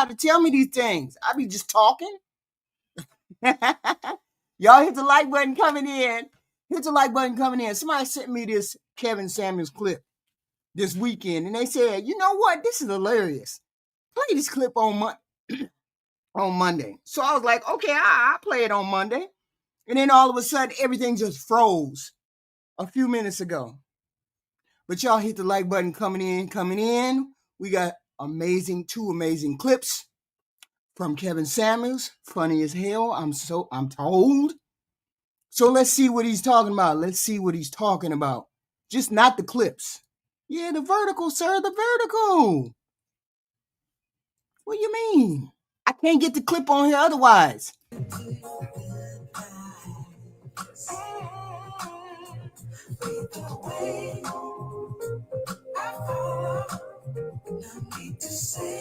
have to tell me these things. I be just talking. Y'all hit the like button coming in. Hit the like button coming in. Somebody sent me this Kevin Samuels clip this weekend, and they said, you know what? This is hilarious. Play this clip on Monday. So I was like, okay, I'll play it on Monday. And then all of a sudden, everything just froze a few minutes ago. But y'all hit the like button coming in. We got two amazing clips from Kevin Samuels. Funny as hell, I'm told. So let's see what he's talking about. Just not the clips. Yeah, the vertical, sir, the vertical. What do you mean? I can't get the clip on here otherwise.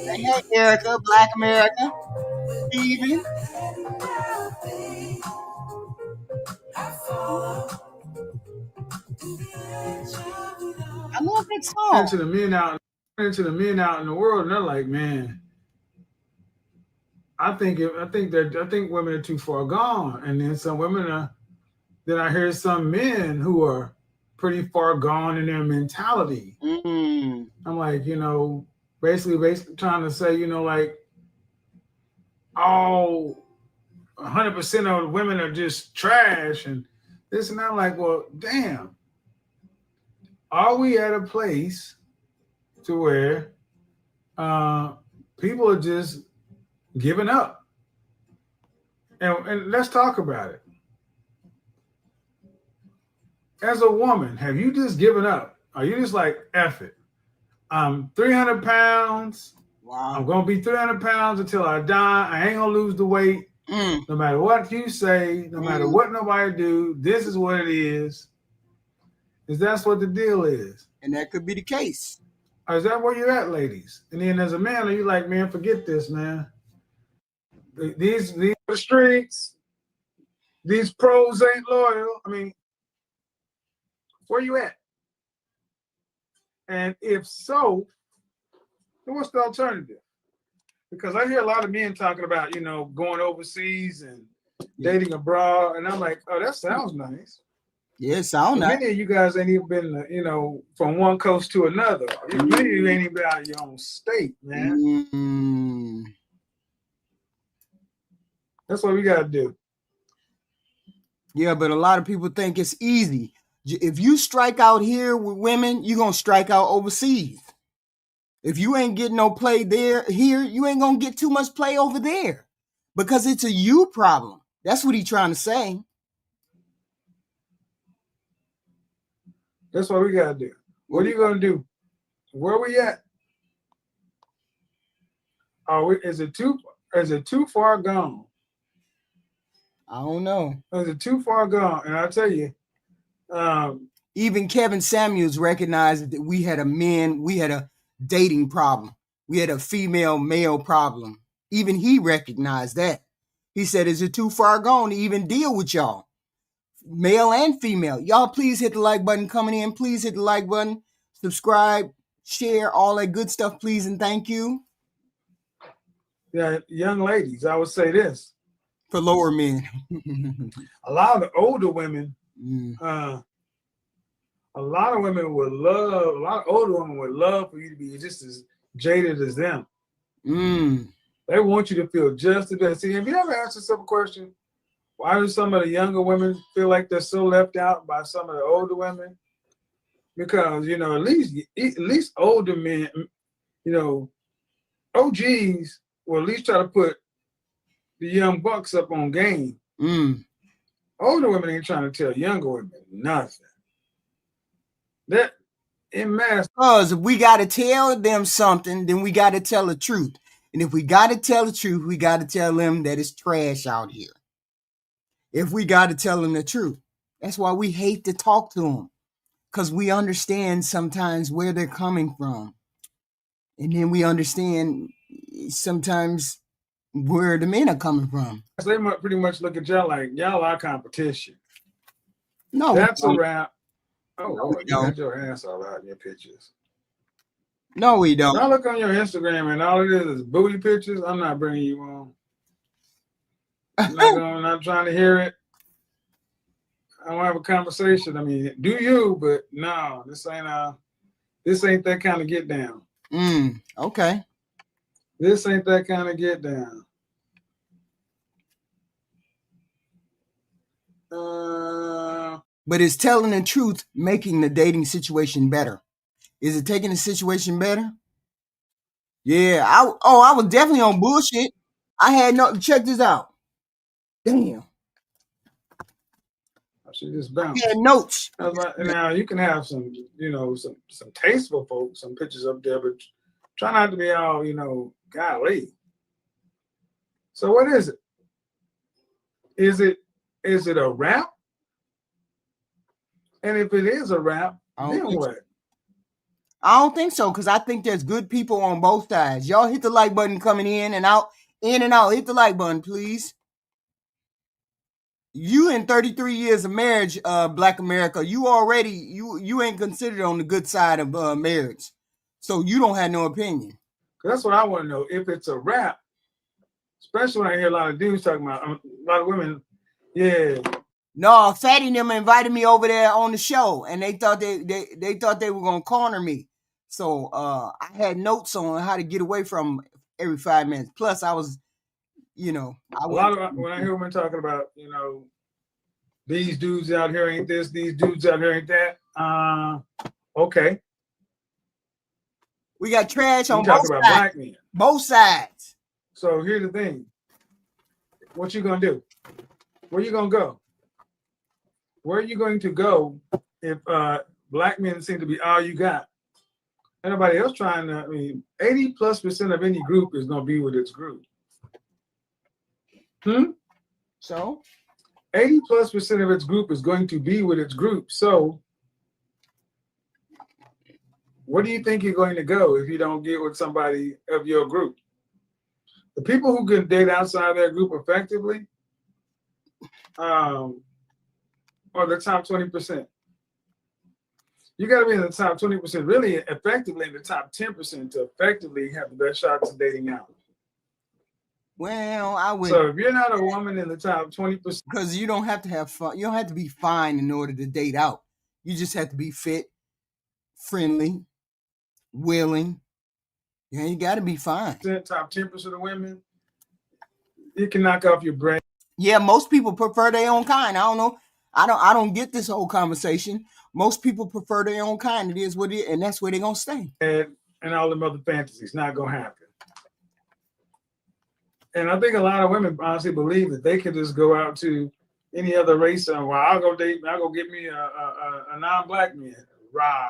Hey, Erica, Black America, Steven. I love that song. Into the men out in the world, and they're like, man, I think women are too far gone, and then some women are. Then I hear some men who are pretty far gone in their mentality. Mm-hmm. I'm like, basically trying to say, like, all 100% of the women are just trash and this and that. I'm like, well, damn. Are we at a place to where people are just giving up? And let's talk about it. As a woman, have you just given up? Are you just like, F it? I'm 300 pounds. Wow. I'm going to be 300 pounds until I die. I ain't going to lose the weight. No matter what you say, no matter what nobody do, this is what it is. Is that's what the deal is? And that could be the case. Or is that where you're at, ladies? And then as a man, are you like, man, forget this, man. These are the streets. These pros ain't loyal. I mean, where you at? And if so, then what's the alternative? Because I hear a lot of men talking about, going overseas and dating abroad. And I'm like, oh, that sounds nice. Yeah, it sounds nice. Many of you guys ain't even been, from one coast to another. Many of you ain't even been out of your own state, man. That's what we got to do. Yeah, but a lot of people think it's easy. If you strike out here with women, you're going to strike out overseas. If you ain't getting no play here, you ain't going to get too much play over there because it's a you problem. That's what he's trying to say. That's what we got to do. What are you going to do? Where we at? Is it too far gone? I don't know. Is it too far gone? And I'll tell you, even Kevin Samuels recognized that we had a dating problem. We had a female-male problem. Even he recognized that. He said, is it too far gone to even deal with y'all? Male and female. Y'all please hit the like button coming in. Please hit the like button. Subscribe, share, all that good stuff, please, and thank you. Yeah, young ladies, I would say this. For lower men. A lot of the older women, a lot of older women would love for you to be just as jaded as them. They want you to feel just as bad. See, have you ever asked yourself a question? Why do some of the younger women feel like they're so left out by some of the older women? Because, at least older men, OGs will at least try to put the young bucks up on game. Older women ain't trying to tell younger women nothing. That in mass. Because if we got to tell them something, then we got to tell the truth. And if we got to tell the truth, we got to tell them that it's trash out here. If we got to tell them the truth. That's why we hate to talk to them. Because we understand sometimes where they're coming from. And then we understand sometimes where the men are coming from. They might pretty much look at y'all like, y'all are competition. No. That's a wrap. Oh, Lord, you got your ass all out in your pictures. No, we don't. I look on your Instagram and all it is booty pictures. I'm not bringing you on. I'm not trying to hear it. I want to have a conversation. I mean, do you? But no, this ain't that kind of get down. Okay. This ain't that kind of get down. But is telling the truth making the dating situation better? Is it taking the situation better? Yeah. I was definitely on bullshit. I had no. Check this out. Damn. She just I bounced. had notes. Now you can have some, some tasteful folks, some pictures up there, but try not to be all, golly. So what is it? Is it a rap? And if it is a rap, then what? I don't think so, because I think there's good people on both sides. Y'all hit the like button coming in and out. Hit the like button, please. You in 33 years of marriage, Black America, you already, you ain't considered on the good side of marriage. So you don't have no opinion. That's what I want to know. If it's a rap, especially when I hear a lot of dudes talking about, a lot of women, yeah. No, Fatty and them invited me over there on the show, and they thought they thought they were gonna corner me. So I had notes on how to get away from every 5 minutes. Plus, I was, when I hear women talking about, these dudes out here ain't this, these dudes out here ain't that. Okay. We got trash on both sides. Black men. Both sides. So here's the thing. What you gonna do? Where you gonna go? Where are you going to go if black men seem to be all you got? Anybody else trying to, 80+% of any group is gonna be with its group. So 80+% of its group is going to be with its group. So where do you think you're going to go if you don't get with somebody of your group? The people who can date outside their group effectively are the top 20%. You got to be in the top 20%, really effectively in the top 10% to effectively have the best shots of dating out. Well, I would. So if you're not a woman in the top 20%, because you don't have to have fun. You don't have to be fine in order to date out. You just have to be fit, friendly, willing. Yeah, you got to be fine. Top 10% of women, you can knock off your brain. Yeah, most people prefer their own kind. I don't know. I don't get this whole conversation. Most people prefer their own kind. It is what it is, and that's where they're gonna stay. And all them other fantasies, not gonna happen. And I think a lot of women honestly believe that they could just go out to any other race and, well, I'll go get me a non-black man. Right.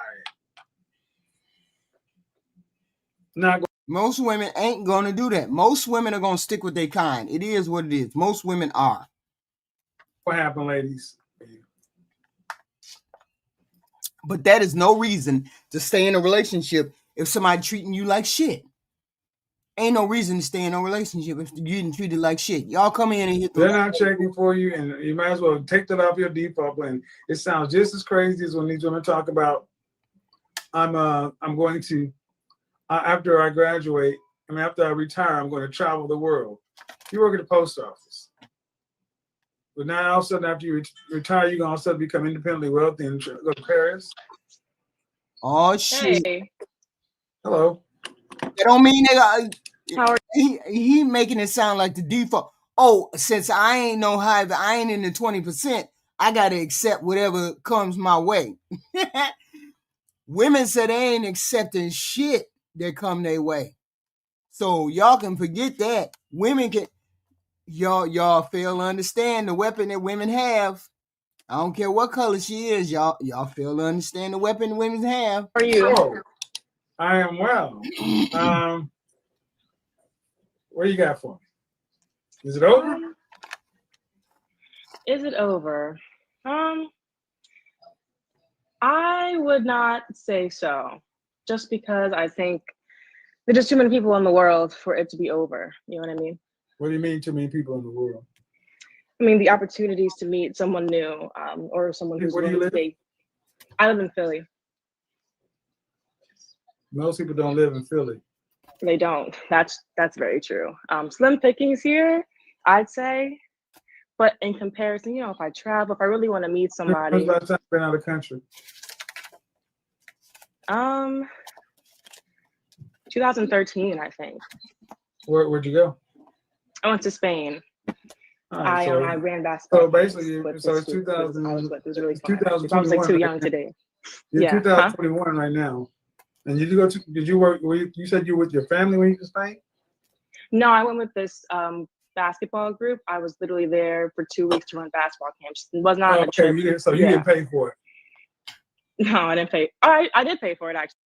Most women ain't gonna do that. Most women are gonna stick with their kind. It is what it is. Most women are. What happened, ladies? But that is no reason to stay in a relationship if somebody treating you like shit. Ain't no reason to stay in a relationship if you're getting treated like shit. Y'all come in and hit They're not checking for you, and you might as well take that off your default plan. It sounds just as crazy as when these women talk about, I'm going to, after I graduate, after I retire, I'm going to travel the world. You work at the post office. But now all of a sudden, after you retire, you're going to all of a sudden become independently wealthy and go to Paris. Oh, shit. Hey. Hello. That don't mean that he making it sound like the default. Oh, since I ain't I ain't in the 20%, I got to accept whatever comes my way. Women said they ain't accepting shit that come their way. So y'all can forget that. Women can, y'all fail to understand the weapon that women have. I don't care what color she is, y'all fail to understand the weapon women have. How are you? Oh, I am well. What do you got for me? Is it over? Is it over? I would not say so, just because I think there's just too many people in the world for it to be over. You know what I mean? What do you mean too many people in the world? I mean, the opportunities to meet someone new, or someone who's Where do you live? I live in Philly. Most people don't live in Philly. They don't. That's very true. Slim pickings here, I'd say. But in comparison, if I travel, if I really want to meet somebody. When's the last time you've been out of the country? 2013, I think. Where'd you go? I went to Spain. Right, I ran basketball. So basically, so it's 2000. It was really fun. 2021. I was like too young today. You're Yeah. 2021 right now. And did you work? You said you were with your family when you were in Spain? No, I went with this basketball group. I was literally there for 2 weeks to run basketball camps. It was not on a trip. You didn't pay for it. No, I didn't pay. I did pay for it actually.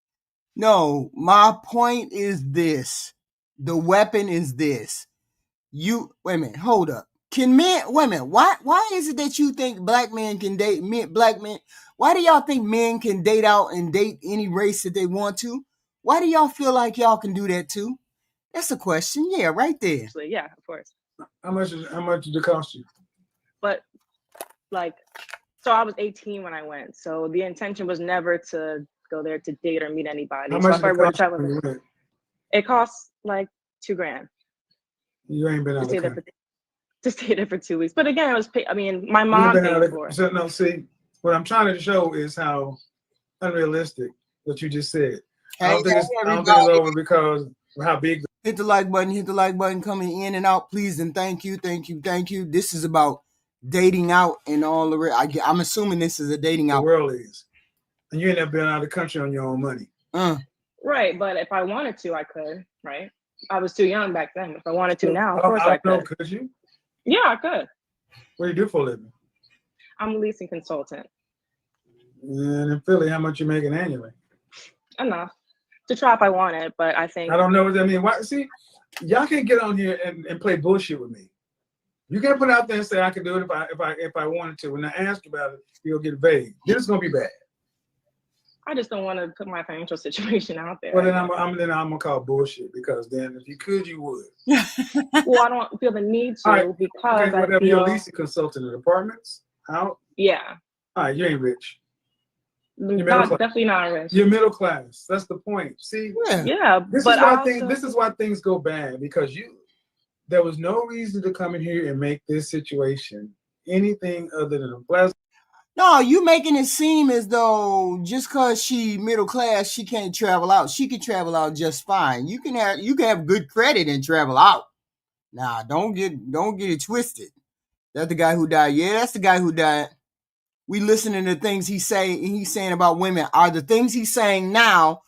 No, my point is this. The weapon is this. Wait a minute, hold up. Can men, wait a minute, why is it that you think black men can date black men? Why do y'all think men can date out and date any race that they want to? Why do y'all feel like y'all can do that too? That's a question. Yeah, right there. Actually, yeah, of course. How much did it cost you? But so I was 18 when I went. So the intention was never to go there to date or meet anybody. How much did it cost you when you went? It costs like $2,000. You ain't been out of the country. To stay there for 2 weeks. But again, it was my mom paid for it. So, no, see, what I'm trying to show is how unrealistic what you just said. I don't think it's over because of how big. Hit the like button, coming in and out, please, and thank you. This is about dating out and all the rest. I'm assuming this is a dating out. The world is. And you ain't never been out of the country on your own money. Right, but if I wanted to, I could, right? I was too young back then. If I wanted to now, of course I could. Could you? Yeah, I could. What do you do for a living? I'm a leasing consultant. And in Philly, how much you making annually? Enough to try if I want it, but I think I don't know what that means. Why? See, y'all can't get on here and play bullshit with me. You can't put it out there and say I can do it if I wanted to. When I ask you about it, you'll get vague. Then it's gonna be bad. I just don't want to put my financial situation out there. Well, then I'm gonna call bullshit because then if you could, you would. Well, I don't feel the need to because I feel you're a leasing consultant in apartments. How? Yeah. All right, you ain't rich. Definitely not rich. You're middle class. That's the point. See? Yeah. This is why things go bad because there was no reason to come in here and make this situation anything other than a pleasant. No, you making it seem as though just because she middle class, she can't travel out. She can travel out just fine. You can have good credit and travel out. Nah, don't get it twisted. That's the guy who died. Yeah, that's the guy who died. We listening to things he's saying about women. Are the things he's saying now,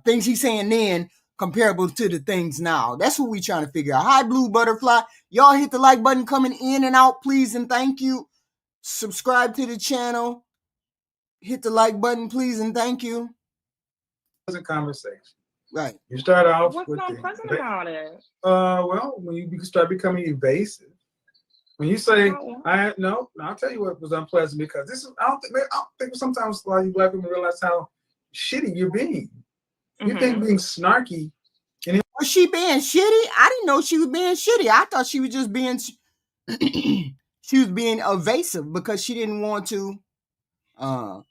things he's saying then comparable to the things now? That's what we trying to figure out. Hi, Blue Butterfly. Y'all hit the like button coming in and out, please, and thank you. Subscribe to the channel. Hit the like button, please, and thank you. It's a conversation. Right. You start off What's not pleasant about it? Well, when you start becoming evasive. When you say, I'll tell you what was unpleasant because I don't think sometimes a lot of you black women realize how shitty you're being. You think being snarky. Was she being shitty? I didn't know she was being shitty. I thought she was just being she was being evasive because she didn't want to. I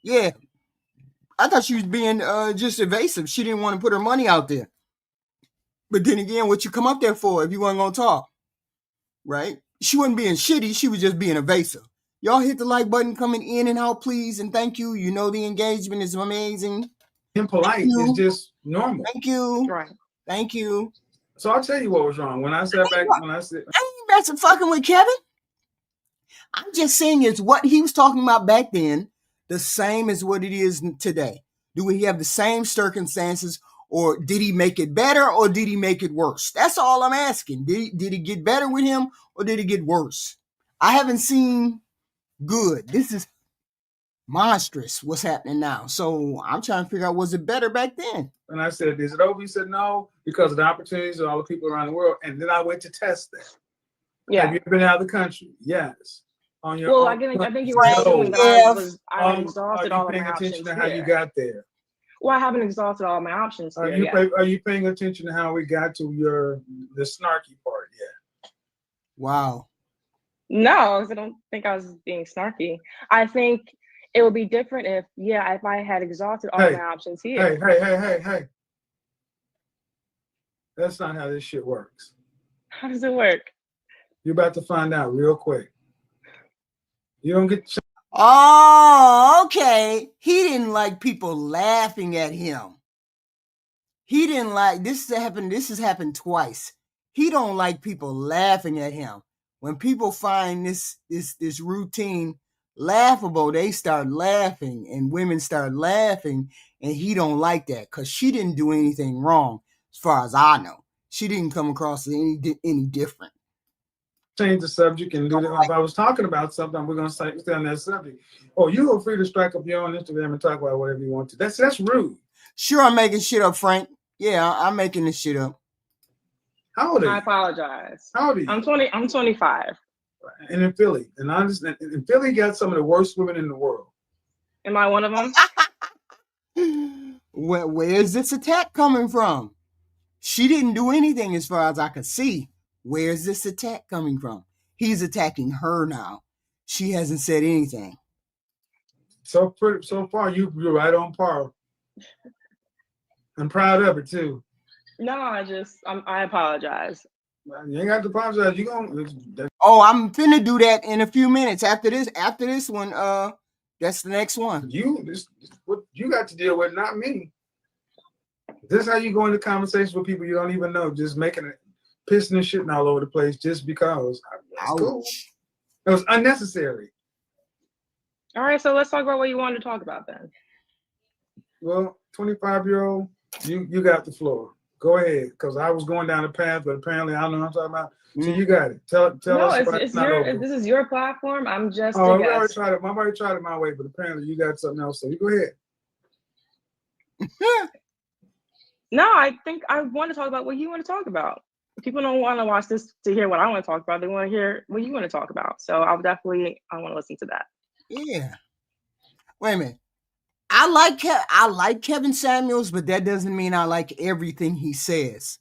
thought she was being just evasive. She didn't want to put her money out there. But then again, what you come up there for if you weren't going to talk? Right? She wasn't being shitty. She was just being evasive. Y'all hit the like button coming in and out, please, and thank you. You know the engagement is amazing. Impolite is just normal. Thank you. Right. Thank you. So I'll tell you what was wrong. When I sat back, I ain't messing fucking with Kevin. I'm just saying it's what he was talking about back then, the same as what it is today. Do we have the same circumstances, or did he make it better, or did he make it worse? That's all I'm asking. Did he get better with him, or did it get worse? I haven't seen good. This is monstrous what's happening now. So I'm trying to figure out, was it better back then? And I said, is it over? He said, no, because of the opportunities of all the people around the world. And then I went to test that. Yeah. Have you ever been out of the country? Yes. On your own. I think you were assuming that I haven't exhausted all of my options. Are you paying attention to how you got there? Well, I haven't exhausted all my options are you paying attention to how we got to the snarky part yet? Wow. No, I don't think I was being snarky. I think it would be different if I had exhausted all my options here. Hey. That's not how this shit works. How does it work? You're about to find out real quick. You don't get. Oh, okay. He didn't like people laughing at him. He didn't like this. This has happened twice. He don't like people laughing at him. When people find this routine laughable, they start laughing, and women start laughing, and he don't like that because she didn't do anything wrong, as far as I know. She didn't come across any different. Change the subject and do that. If I was talking about something, we're gonna stay on that subject. Oh, you are free to strike up your own Instagram and talk about whatever you want to. That's rude. Sure, I'm making shit up, Frank. Yeah, I'm making this shit up. How old are you? I apologize. How old are you? I'm 25. And in Philly, and I understand. And Philly got some of the worst women in the world. Am I one of them? Where is this attack coming from? She didn't do anything as far as I could see. Where's this attack coming from? He's attacking her now. She hasn't said anything. So far, you're right on par. I'm proud of it too. No, I apologize. You ain't got to apologize. You gonna? Oh, I'm finna do that in a few minutes. After this one, that's the next one. What you got to deal with, not me. This is how you go into conversations with people you don't even know, just making it, pissing and shitting all over the place just because. That's cool. It was unnecessary. All right, so let's talk about what you wanted to talk about then. Well, 25-year-old, you got the floor. Go ahead, because I was going down the path, but apparently I don't know what I'm talking about. So you got it. Tell us. This is your platform. I'm just. Oh, I've already tried it. I've already tried it my way, but apparently you got something else. So you go ahead. No, I think I want to talk about what you want to talk about. People don't want to watch this to hear what I want to talk about. They want to hear what you want to talk about. So I want to listen to that. Yeah. Wait a minute. I like Kevin Samuels, but that doesn't mean I like everything he says.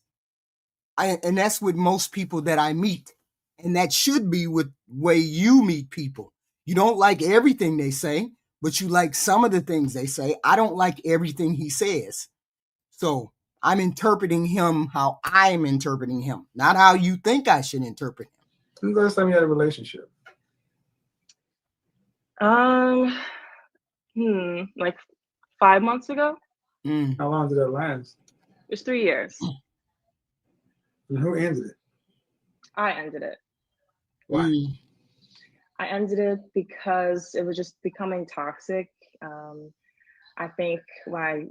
And that's with most people that I meet. And that should be with way you meet people. You don't like everything they say, but you like some of the things they say. I don't like everything he says. So I'm interpreting him how I'm interpreting him, not how you think I should interpret him. When's the last time you had a relationship? Like 5 months ago. How long did that last? It was 3 years. And who ended it? I ended it. Why? I ended it because it was just becoming toxic. I think when I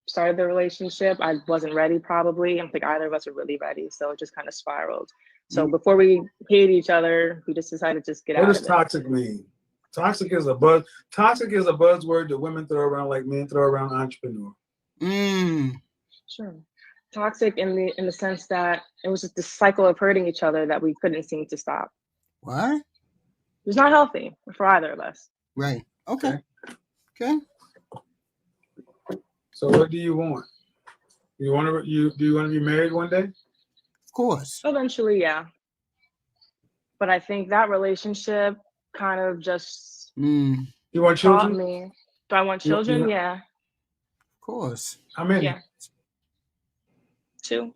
started the relationship, I wasn't ready probably. I don't think either of us were really ready. So it just kind of spiraled. So before we hated each other, we just decided to just get out of it. What does toxic mean? Toxic is a buzzword that women throw around like men throw around entrepreneur. Sure. Toxic in the sense that it was just this cycle of hurting each other that we couldn't seem to stop. What? It was not healthy for either of us. Right. Okay. So what do you want? Do you want to be married one day? Of course. Eventually, yeah. But I think that relationship kind of just You want children? taught me. Do I want children? Yeah. Of course. How many? Yeah. 2.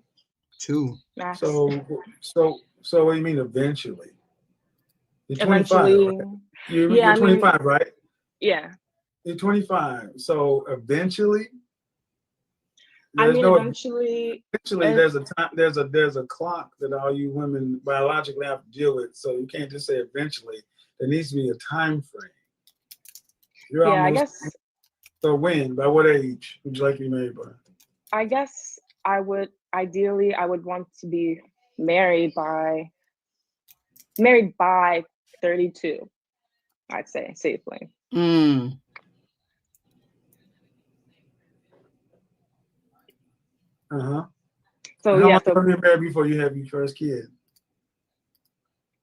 Max. So what do you mean eventually? You're 25. Eventually. Right? You're 25, right? Yeah. You're 25. So eventually. Eventually. There's a time. There's a clock that all you women biologically have to deal with. So you can't just say eventually. There needs to be a time frame. I guess. So when? By what age would you like to be married by? I guess I would want to be married by 32. I'd say safely. So how yeah. long have you been married before you have your first kid?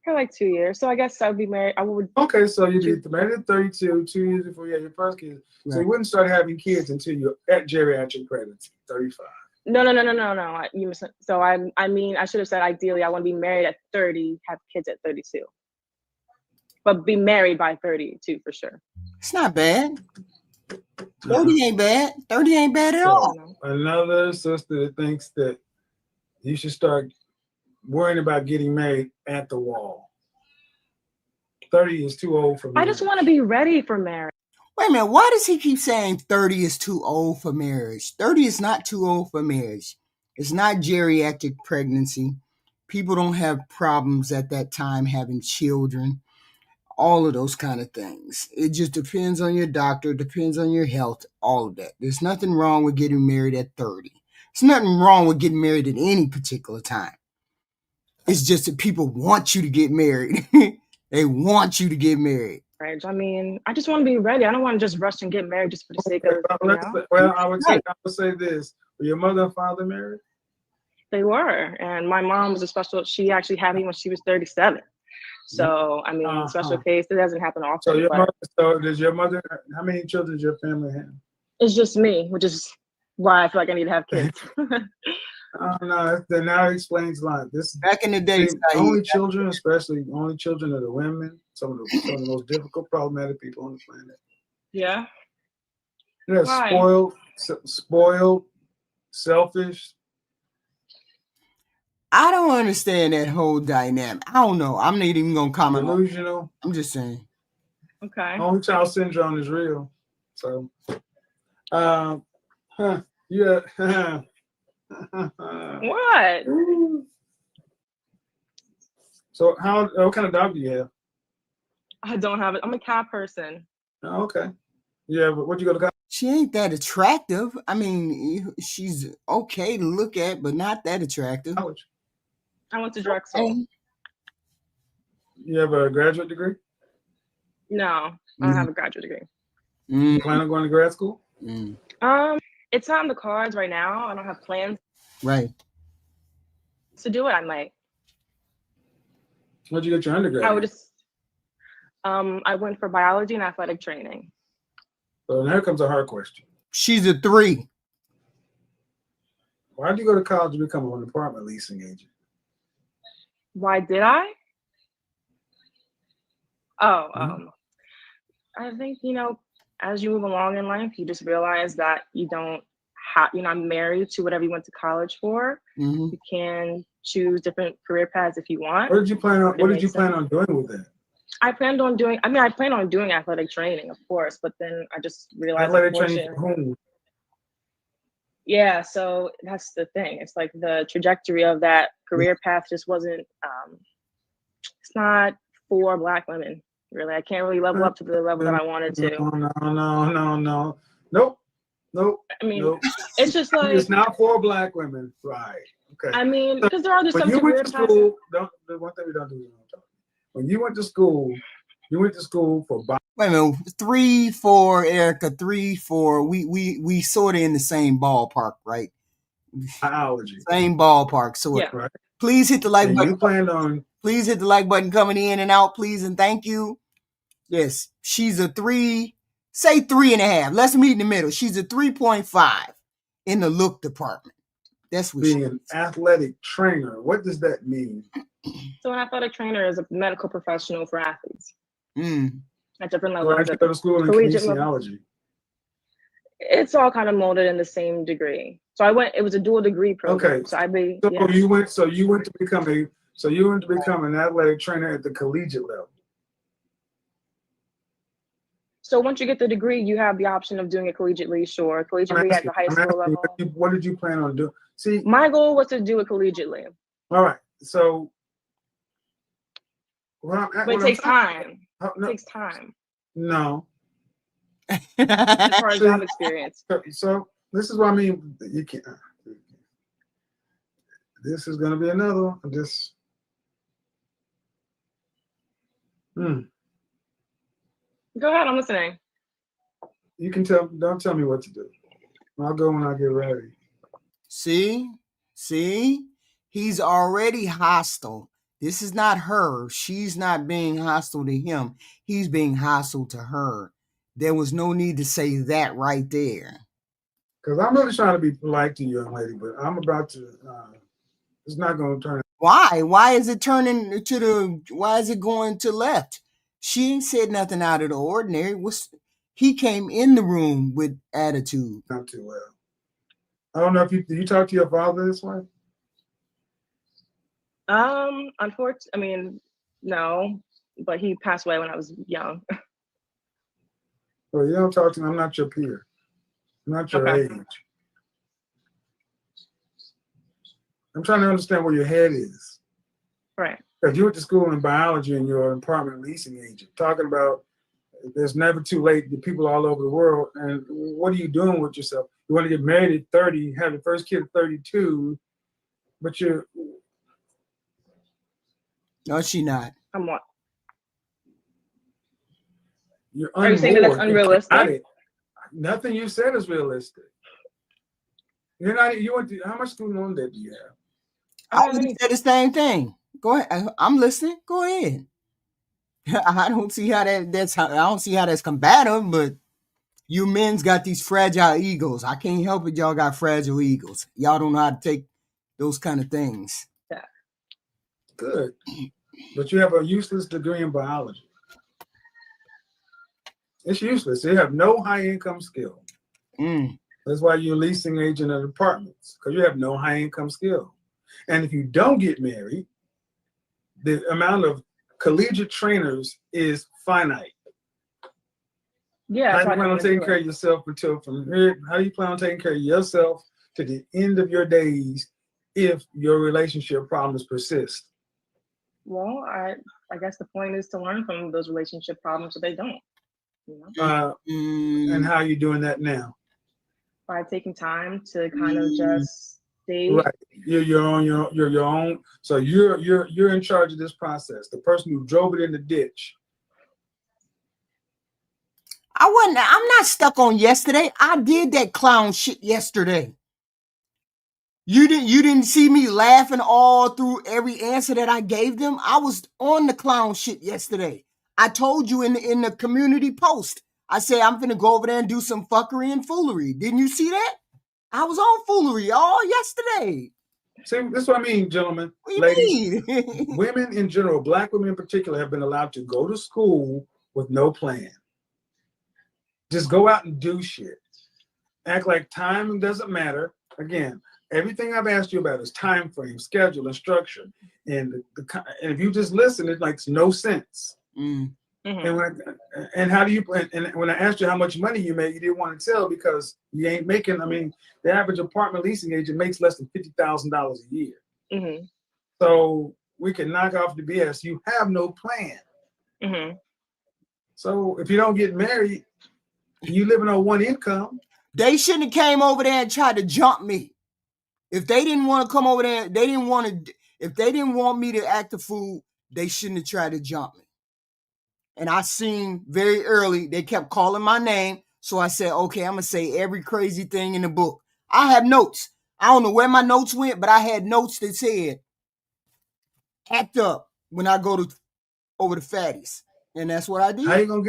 For like 2 years. So I guess I would be married. Okay, so you'd be married at 32, 2 years before you had your first kid. Right. So you wouldn't start having kids until you're at geriatric pregnancy, 35. No. So I should have said ideally I want to be married at 30, have kids at 32. But be married by 32 for sure. It's not bad. 30 ain't bad. 30 ain't bad at all. Another sister that thinks that you should start worrying about getting married at the wall. 30 is too old for marriage. I just want to be ready for marriage. Wait a minute. Why does he keep saying 30 is too old for marriage? 30 is not too old for marriage. It's not geriatric pregnancy. People don't have problems at that time having children. All of those kind of things. It just depends on your doctor, depends on your health, all of that. There's nothing wrong with getting married at 30. There's nothing wrong with getting married at any particular time. It's just that people want you to get married. They want you to get married. Right. I mean, I just want to be ready. I don't want to just rush and get married just for the sake of, Well, I would say this. Were your mother and father married? They were. And my mom was she actually had me when she was 37. So, I mean, special case, it doesn't happen often. So does your mother, how many children does your family have? It's just me, which is why I feel like I need to have kids. No, that now explains a lot. This back in the day, only children, especially only children of the women, some of the most difficult, problematic people on the planet. Yeah. Yeah, spoiled, selfish. I don't understand that whole dynamic. I don't know. I'm not even gonna comment. Delusional. I'm just saying. Okay. Only child syndrome is real. So, yeah. What? So what kind of dog do you have? I don't have it. I'm a cat person. Oh, okay. Yeah, but where'd you go to college? She ain't that attractive. I mean, she's okay to look at, but not that attractive. College. I went to Drexel. You have a graduate degree? No, I don't have a graduate degree. You plan on going to grad school? It's not on the cards right now. I don't have plans. Right. To do it, I might. Where'd you get your undergrad? I went for biology and athletic training. So here comes a hard question. She's a 3. Why did you go to college to become an apartment leasing agent? Why did I? I think, as you move along in life, you just realize that you don't have, you're not married to whatever you went to college for. Mm-hmm. You can choose different career paths if you want. What did you plan on doing with that? I plan on doing athletic training, of course, but then I just realized athletic training for whom? Yeah, so that's the thing. It's like the trajectory of that career path just wasn't it's not for Black women, really. I can't really level up to the level that I wanted to. No. Nope. I mean, it's just like it's not for Black women, right? Okay. I mean, because there are just some career paths. The one thing we don't do is when you went to school for wait a minute, 3, 4, Erica, 3, 4. We sort of in the same ballpark, right? Biology. Same ballpark. So yeah. Right. Please hit the like button. You planned on. Please hit the like button coming in and out, please, and thank you. Yes, she's a 3. Say 3.5. Let's meet in the middle. She's a 3.5 in the look department. That's what being an athletic trainer. What does that mean? So an athletic trainer is a medical professional for athletes. At different levels. Why did you go to school in kinesiology? It's all kind of molded in the same degree. So it was a dual degree program. Okay. You went to become an athletic trainer at the collegiate level. So once you get the degree, you have the option of doing it collegiately, sure. Collegiately at the high school level. What did you plan on doing? See, my goal was to do it collegiately. All right. So it takes time. It takes time. No. As far as job experience. So this is what I mean. You can't. This is going to be another one. Go ahead. I'm listening. You can don't tell me what to do. I'll go when I get ready. See, he's already hostile. This is not her. She's not being hostile to him. He's being hostile to her. There was no need to say that right there. Because I'm really trying to be polite to you, young lady, but I'm about to. It's not going to turn. Why? Why is it turning to why is it going to left? She ain't said nothing out of the ordinary. He came in the room with attitude. Not too well. I don't know if you talk to your father this way? Unfortunately, I mean, no, but he passed away when I was young. Well, you don't talk to me. I'm not your peer. I'm not your age. I'm trying to understand where your head is. Right. Because you went to school in biology and you're an apartment leasing agent, talking about there's never too late to people all over the world. And what are you doing with yourself? You want to get married at 30, have your first kid at 32, but you're... No, she not. I'm what? You're Are you saying that that's unrealistic? Nothing you said is realistic. You're not. You went to, how much student loan debt do you have? I would have said the same thing. Go ahead. I'm listening. Go ahead. I don't see how that's combative, but you men's got these fragile egos. I can't help it. Y'all got fragile egos. Y'all don't know how to take those kind of things. Yeah. Good. But you have a useless degree in biology. It's useless. You have no high income skill. That's why you're a leasing agent at apartments, because you have no high income skill. And if you don't get married, the amount of collegiate trainers is finite. Yeah. How do you plan on taking care of yourself until from here? How do you plan on taking care of yourself to the end of your days if your relationship problems persist? Well, I guess the point is to learn from those relationship problems so they don't. You know? And how are you doing that now? By taking time to kind of just stay. Right. You're on your own. So you're in charge of this process. The person who drove it in the ditch. I'm not stuck on yesterday. I did that clown shit yesterday. You didn't see me laughing all through every answer that I gave them. I was on the clown shit yesterday. I told you in the community post. I said I'm finna go over there and do some fuckery and foolery. Didn't you see that? I was on foolery all yesterday. See, this is what I mean, gentlemen, ladies. Women in general, black women in particular, have been allowed to go to school with no plan. Just go out and do shit. Act like time doesn't matter. Again, everything I've asked you about is time frame, schedule, and structure. And if you just listen, it makes no sense. And how do you? And when I asked you how much money you made, you didn't want to tell because you ain't making. I mean, the average apartment leasing agent makes less than $50,000 a year. So we can knock off the BS. You have no plan. So if you don't get married, you living on one income. They shouldn't have came over there and tried to jump me. If they didn't want to come over there, if they didn't want me to act a fool, they shouldn't have tried to jump me. And I seen very early, they kept calling my name. So I said, okay, I'm going to say every crazy thing in the book. I have notes. I don't know where my notes went, but I had notes that said, act up when I go over the fatties. And that's what I did. How you gonna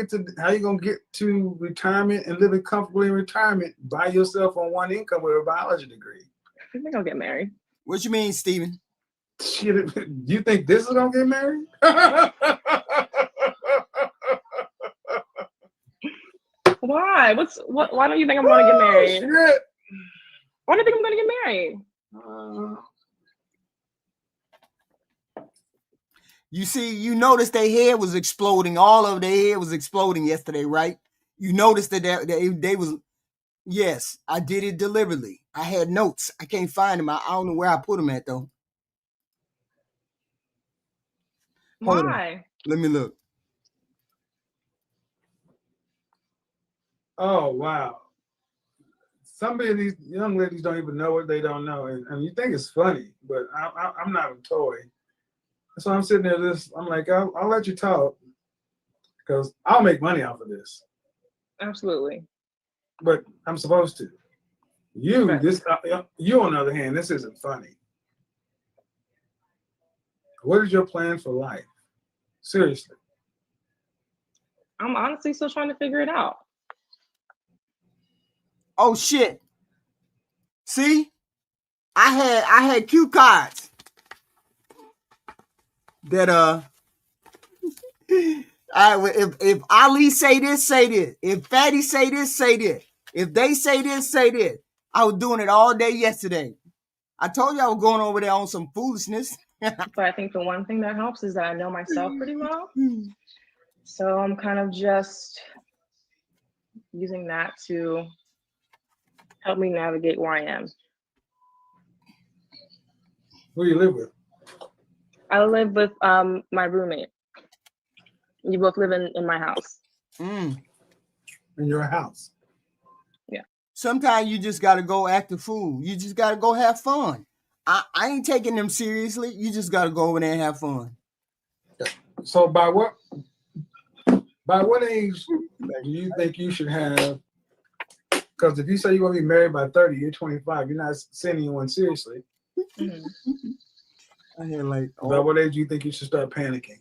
get to retirement and living comfortably in retirement by yourself on one income with a biology degree? I think they're gonna get married. What you mean, Steven? Shit, you think this is gonna get married? Why? Why don't you think I'm gonna get married? Shit. Why do you think I'm gonna get married? You see, you noticed their head was exploding. All of their head was exploding yesterday, right? You noticed that they was, yes, I did it deliberately. I had notes. I can't find them. I don't know where I put them at, though. Why? Let me look. Oh, wow. Some of these young ladies don't even know what they don't know. And you think it's funny, but I'm not a toy. So I'm sitting there, I'm like, I'll let you talk because I'll make money off of this. Absolutely. But I'm supposed to. You, you on the other hand, this isn't funny. What is your plan for life? Seriously. I'm honestly still trying to figure it out. Oh shit. See? I had cue cards that if Ali say this, say this. If Fatty say this, say this. If they say this, say this. I was doing it all day yesterday. I told you I was going over there on some foolishness. But I think the one thing that helps is that I know myself pretty well. So I'm kind of just using that to help me navigate where I am. Who do you live with? I live with my roommate. You both live in my house. In your house. Yeah. Sometimes you just got to go act a fool. You just got to go have fun. I ain't taking them seriously. You just got to go over there and have fun. So by what age do you think you should have? Because if you say you're going to be married by 30, you're 25, you're not sending anyone seriously. I hear like, By what age do you think you should start panicking?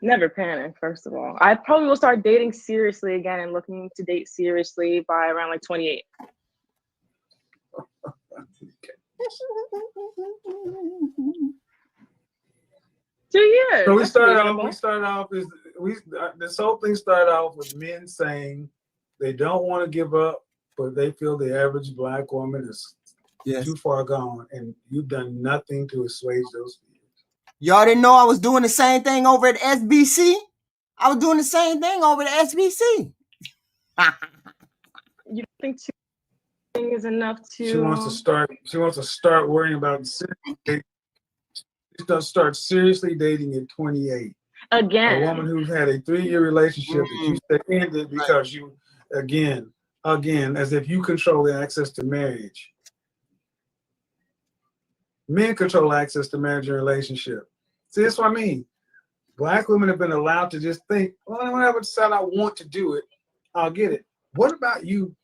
Never panic, first of all. I probably will start dating seriously again and looking to date seriously by around like 28. 2 years. So this whole thing started off with men saying they don't want to give up, but they feel the average Black woman is too far gone, and you've done nothing to assuage those fears. Y'all didn't know I was doing the same thing over at SBC? I was doing the same thing over at SBC. You think 2 years is enough to? She wants to start worrying about. She's gonna start seriously dating at 28. Again. A woman who's had a 3-year relationship that you said ended because you again, as if you control the access to marriage. Men control access to marriage and relationship. See, that's what I mean. Black women have been allowed to just think, well, whenever I decide I want to do it, I'll get it. What about you?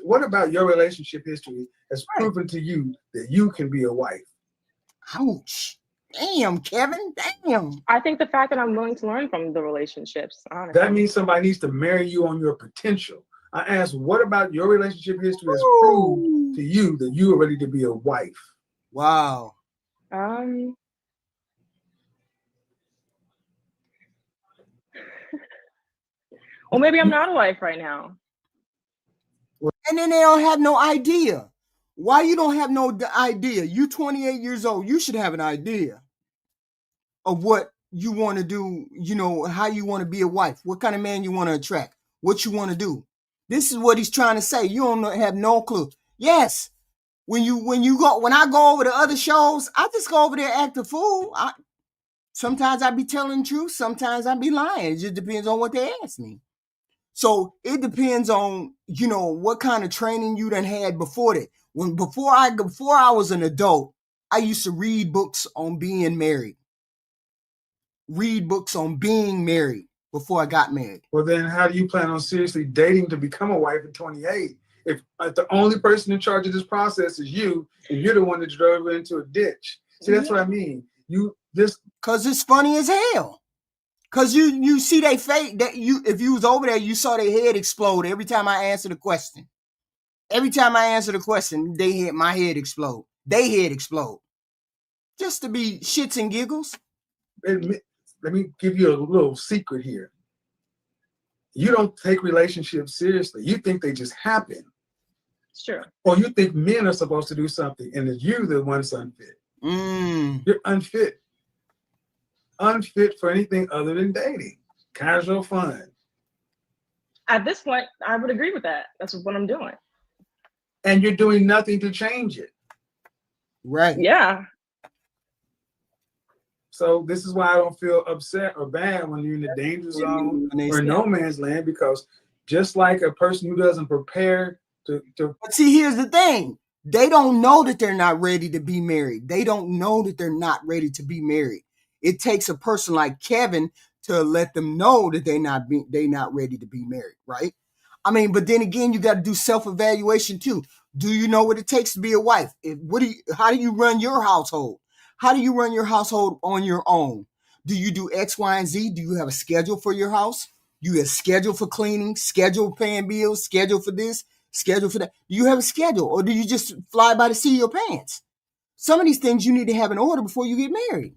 What about your relationship history has proven to you that you can be a wife? Ouch. Damn, Kevin. Damn. I think the fact that I'm willing to learn from the relationships, honestly. That means somebody needs to marry you on your potential. I asked, what about your relationship history has proved to you that you are ready to be a wife? Wow. Well, maybe I'm not a wife right now. And then they don't have no idea. Why you don't have no idea? You 28 years old. You should have an idea of what you want to do, you know, how you want to be a wife, what kind of man you want to attract, what you want to do. This is what he's trying to say. You don't have no clue. Yes. When I go over to other shows, I just go over there and act a fool. Sometimes I be telling the truth, sometimes I be lying. It just depends on what they ask me. So it depends on, you know, what kind of training you done had before that. Before I was an adult, I used to read books on being married. Read books on being married before I got married. Well, then how do you plan on seriously dating to become a wife at 28? If the only person in charge of this process is you, and you're the one that drove her into a ditch. See, that's what I mean. Because it's funny as hell. Because you see they fake that if you was over there, you saw their head explode every time I answered a question. Every time I answer the question, my head explode. They head explode. Just to be shits and giggles. Let me give you a little secret here. You don't take relationships seriously. You think they just happen. Sure. Or you think men are supposed to do something, and it's you the one that's unfit. You're unfit. Unfit for anything other than dating. Casual fun. At this point, I would agree with that. That's what I'm doing. And you're doing nothing to change it. Right. Yeah. So this is why I don't feel upset or bad when you're in the danger zone or no man's land, because just like a person who doesn't prepare to But see, here's the thing. They don't know that they're not ready to be married. They don't know that they're not ready to be married. It takes a person like Kevin to let them know that they're not ready to be married, right? I mean, but then again, you got to do self-evaluation too. Do you know what it takes to be a wife? How do you run your household? How do you run your household on your own? Do you do X, Y, and Z? Do you have a schedule for your house? Do you have a schedule for cleaning, schedule paying bills, schedule for this, schedule for that? Do you have a schedule, or do you just fly by the seat of your pants? Some of these things you need to have in order before you get married.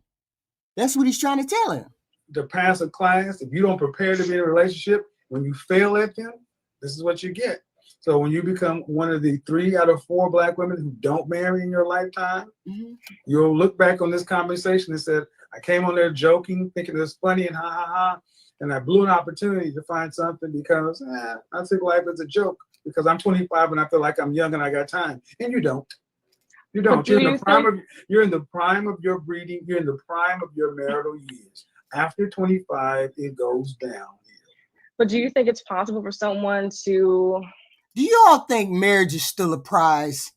That's what he's trying to tell him. To pass a class, if you don't prepare to be in a relationship, when you fail at them, this is what you get. So when you become one of the 3 out of 4 Black women who don't marry in your lifetime, you'll look back on this conversation and said, I came on there joking, thinking it was funny and ha ha ha, and I blew an opportunity to find something because I took life as a joke because I'm 25 and I feel like I'm young and I got time. And you don't. You don't. You're in the prime of your breeding. You're in the prime of your marital years. After 25, it goes down. But do you think it's possible for someone to? Do you all think marriage is still a prize?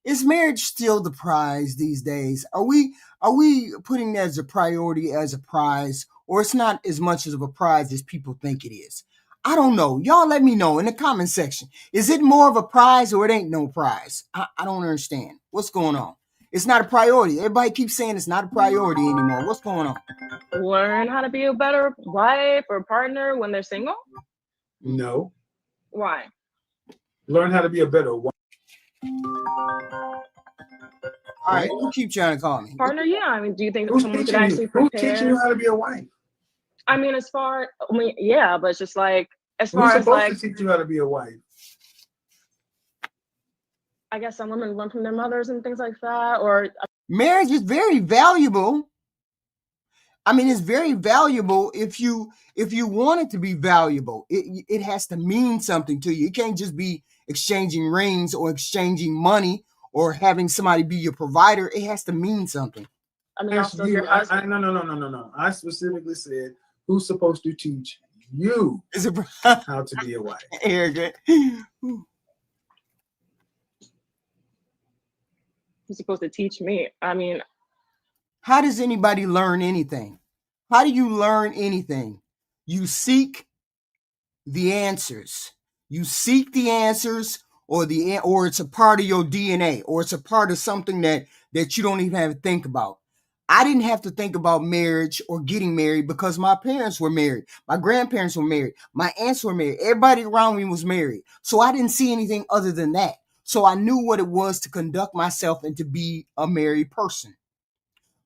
Is marriage still the prize these days? Are we putting that as a priority, as a prize, or it's not as much of a prize as people think it is? I don't know. Y'all let me know in the comment section. Is it more of a prize or it ain't no prize? I don't understand. What's going on? It's not a priority. Everybody keeps saying it's not a priority anymore. What's going on? Learn how to be a better wife or partner when they're single? No. Why? Learn how to be a better wife. All right, who keep trying to call me? Partner, yeah. I mean, do you think Who's someone could actually prepare? Who's teaching you how to be a wife? I mean, yeah, but it's just like, as far as like, who's supposed to teach you how to be a wife? I guess some women learn from their mothers and things like that, or marriage is very valuable. I mean, it's very valuable if you want it to be valuable. It has to mean something to you. It can't just be exchanging rings or exchanging money or having somebody be your provider. It has to mean something. I mean, also your husband. No. I specifically said, who's supposed to teach you how to be a wife? Arrogant. Who's supposed to teach me? I mean, how does anybody learn anything? How do you learn anything? You seek the answers. You seek the answers, or it's a part of your DNA, or it's a part of something that you don't even have to think about. I didn't have to think about marriage or getting married because my parents were married. My grandparents were married. My aunts were married. Everybody around me was married. So I didn't see anything other than that. So I knew what it was to conduct myself and to be a married person.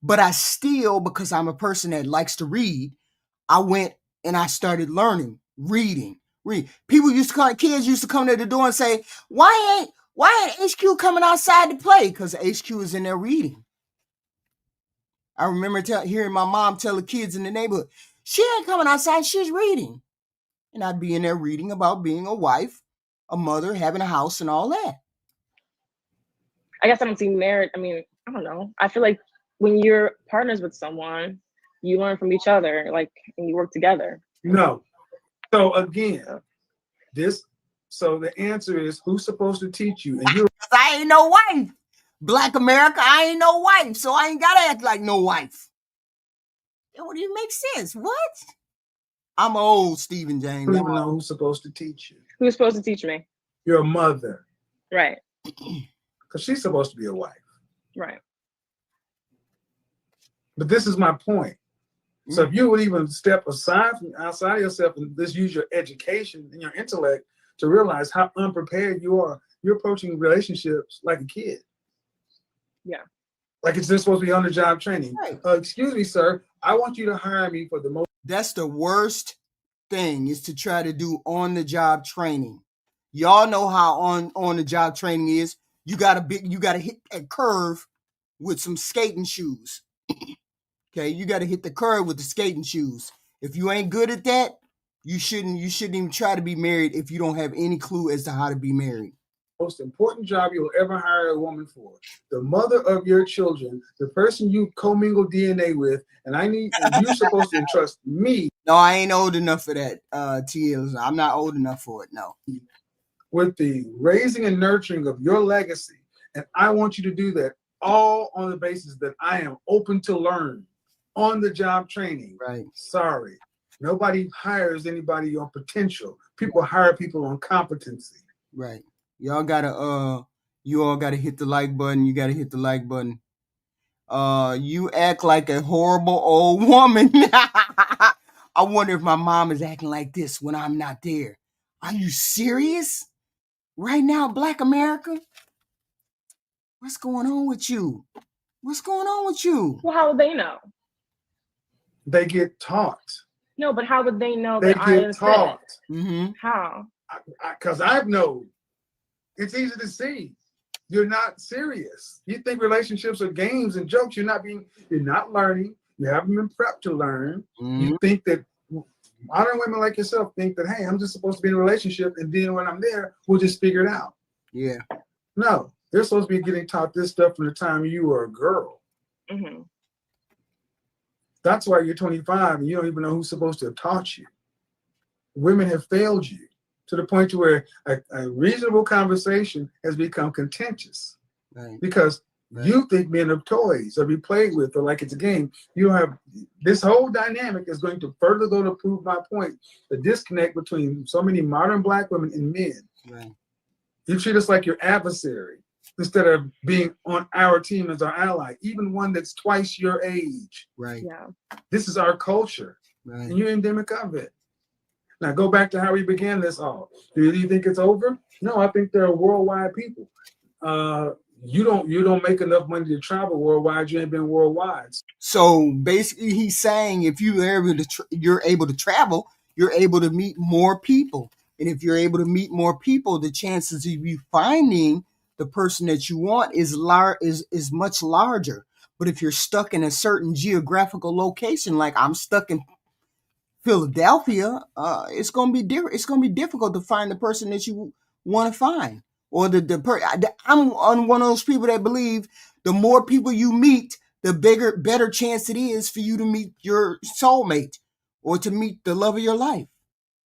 But I still, because I'm a person that likes to read, I went and I started learning, reading. Kids used to come to the door and say, why ain't HQ coming outside to play? Because HQ is in there reading. I remember hearing my mom tell the kids in the neighborhood, she ain't coming outside, she's reading. And I'd be in there reading about being a wife, a mother, having a house and all that. I guess I don't see marriage. I mean, I don't know. I feel like when you're partners with someone, you learn from each other, and you work together. No. So again, the answer is, who's supposed to teach you? And I ain't no wife. Black America, I ain't no wife, so I ain't gotta act like no wife. It wouldn't even make sense. What? I'm old, Stephen James. I don't even know who's supposed to teach you. Who's supposed to teach me? Your mother. Right. Because she's supposed to be a wife. Right. But this is my point. So if you would even step outside of yourself and just use your education and your intellect to realize how unprepared you are, you're approaching relationships like a kid. Yeah. Like it's just supposed to be on-the-job training. Right. Excuse me, sir. I want you to hire me for the most. That's the worst thing, is to try to do on-the-job training. Y'all know how on-the-job training is. You gotta hit that curve with some skating shoes. Okay, you got to hit the curve with the skating shoes. If you ain't good at that, you shouldn't even try to be married if you don't have any clue as to how to be married. Most important job you'll ever hire a woman for. The mother of your children, the person you commingle DNA with, and you're supposed to entrust me. No, I ain't old enough for that, TL. I'm not old enough for it, no. With the raising and nurturing of your legacy, and I want you to do that all on the basis that I am open to learn. On the job training. Right. Sorry. Nobody hires anybody on potential. People hire people on competency. Right. You all gotta hit the like button. You gotta hit the like button. You act like a horrible old woman. I wonder if my mom is acting like this when I'm not there. Are you serious? Right now, Black America? What's going on with you? What's going on with you? Well, how would they know? They get taught. No, but how would they know they that get taught? Mm-hmm. How? Because I know It's easy to see. You're not serious. You think relationships are games and jokes. You're not learning. You haven't been prepped to learn. Mm-hmm. You think that modern women like yourself think that, hey, I'm just supposed to be in a relationship, and then when I'm there, we'll just figure it out. Yeah. No, they're supposed to be getting taught this stuff from the time you were a girl. Mm-hmm. That's why you're 25 and you don't even know who's supposed to have taught you. Women have failed you to the point to where a reasonable conversation has become contentious. Right. Because you think men are toys or be played with or like it's a game. You have this whole dynamic is going to further go to prove my point, the disconnect between so many modern Black women and men. Right. You treat us like your adversary instead of being on our team as our ally, even one that's twice your age. Right. Yeah. This is our culture. Right. And you're endemic of it. Now go back to how we began this all. Do you think it's over? No, I think there are worldwide people. You don't make enough money to travel worldwide. You ain't been worldwide. So basically, he's saying if you're able to travel, you're able to meet more people, and if you're able to meet more people, the chances of you finding the person that you want is much larger. But if you're stuck in a certain geographical location, like I'm stuck in Philadelphia, it's gonna be different. It's gonna be difficult to find the person that you want to find, or I'm on one of those people that believe the more people you meet, the better chance it is for you to meet your soulmate or to meet the love of your life.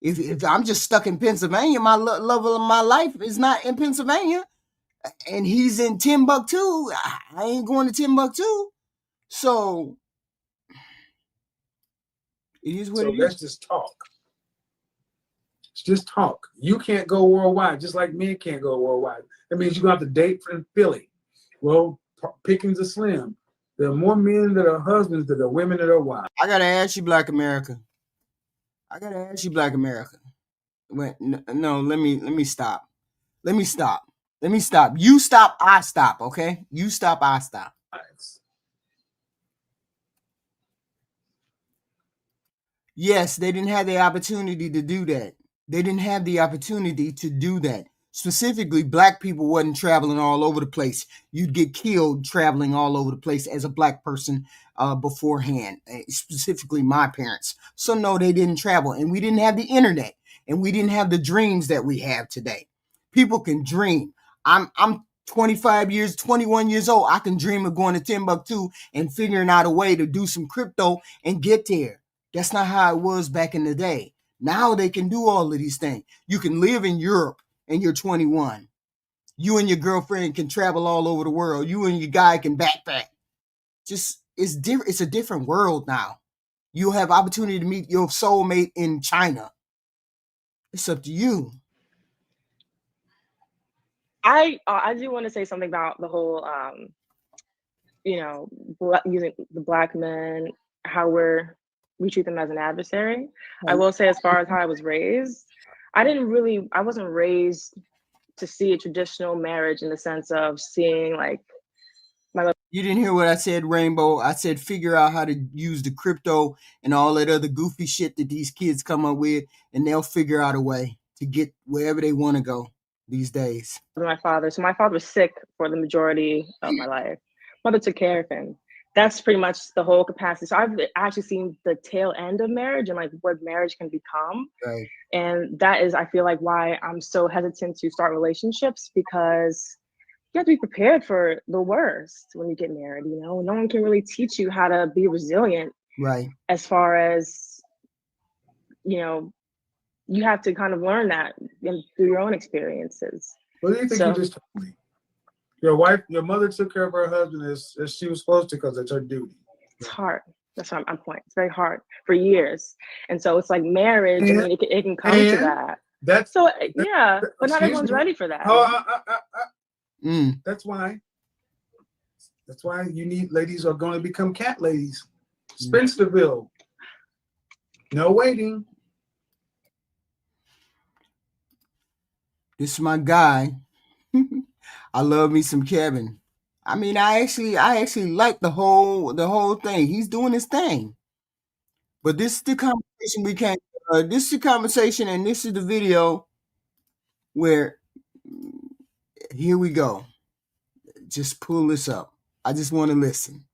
If I'm just stuck in Pennsylvania, my love of my life is not in Pennsylvania, and he's in Timbuktu, I ain't going to Timbuktu. So it is what it is. Let's just talk. Just talk. You can't go worldwide, just like men can't go worldwide. That means you're going to have to date from Philly. Well, pickings are slim. There are more men that are husbands than there are women that are wives. I got to ask you, Black America. Wait, no, let me stop. You stop, I stop, okay? You stop, I stop. Yes, they didn't have the opportunity to do that. Specifically, Black people wasn't traveling all over the place. You'd get killed traveling all over the place as a Black person beforehand, specifically my parents. So no, they didn't travel, and we didn't have the internet, and we didn't have the dreams that we have today. People can dream. I'm 21 years old. I can dream of going to Timbuktu and figuring out a way to do some crypto and get there. That's not how it was back in the day. Now they can do all of these things. You can live in Europe and you're 21. You and your girlfriend can travel all over the world. You and your guy can backpack. It's a different world now. You'll have opportunity to meet your soulmate in China. It's up to you. I do want to say something about the whole, using the Black men, how we treat them as an adversary. I will say, as far as how I was raised, I wasn't raised to see a traditional marriage in the sense of seeing like my. You didn't hear what I said, Rainbow. I said figure out how to use the crypto and all that other goofy shit that these kids come up with, and they'll figure out a way to get wherever they want to go these days. My father was sick for the majority of my life. Mother took care of him. That's pretty much the whole capacity. So I've actually seen the tail end of marriage and like what marriage can become. Right. And that is, I feel like, why I'm so hesitant to start relationships, because you have to be prepared for the worst when you get married. No one can really teach you how to be resilient. Right. As far as, you have to kind of learn that through your own experiences. What do you think you just told me? Your mother took care of her husband as she was supposed to because it's her duty. It's hard. That's what I'm pointing. It's very hard for years. And so it's like marriage, it can come to that. But not everyone's ready for that. That's why you need ladies are going to become cat ladies. Spencerville. No waiting. This is my guy. I love me some Kevin. I mean, I actually like the whole thing. He's doing his thing. But this is the conversation this is the conversation, and this is the video where Here we go. Just pull this up. I just want to listen.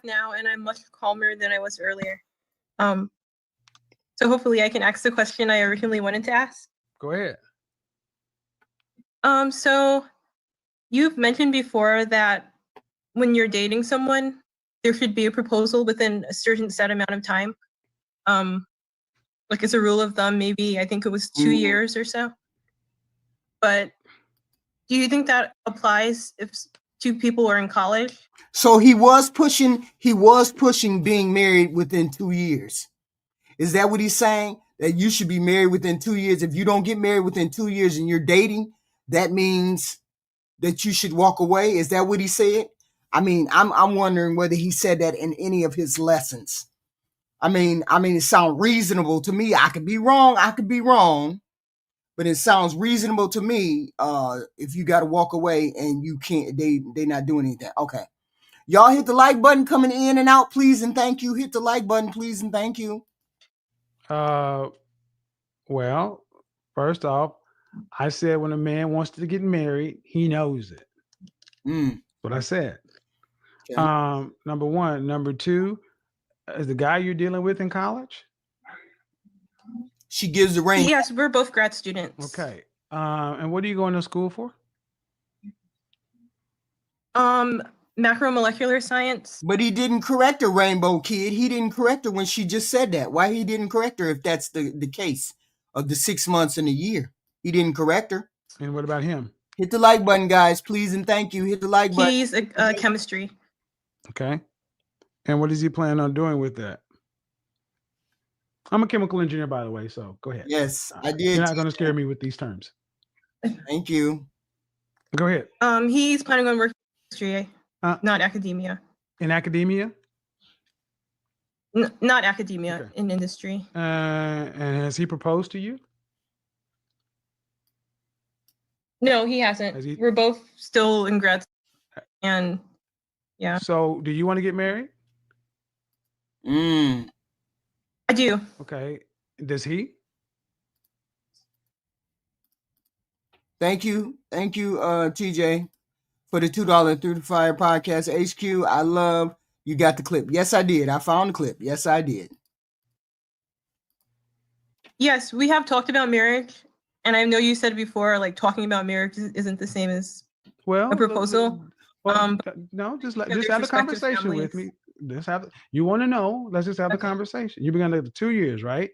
Now, and I'm much calmer than I was earlier. So hopefully I can ask the question I originally wanted to ask. Go ahead. So you've mentioned before that when you're dating someone, there should be a proposal within a certain set amount of time. Like as a rule of thumb, maybe I think it was 2 years or so. But do you think that applies if two people are in college? So he was pushing being married within 2 years. Is that what he's saying? That you should be married within 2 years? If you don't get married within 2 years and you're dating, that means that you should walk away? Is that what he said? I mean, I'm wondering whether he said that in any of his lessons. I mean, it sounds reasonable to me. I could be wrong, but it sounds reasonable to me. If you got to walk away and you can't, they not doing anything. Okay. Y'all hit the like button coming in and out, please and thank you. Hit the like button, please and thank you. Well, first off, I said when a man wants to get married, he knows it. What I said. Okay. Number one. Number two, is the guy you're dealing with in college? She gives the range. Yes, we're both grad students. Okay. And what are you going to school for? Macromolecular science. But he didn't correct her, Rainbow Kid. He didn't correct her when she just said that. Why he didn't correct her if that's the case of the 6 months and a year? He didn't correct her. And what about him? Hit the like button, guys, please and thank you. Hit the like button. He's a chemistry. Okay. And what is he planning on doing with that? I'm a chemical engineer, by the way, so go ahead. Yes, I did. You're not going to scare me with these terms. Thank you. Go ahead. He's planning on working in industry, not academia. In academia? Not academia, okay. In industry. And has he proposed to you? No, he hasn't. We're both still in grad school, and yeah. So, do you want to get married? I do. Okay. Does he? Thank you, TJ, for the $2 Through the Fire podcast. HQ, I love you got the clip. Yes, I did. I found the clip. Yes, I did. Yes, we have talked about marriage, and I know you said before, like talking about marriage isn't the same as a proposal. No, just have the conversation with me. You want to know? Let's just have the conversation. You've been together 2 years, right?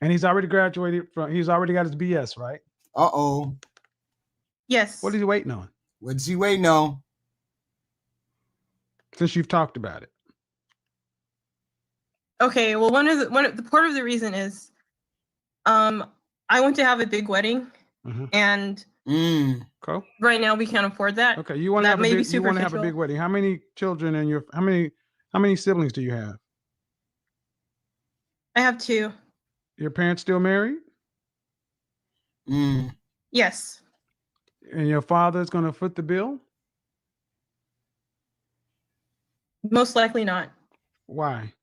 And he's already graduated he's already got his BS, right? Uh-oh. Yes. What is he waiting on? What is he waiting on? Since you've talked about it. Okay, well, part of the reason is, I want to have a big wedding, and cool. Right now we can't afford that. Okay, you want to have a big wedding. How many children and how many siblings do you have? I have 2. Your parents still married? Yes. And your father is going to foot the bill? Most likely not. Why?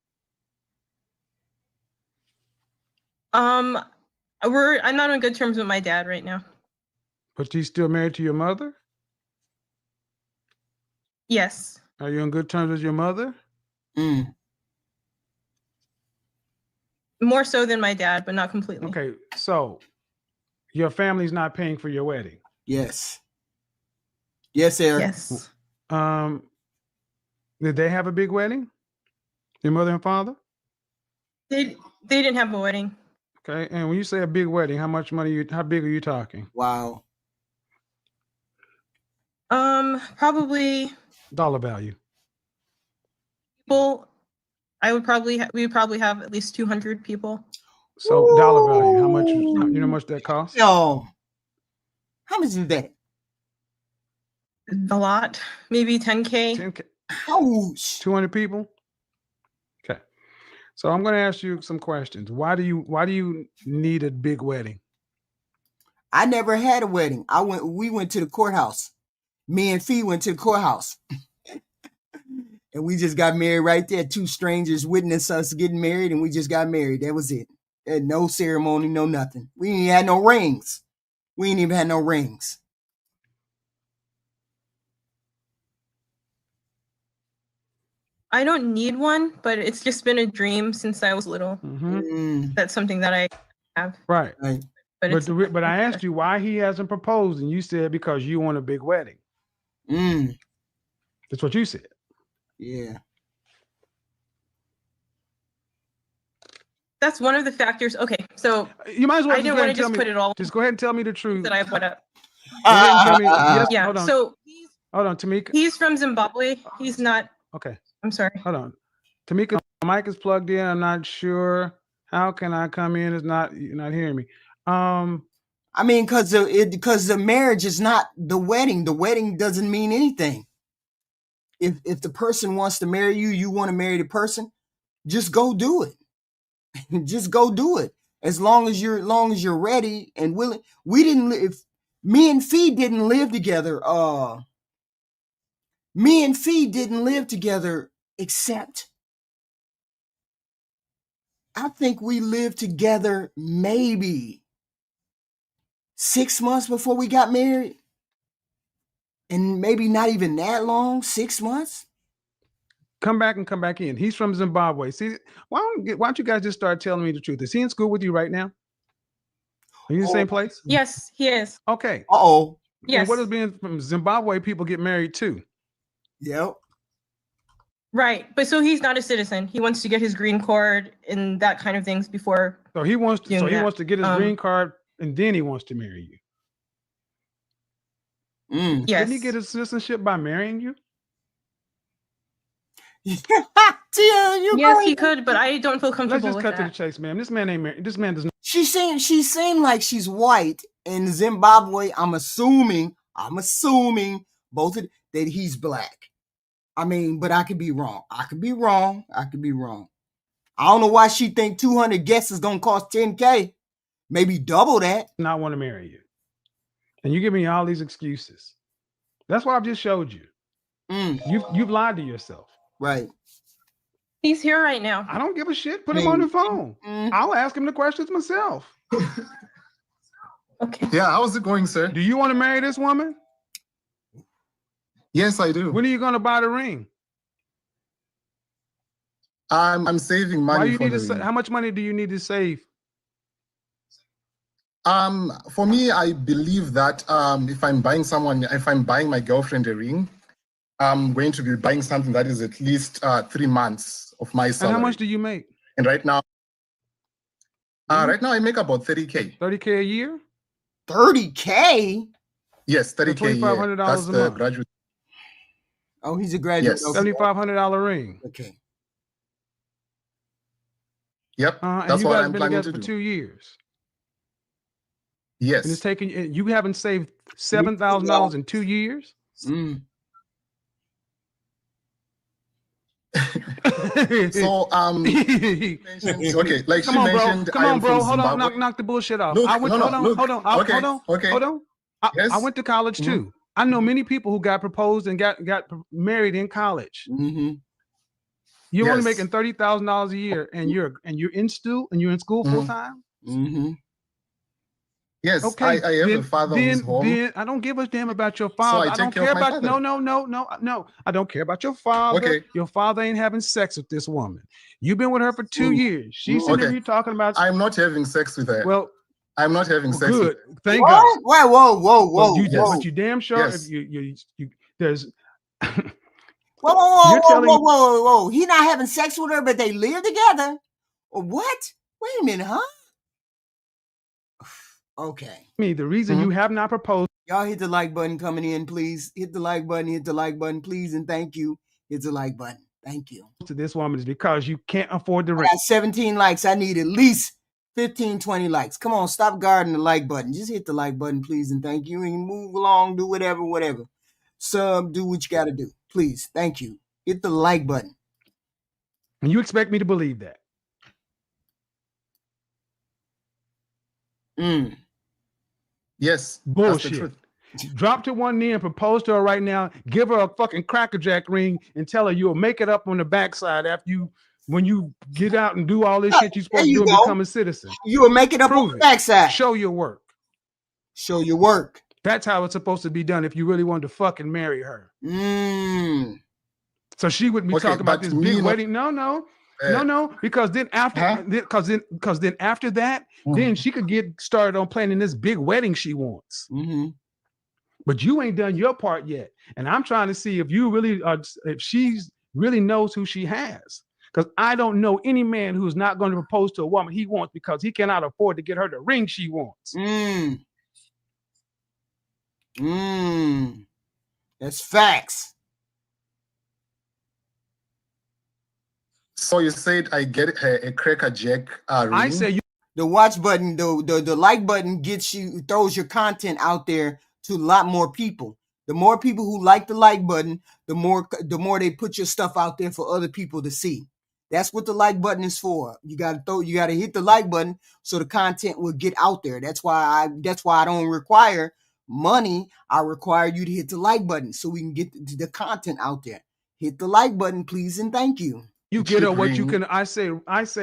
I'm not on good terms with my dad right now. But he's still married to your mother? Yes. Are you on good terms with your mother? More so than my dad, but not completely. Okay, so your family's not paying for your wedding? Yes. Yes, Eric. Yes. Did they have a big wedding? Your mother and father? They didn't have a wedding. Okay, and when you say a big wedding, how much money? How big are you talking? Wow. Probably dollar value. People, we would probably have at least 200 people. So dollar value, how much? You know how much that costs? Yo, how much is that? A lot, maybe 10K. 10K. Ouch. 200 people. Okay, so I'm going to ask you some questions. Why do you need a big wedding? I never had a wedding. We went to the courthouse. Me and Fee went to the courthouse. And we just got married right there. 2 strangers witnessed us getting married, and we just got married. That was it. No ceremony, no nothing. We ain't had no rings. We ain't even had no rings. I don't need one, but it's just been a dream since I was little. That's something that I have. Right. But I asked you why he hasn't proposed, and you said because you want a big wedding. That's what you said. Yeah. That's one of the factors. Okay, so you might as well. I didn't want to just put it all. Just go ahead and tell me the truth. That I put up. Go ahead and tell me. Yes. Yeah. Hold on. So hold on, Tamika. He's from Zimbabwe. He's not. Okay. I'm sorry. Hold on. Tamika, my mic is plugged in. I'm not sure. How can I come in? You're not hearing me. I mean, because the marriage is not the wedding. The wedding doesn't mean anything. If the person wants to marry you, you want to marry the person, just go do it. Just go do it. As long as you're ready and willing. Me and Fee didn't live together. Me and Fee didn't live together, except I think we lived together maybe 6 months before we got married. And maybe not even that long, 6 months. Come back in. He's from Zimbabwe. See, why don't you guys just start telling me the truth? Is he in school with you right now? Are you in the same place? Yes, he is. Okay. Uh-oh. Yes. And what does being from Zimbabwe people get married to? Yep. Right. But so he's not a citizen. He wants to get his green card and that kind of things before. So he wants to get his green card and then he wants to marry you. Yes. Didn't he get his citizenship by marrying you? Yes, he could, but I don't feel comfortable with that. Let's just cut to the chase, ma'am. This man ain't married. This man does not. She seemed like she's white in Zimbabwe. I'm assuming both of that he's black. I mean, but I could be wrong. I could be wrong. I don't know why she think 200 guests is gonna cost $10K. Maybe double that. Not want to marry you, and you give me all these excuses. That's what I've just showed you. You've lied to yourself. Right. He's here right now. I don't give a shit. Put him on the phone. I'll ask him the questions myself. Okay. Yeah, how's it going, sir? Do you want to marry this woman? Yes, I do. When are you going to buy the ring? I'm saving money. How much money do you need to save? For me, I believe that if I'm buying my girlfriend a ring, I'm going to be buying something that is at least 3 months of my salary. And how much do you make? And right now, I make about 30K. 30K a year? 30K? Yes, 30K a year. That's the graduate. Oh, he's a graduate. Yes. $7,500 ring. Okay. Yep. That's what I'm planning to do. For 2 years. Yes. And it's taking you haven't saved $7,000 in 2 years? So okay, like she mentioned, come on, bro. Hold on, knock the bullshit off. Look, hold on. Yes. I went to college too. I know many people who got proposed and got married in college. You're only making $30,000 a year, and you're in school full time. Yes, okay. I have a father who's home. Then I don't give a damn about your father. So I don't care about no. I don't care about your father. Okay. Your father ain't having sex with this woman. You've been with her for 2 years. She's sitting there talking about. I'm not having sex with her. Well, I'm not having sex with her. Good. Thank God. Whoa. But you damn sure if you there's. Whoa. He not having sex with her, but they live together. What? Wait a minute, huh? Okay. The reason you have not proposed. Y'all hit the like button coming in, please. Hit the like button, please, and thank you. Hit the like button. Thank you. To this woman is because you can't afford the rent. I got 17 likes. I need at least 15, 20 likes. Come on, stop guarding the like button. Just hit the like button, please, and thank you. And move along, do whatever. Sub, do what you got to do. Please, thank you. Hit the like button. And you expect me to believe that? Yes. Bullshit. Drop to one knee and propose to her right now. Give her a fucking Hqreactshq ring and tell her you'll make it up on the backside when you get out and do all this shit you're supposed to do and become a citizen. You will make it up on the backside. Show your work. Show your work. That's how it's supposed to be done if you really wanted to fucking marry her. So she wouldn't be talking about this big wedding. No, because then after, because then after that, then she could get started on planning this big wedding she wants. But you ain't done your part yet, and I'm trying to see if you really are, if she's really knows who she has. Because I don't know any man who's not going to propose to a woman he wants because he cannot afford to get her the ring she wants. That's facts. So you said I get a Hqreactshq ring? I say you. The watch button, the like button gets you, throws your content out there to a lot more people. The more people who like the like button, the more they put your stuff out there for other people to see. That's what the like button is for. You gotta hit the like button so the content will get out there. That's why I don't require money. I require you to hit the like button so we can get the content out there. Hit the like button, please, and thank you. You get her what you can. I say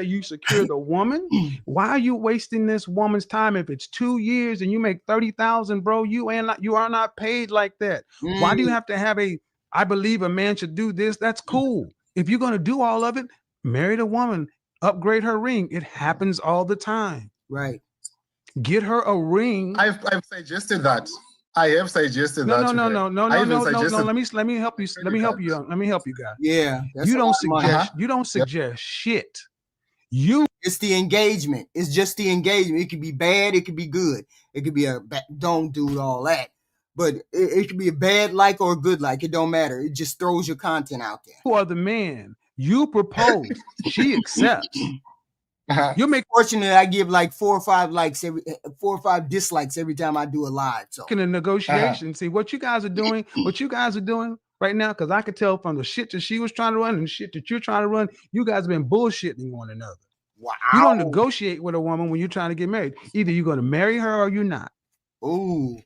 you secure the woman. Why are you wasting this woman's time? If it's 2 years and you make 30,000, bro, you are not paid like that. Why do you have to have a? I believe a man should do this. That's cool. If you're gonna do all of it, marry the woman, upgrade her ring. It happens all the time. Right. Get her a ring. I've suggested that. I have suggested that. No. Let me help you. Let me help you, guys. Yeah. You don't suggest shit. It's the engagement. It's just the engagement. It could be bad. It could be good. It could be don't do all that. But it could be a bad like or a good like. It don't matter. It just throws your content out there. You are the man. You propose. She accepts. You make fortunate. I give like 4 or 5 likes 4 or 5 dislikes every time I do a live. So in a negotiation, see what you guys are doing. What you guys are doing right now, because I could tell from the shit that she was trying to run and the shit that you're trying to run, you guys have been bullshitting one another. Wow. You don't negotiate with a woman when you're trying to get married. Either you're going to marry her or you're not. Ooh.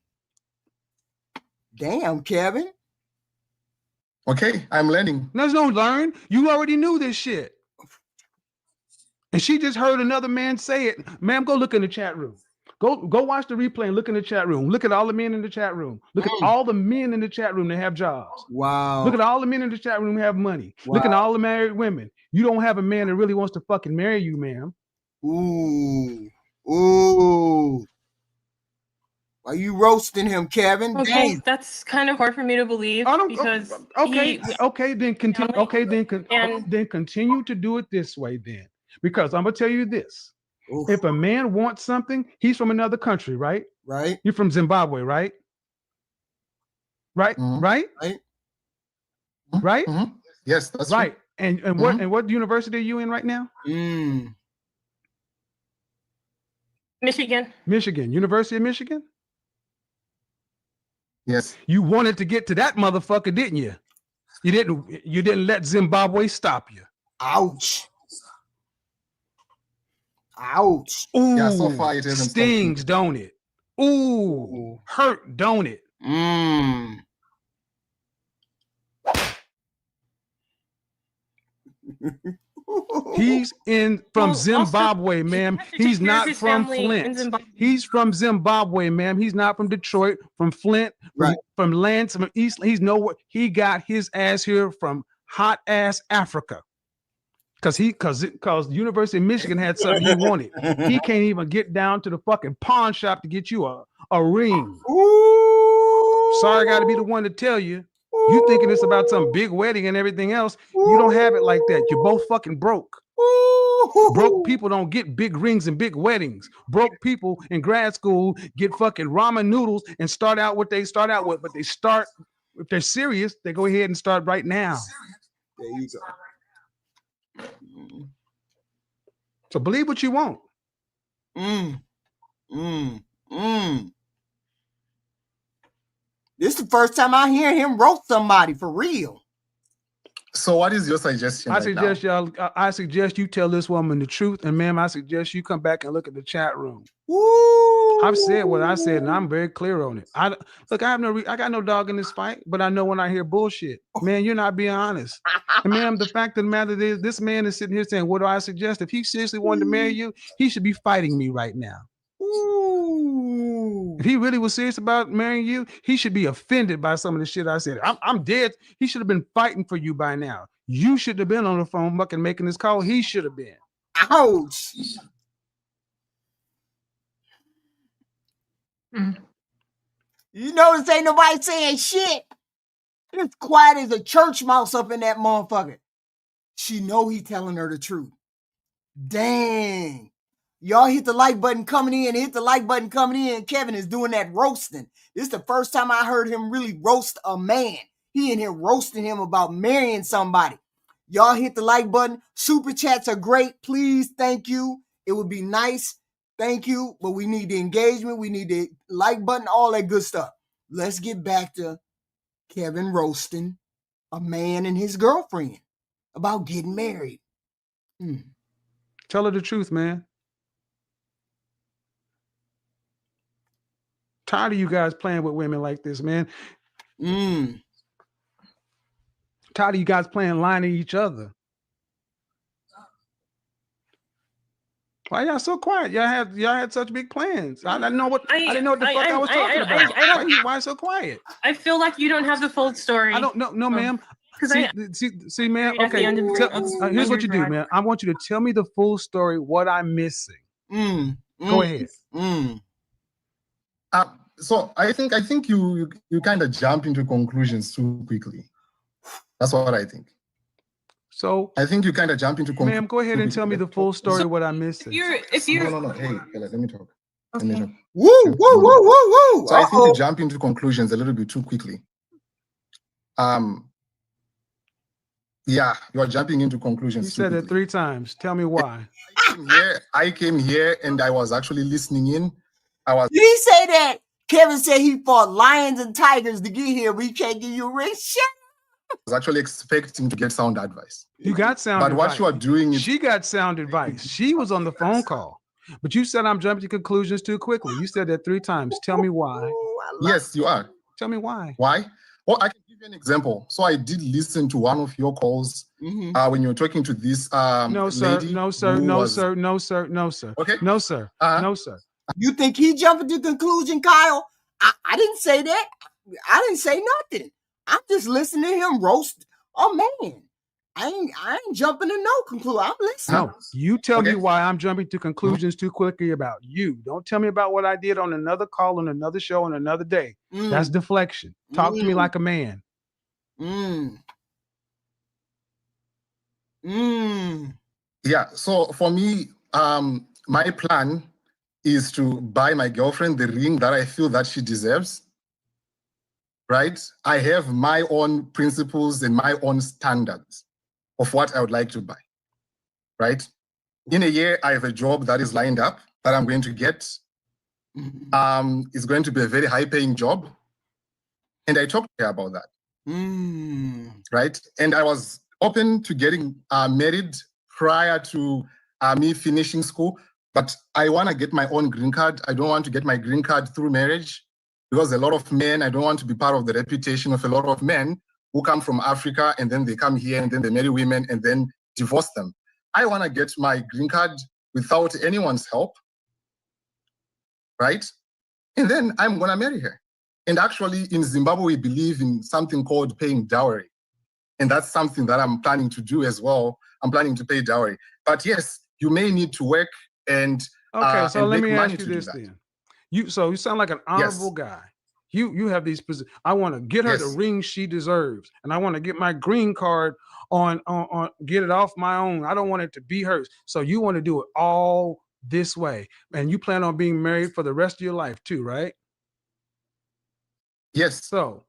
Damn, Kevin. Okay, I'm learning. There's no learn. You already knew this shit. And she just heard another man say it. Ma'am, go look in the chat room. Go watch the replay and look in the chat room. Look at all the men in the chat room. Look at all the men in the chat room that have jobs. Wow. Look at all the men in the chat room who have money. Wow. Look at all the married women. You don't have a man that really wants to fucking marry you, ma'am. Ooh. Why you roasting him, Kevin? Okay, that's kind of hard for me to believe because then continue to do it this way then. Because I'm gonna tell you this. Oof. If a man wants something, he's from another country, right? Right. You're from Zimbabwe, right? Right? Mm-hmm. Right? Right? Right? Mm-hmm. Yes, that's right. And what university are you in right now? Michigan. University of Michigan? Yes. You wanted to get to that motherfucker, didn't you? You didn't let Zimbabwe stop you. Ouch. Ouch. Ooh, yeah, so far it isn't stings, don't it? Ooh, hurt, don't it? He's from Zimbabwe, ma'am. He's not from Flint. He's from Zimbabwe, ma'am. He's not from Detroit, from Flint, from Lance, from East. He's nowhere. He got his ass here from hot ass Africa. Because University of Michigan had something he wanted. He can't even get down to the fucking pawn shop to get you a ring. Ooh. Sorry, I got to be the one to tell you. You thinking it's about some big wedding and everything else. You don't have it like that. You're both fucking broke. Broke people don't get big rings and big weddings. Broke people in grad school get fucking ramen noodles and start out what they start out with. But they start, if they're serious, they go ahead and start right now. There you go. So believe what you want. This is the first time I hear him roast somebody for real. So what is your suggestion? I suggest you tell this woman the truth, and ma'am, I suggest you come back and look at the chat room. Ooh. I've said what I said, and I'm very clear on it. I got no dog in this fight, but I know when I hear bullshit, man, you're not being honest. And ma'am, the fact of the matter is, this man is sitting here saying, "What do I suggest?" If he seriously wanted to marry you, he should be fighting me right now. Ooh. If he really was serious about marrying you, he should be offended by some of the shit I said. I'm dead. He should have been fighting for you by now. You should have been on the phone fucking making this call. He should have been. Ouch. You notice ain't nobody saying shit. It's quiet as a church mouse up in that motherfucker. She know he telling her the truth. Dang. Y'all hit the like button coming in. Hit the like button coming in. Kevin is doing that roasting. This is the first time I heard him really roast a man. He in here roasting him about marrying somebody. Y'all hit the like button. Super chats are great. Please, thank you. It would be nice. Thank you. But we need the engagement. We need the like button, all that good stuff. Let's get back to Kevin roasting a man and his girlfriend about getting married. Tell her the truth, man. Tired of you guys playing with women like this, man. Tired of you guys playing lying to each other. Why y'all so quiet? Y'all had such big plans. I didn't know what the fuck I was talking about. Why so quiet? I feel like you don't have the full story. I don't know, no, ma'am. See, ma'am. Okay, here's what you do, man. I want you to tell me the full story. What I'm missing. Go ahead. So I think you kind of jump into conclusions too quickly. That's what I think. So I think you kind of jump into conclusions. Ma'am, go ahead and tell me the full story. What I'm missing. No. Hey, let me talk. Okay. Let me talk. Woo. So I think you jump into conclusions a little bit too quickly. Yeah, you are jumping into conclusions. You said it 3 times. Tell me why. I came here and I was actually listening in. Did he say that? Kevin said he fought lions and tigers to get here. We can't give you a ring. Shit. I was actually expecting to get sound advice. You got sound advice. But what you are doing is... She got sound advice. She was on the phone call. But you said I'm jumping to conclusions too quickly. You said that 3 times. Tell me why. Yes, you are. Tell me why. Why? Well, I can give you an example. So I did listen to one of your calls when you were talking to this No, sir. lady. No, sir. No, sir. No, sir. No, sir. Okay. No, sir. No, sir. You think he jumping to conclusion, Kyle? I didn't say that. I didn't say nothing. I'm just listening to him roast a man. I ain't jumping to no conclusion. I'm listening. No, you tell me why I'm jumping to conclusions too quickly about you. Don't tell me about what I did on another call, on another show, on another day. That's deflection. Talk to me like a man. Yeah, so for me, my plan is to buy my girlfriend the ring that I feel that she deserves, right? I have my own principles and my own standards of what I would like to buy, right? In a year, I have a job that is lined up that I'm going to get. It's going to be a very high-paying job. And I talked to her about that, right? And I was open to getting married prior to me finishing school. But I want to get my own green card. I don't want to get my green card through marriage because a lot of men, I don't want to be part of the reputation of a lot of men who come from Africa and then they come here and then they marry women and then divorce them. I want to get my green card without anyone's help, right? And then I'm going to marry her. And actually in Zimbabwe, we believe in something called paying dowry. And that's something that I'm planning to do as well. I'm planning to pay dowry. But yes, you may need to work and so and let me money ask you to do this that. then. You sound like an honorable guy. You have these positions. I want to get her the ring she deserves, and I want to get my green card on get it off my own. I don't want it to be hers. So you want to do it all this way, and you plan on being married for the rest of your life too, right? Yes. So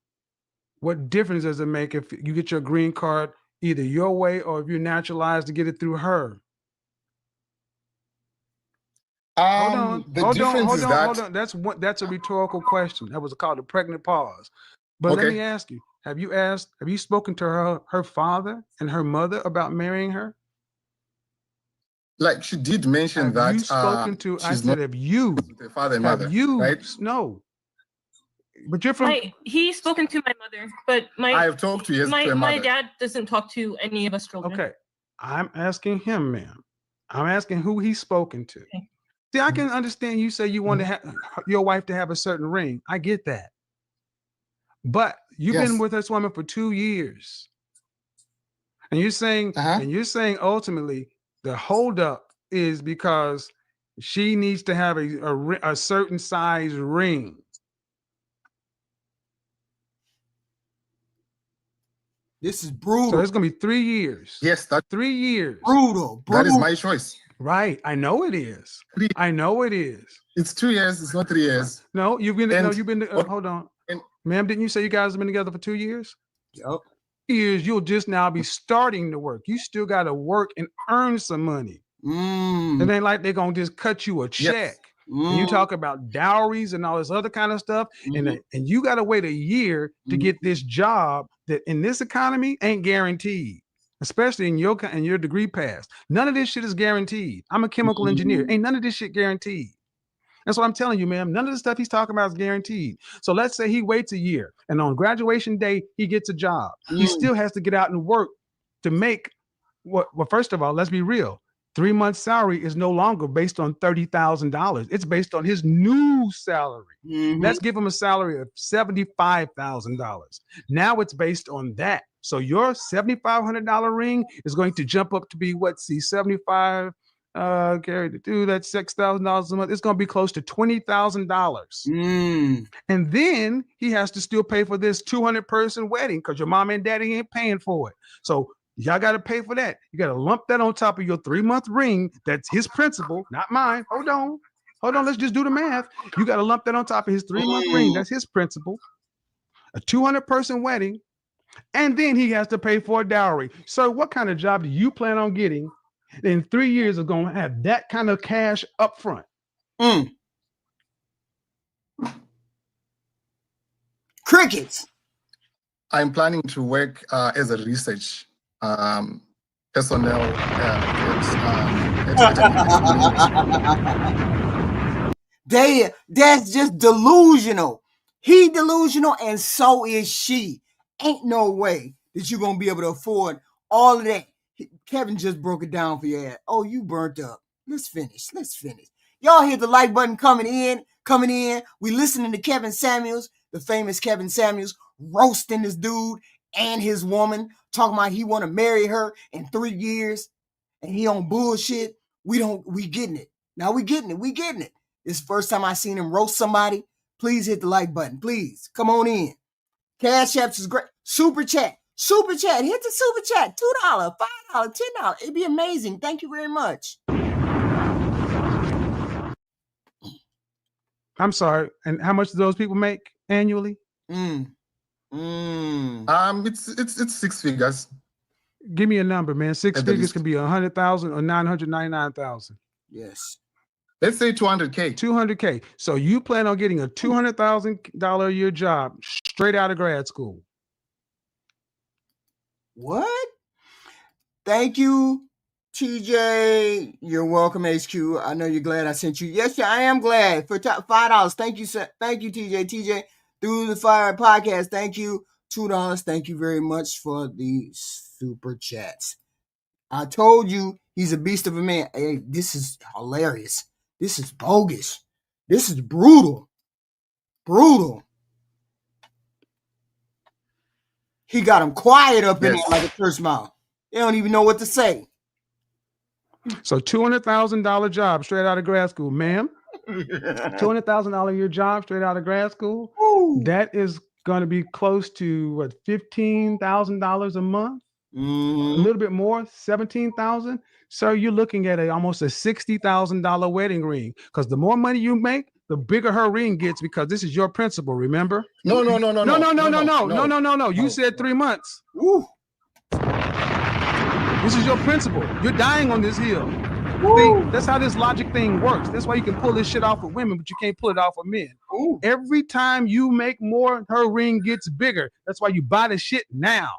what difference does it make if you get your green card either your way or if you're naturalized to get it through her? Hold on. That's a rhetorical question. That was called a pregnant pause. But let me ask you, have you spoken to her father and her mother about marrying her? Like she did mention have that. You spoken to, I said, have you? The father and mother, right? No. But you're from. He's spoken to my mother, but I have talked to my dad doesn't talk to any of us children. Okay. I'm asking him, ma'am. I'm asking who he's spoken to. Okay. See, I can understand you say you want to have your wife to have a certain ring. I get that. But you've been with this woman for 2 years. And you're saying, ultimately the holdup is because she needs to have a certain size ring. This is brutal. So it's gonna be 3 years. Yes, that's 3 years. Brutal. That is my choice. Right. I know it is. I know it is. It's 2 years. It's not 3 years. No, you've been. Hold on, ma'am. Didn't you say you guys have been together for 2 years? Yep. Years. You'll just now be starting to work. You still got to work and earn some money. It ain't like they're gonna just cut you a check. Yes. And you talk about dowries and all this other kind of stuff, and you got to wait a year to get this job that in this economy ain't guaranteed, especially in your degree path. None of this shit is guaranteed. I'm a chemical engineer. Ain't none of this shit guaranteed. That's what I'm telling you, ma'am. None of the stuff he's talking about is guaranteed. So let's say he waits a year, and on graduation day he gets a job. He still has to get out and work to make what? Well, first of all, let's be real. 3 months salary is no longer based on $30,000. It's based on his new salary. Let's give him a salary of $75,000. Now it's based on that. So your $7,500 ring is going to jump up to be what? See, 75 carry to do that's $6,000 a month. It's going to be close to $20,000. And then he has to still pay for this 200-person wedding because your mom and daddy ain't paying for it. So y'all got to pay for that. You got to lump that on top of your 3-month ring. That's his principal, not mine. Hold on. Let's just do the math. You got to lump that on top of his 3-month ring. That's his principal. A 200-person wedding. And then he has to pay for a dowry. So what kind of job do you plan on getting in 3 years of going to have that kind of cash up front? Crickets. I'm planning to work as a research personnel. That's just delusional. He delusional, and so is she. Ain't no way that you're gonna be able to afford all of that. Kevin just broke it down for you. Oh, you burnt up. Let's finish. Y'all hear the like button coming in. We listening to Kevin Samuels, the famous Kevin Samuels, roasting this dude and his woman, talking about he want to marry her in 3 years, and he on bullshit. We getting it. Now we getting it. This is the first time I seen him roast somebody. Please hit the like button. Please come on in. Cash Apps is great. Super chat. Hit the super chat. $2, $5, $10. It'd be amazing. Thank you very much. I'm sorry. And how much do those people make annually? It's 6 figures. Give me a number, man. 6 figures can be 100,000 or 999,000. Yes. Let's say 200K. 200K. So you plan on getting a $200,000 a year job straight out of grad school? What? Thank you, TJ. You're welcome, HQ. I know you're glad I sent you. Yes, I am glad for $5. Thank you, sir. Thank you, TJ. TJ, through the Fire Podcast. Thank you. $2. Thank you very much for the super chats. I told you he's a beast of a man. Hey, this is hilarious. This is bogus. This is brutal. He got him quiet up in there like a church mouse. They don't even know what to say. So $200,000 job straight out of grad school, ma'am. $200,000 a year job straight out of grad school. Ooh. That is going to be close to what, $15,000 a month? A little bit more, $17,000. So you're looking at almost a $60,000 wedding ring, because the more money you make, the bigger her ring gets, because this is your principal, remember? No. You said 3 months. Ooh. This is your principal. You're dying on this hill. See, that's how this logic thing works. That's why you can pull this shit off with women, but you can't pull it off with men. Ooh. Every time you make more, her ring gets bigger. That's why you buy the shit now.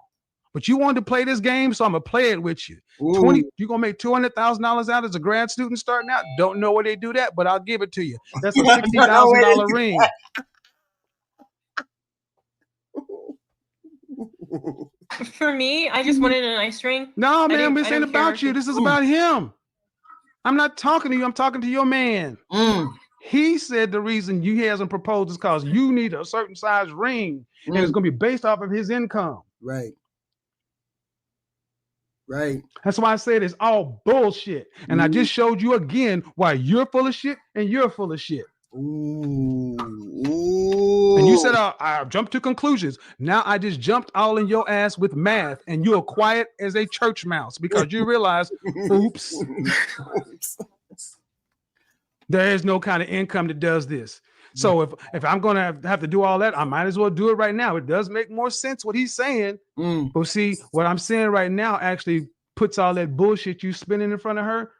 But you wanted to play this game, so I'm gonna play it with you. You're gonna make $200,000 out as a grad student starting out. Don't know where they do that, but I'll give it to you. That's a $60,000 ring. For me, I just wanted a nice ring. No, man, this ain't about you. This is about him. I'm not talking to you. I'm talking to your man. He said the reason he hasn't proposed is because you need a certain size ring, and it's going to be based off of his income. Right. Right. That's why I said it's all bullshit. And I just showed you again why you're full of shit and you're full of shit. Ooh. And you said I jumped to conclusions. Now I just jumped all in your ass with math, and you're quiet as a church mouse because you realize, oops, there is no kind of income that does this. So if I'm going to have to do all that, I might as well do it right now. It does make more sense what he's saying. But see, what I'm saying right now actually puts all that bullshit you spinning in front of her,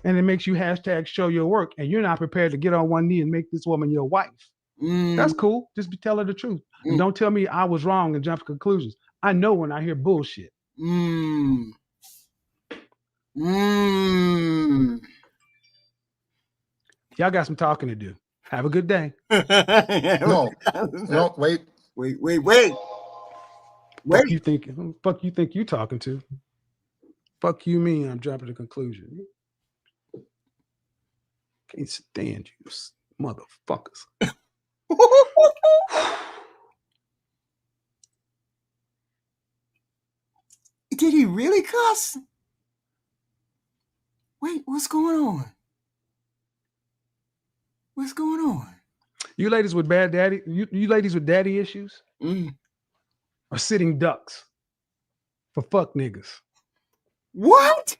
and it makes you hashtag show your work, and you're not prepared to get on one knee and make this woman your wife. That's cool. Just tell her the truth. And don't tell me I was wrong and jump to conclusions. I know when I hear bullshit. Y'all got some talking to do. Have a good day. No, wait. Fuck you think you talking to? Fuck you mean I'm jumping to conclusion. Can't stand you motherfuckers. Did he really cuss? Wait, what's going on? What's going on? You ladies with bad daddy, you ladies with daddy issues are sitting ducks for fuck niggas. What?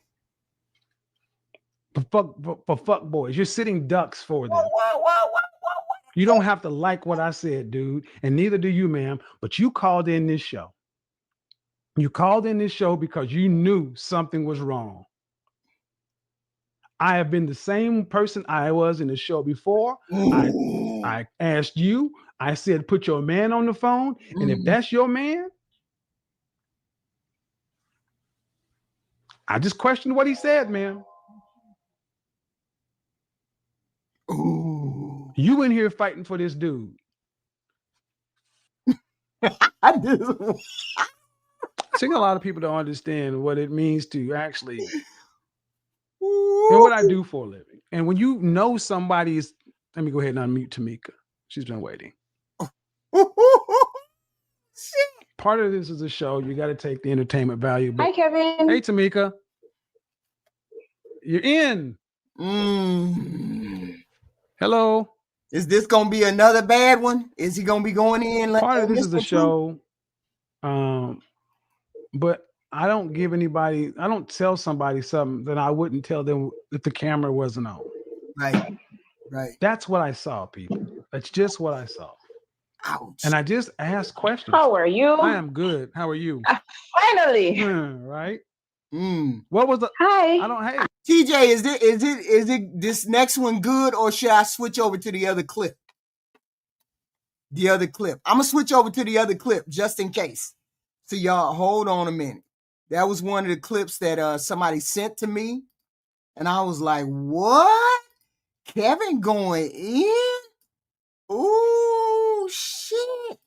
For fuck boys. You're sitting ducks for them. You don't have to like what I said, dude, and neither do you, ma'am, but you called in this show. You called in this show because you knew something was wrong. I have been the same person I was in the show before. I asked you, I said, put your man on the phone. And if that's your man, I just questioned what he said, ma'am. You in here fighting for this dude. I do. I think a lot of people don't understand what it means to actually and what I do for a living. And when you know somebody's, let me go ahead and unmute Tamika. She's been waiting. Part of this is a show. You got to take the entertainment value. Hi, Kevin. Hey, Tamika. You're in. Hello. Is this going to be another bad one? Is he going to be going in? Part of this is a show. But I don't give anybody, I don't tell somebody something that I wouldn't tell them if the camera wasn't on. Right. That's what I saw, people. That's just what I saw. Ouch. And I just asked questions. How are you? I am good. How are you? Finally. Right? What was the? Hi. I don't. Hey, TJ, is it this next one good, or should I switch over to the other clip? The other clip. I'm gonna switch over to the other clip just in case. So y'all hold on a minute. That was one of the clips that somebody sent to me, and I was like, "What? Kevin going in? Ooh, shit!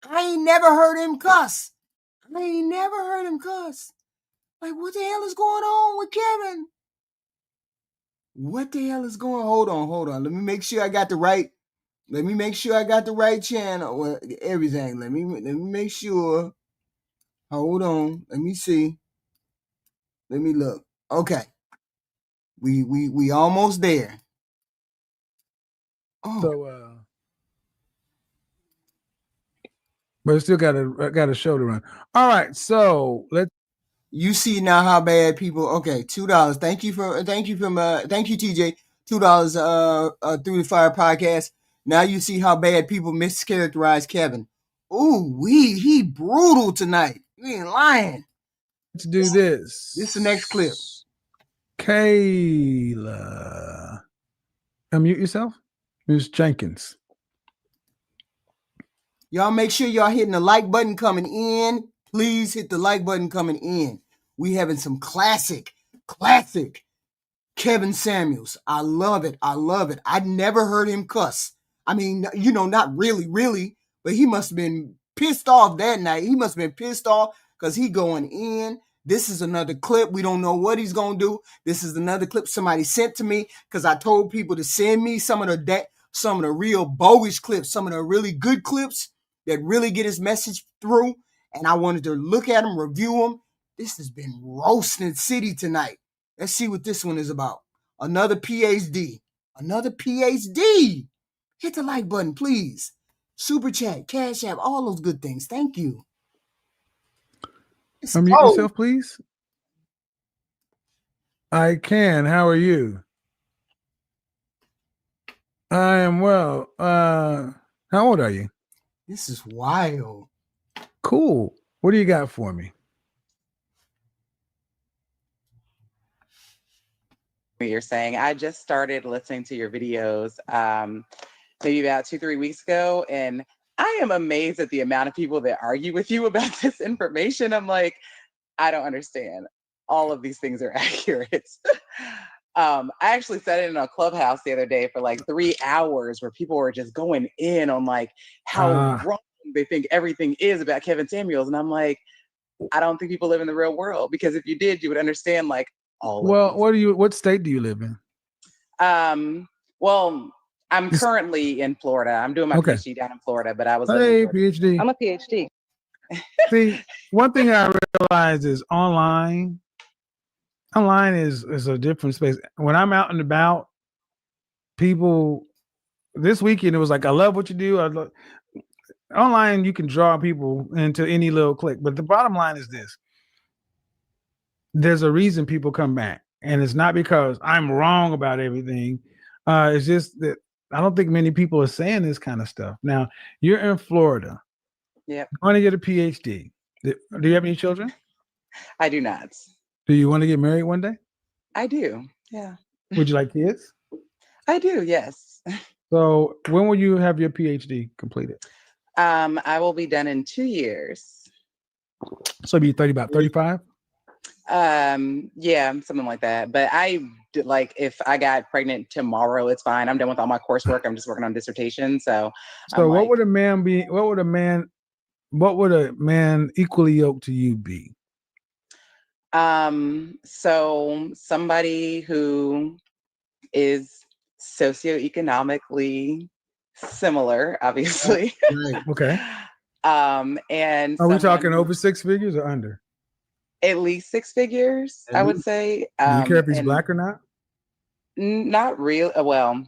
I ain't never heard him cuss. Like, what the hell is going on with Kevin? What the hell is going on? Hold on. Let me make sure I got the right channel. Everything. Let me make sure. Hold on. Let me see. Let me look. Okay. We almost there. Oh. So but still got a show to run. All right, so let's. You see now how bad people. Okay, $2. Thank you, TJ. $2 through the fire podcast. Now you see how bad people mischaracterize Kevin. Ooh, he brutal tonight. You ain't lying. Let's do this. This is the next clip. Kayla, unmute yourself, Ms. Jenkins. Y'all make sure y'all hitting the like button coming in. Please hit the like button coming in. We having some classic Kevin Samuels. I love it. I never heard him cuss. I mean, not really, but he must have been pissed off that night. He must have been pissed off because he going in. This is another clip. We don't know what he's going to do. This is another clip somebody sent to me because I told people to send me some of the real bogus clips, some of the really good clips that really get his message through. And I wanted to look at them, review them. This has been roasting city tonight. Let's see what this one is about. Another PhD. Another PhD. Hit the like button, please. Super chat, Cash App, all those good things. Thank you. Unmute yourself, please. I can. How are you? I am well. How old are you? This is wild. Cool. What do you got for me? You're saying I just started listening to your videos maybe about 2-3 weeks ago, and I am amazed at the amount of people that argue with you about this information. I'm like, I don't understand. All of these things are accurate. I actually sat in a clubhouse the other day for like 3 hours where people were just going in on like how wrong they think everything is about Kevin Samuels. And I'm like, I don't think people live in the real world, because if you did, you would understand like all of these. What state do you live in? Well, I'm currently in Florida. I'm doing my PhD down in Florida, but I was PhD. I'm a PhD. See, one thing I realized is online is a different space. When I'm out and about, people, this weekend, it was like, I love what you do. Online, you can draw people into any little click. But the bottom line is this. There's a reason people come back. And it's not because I'm wrong about everything. It's just that I don't think many people are saying this kind of stuff. Now, you're in Florida. Yeah. You want to get a PhD. Do you have any children? I do not. Do you want to get married one day? I do. Yeah. Would you like kids? I do. Yes. So when will you have your PhD completed? I will be done in 2 years. So be about 35? Yeah, something like that. But if I got pregnant tomorrow, it's fine. I'm done with all my coursework. I'm just working on dissertation. So what would a man be? What would a man equally yoked to you be? So somebody who is socioeconomically similar, obviously. Right. Okay. And are we talking over 6 figures or under? At least 6 figures, I would say. Do you care if he's black or not? Not real. Well,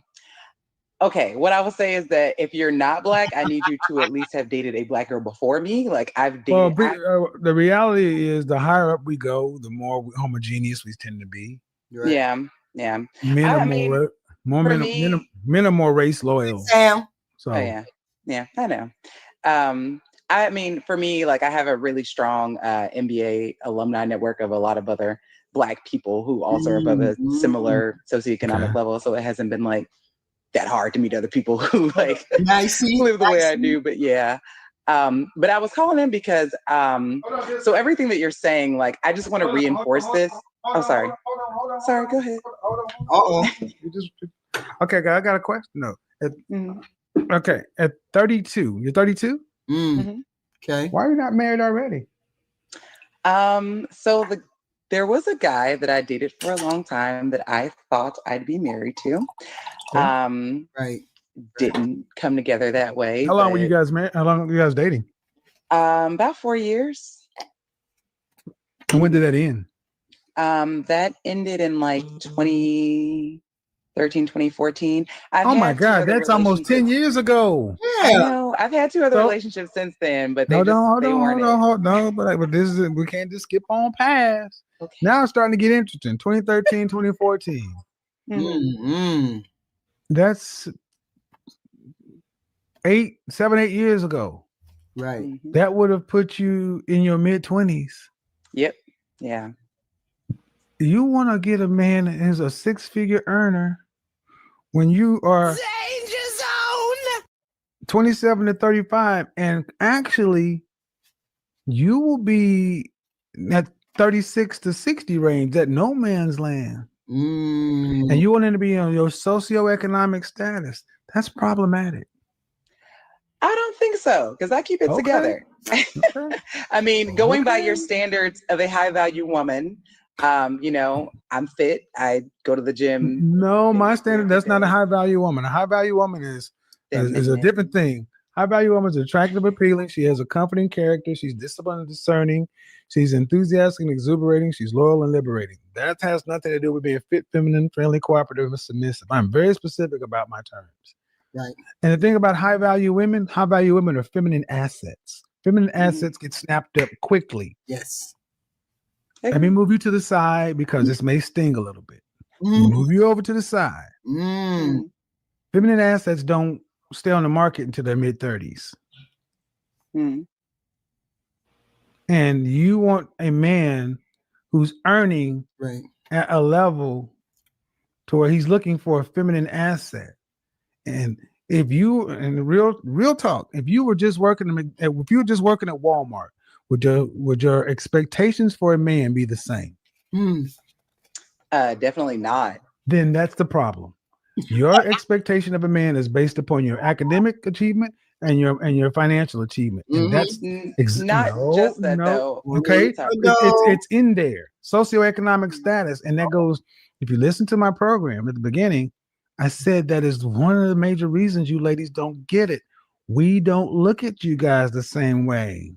okay. What I would say is that if you're not black, I need you to at least have dated a black girl before me. Like I've dated. The reality is, the higher up we go, the more homogeneous we tend to be. Right? Yeah, yeah. Men are men are more race loyal. Sam. So yeah, I know. I mean, for me, like I have a really strong MBA alumni network of a lot of other Black people who also are above a similar socioeconomic level. So it hasn't been like that hard to meet other people who like live the way I do. But yeah. But I was calling in because so everything that you're saying, like I just want to reinforce this. Oh, sorry. Sorry, go ahead. Okay, I got a question. No. Okay, at 32, you're 32? Okay. Why are you not married already? So there was a guy that I dated for a long time that I thought I'd be married to. Right. Didn't come together that way. How long were you guys married? How long were you guys dating? About 4 years. And when did that end? That ended in like 2013, 2014. Oh my God, that's almost 10 years ago. Yeah. I know. I've had 2 other relationships since then, but they hold on. No, but this is, we can't just skip on past. Okay. Now it's starting to get interesting. 2013, 2014. That's 7, 8 years ago. Right. That would have put you in your mid-20s. Yep. Yeah. You want to get a man that is a 6-figure earner when you are danger zone 27 to 35, and actually you will be at 36 to 60 range, that no man's land. And you want him to be on your socioeconomic status. That's problematic. I don't think so, because I keep it together. I mean, going by your standards of a high value woman, you know, I'm fit. I go to the gym. No, my standard, that's not a high value woman. A high value woman is a different thing. High value woman is attractive, appealing. She has a comforting character. She's disciplined and discerning. She's enthusiastic and exuberating. She's loyal and liberating. That has nothing to do with being fit, feminine, friendly, cooperative, and submissive. I'm very specific about my terms. Right. And the thing about high value women are feminine assets. Feminine assets get snapped up quickly. Yes. Let me move you to the side because this may sting a little bit. Move you over to the side. Feminine assets don't stay on the market until their mid-30s. And you want a man who's earning at a level to where he's looking for a feminine asset. And if you, and real talk, if you were just working at Walmart, would your expectations for a man be the same? Definitely not. Then that's the problem. Your expectation of a man is based upon your academic achievement and your financial achievement. And that's just that though. Okay. It's in there. Socioeconomic status. And that goes, if you listen to my program at the beginning, I said that is one of the major reasons you ladies don't get it. We don't look at you guys the same way.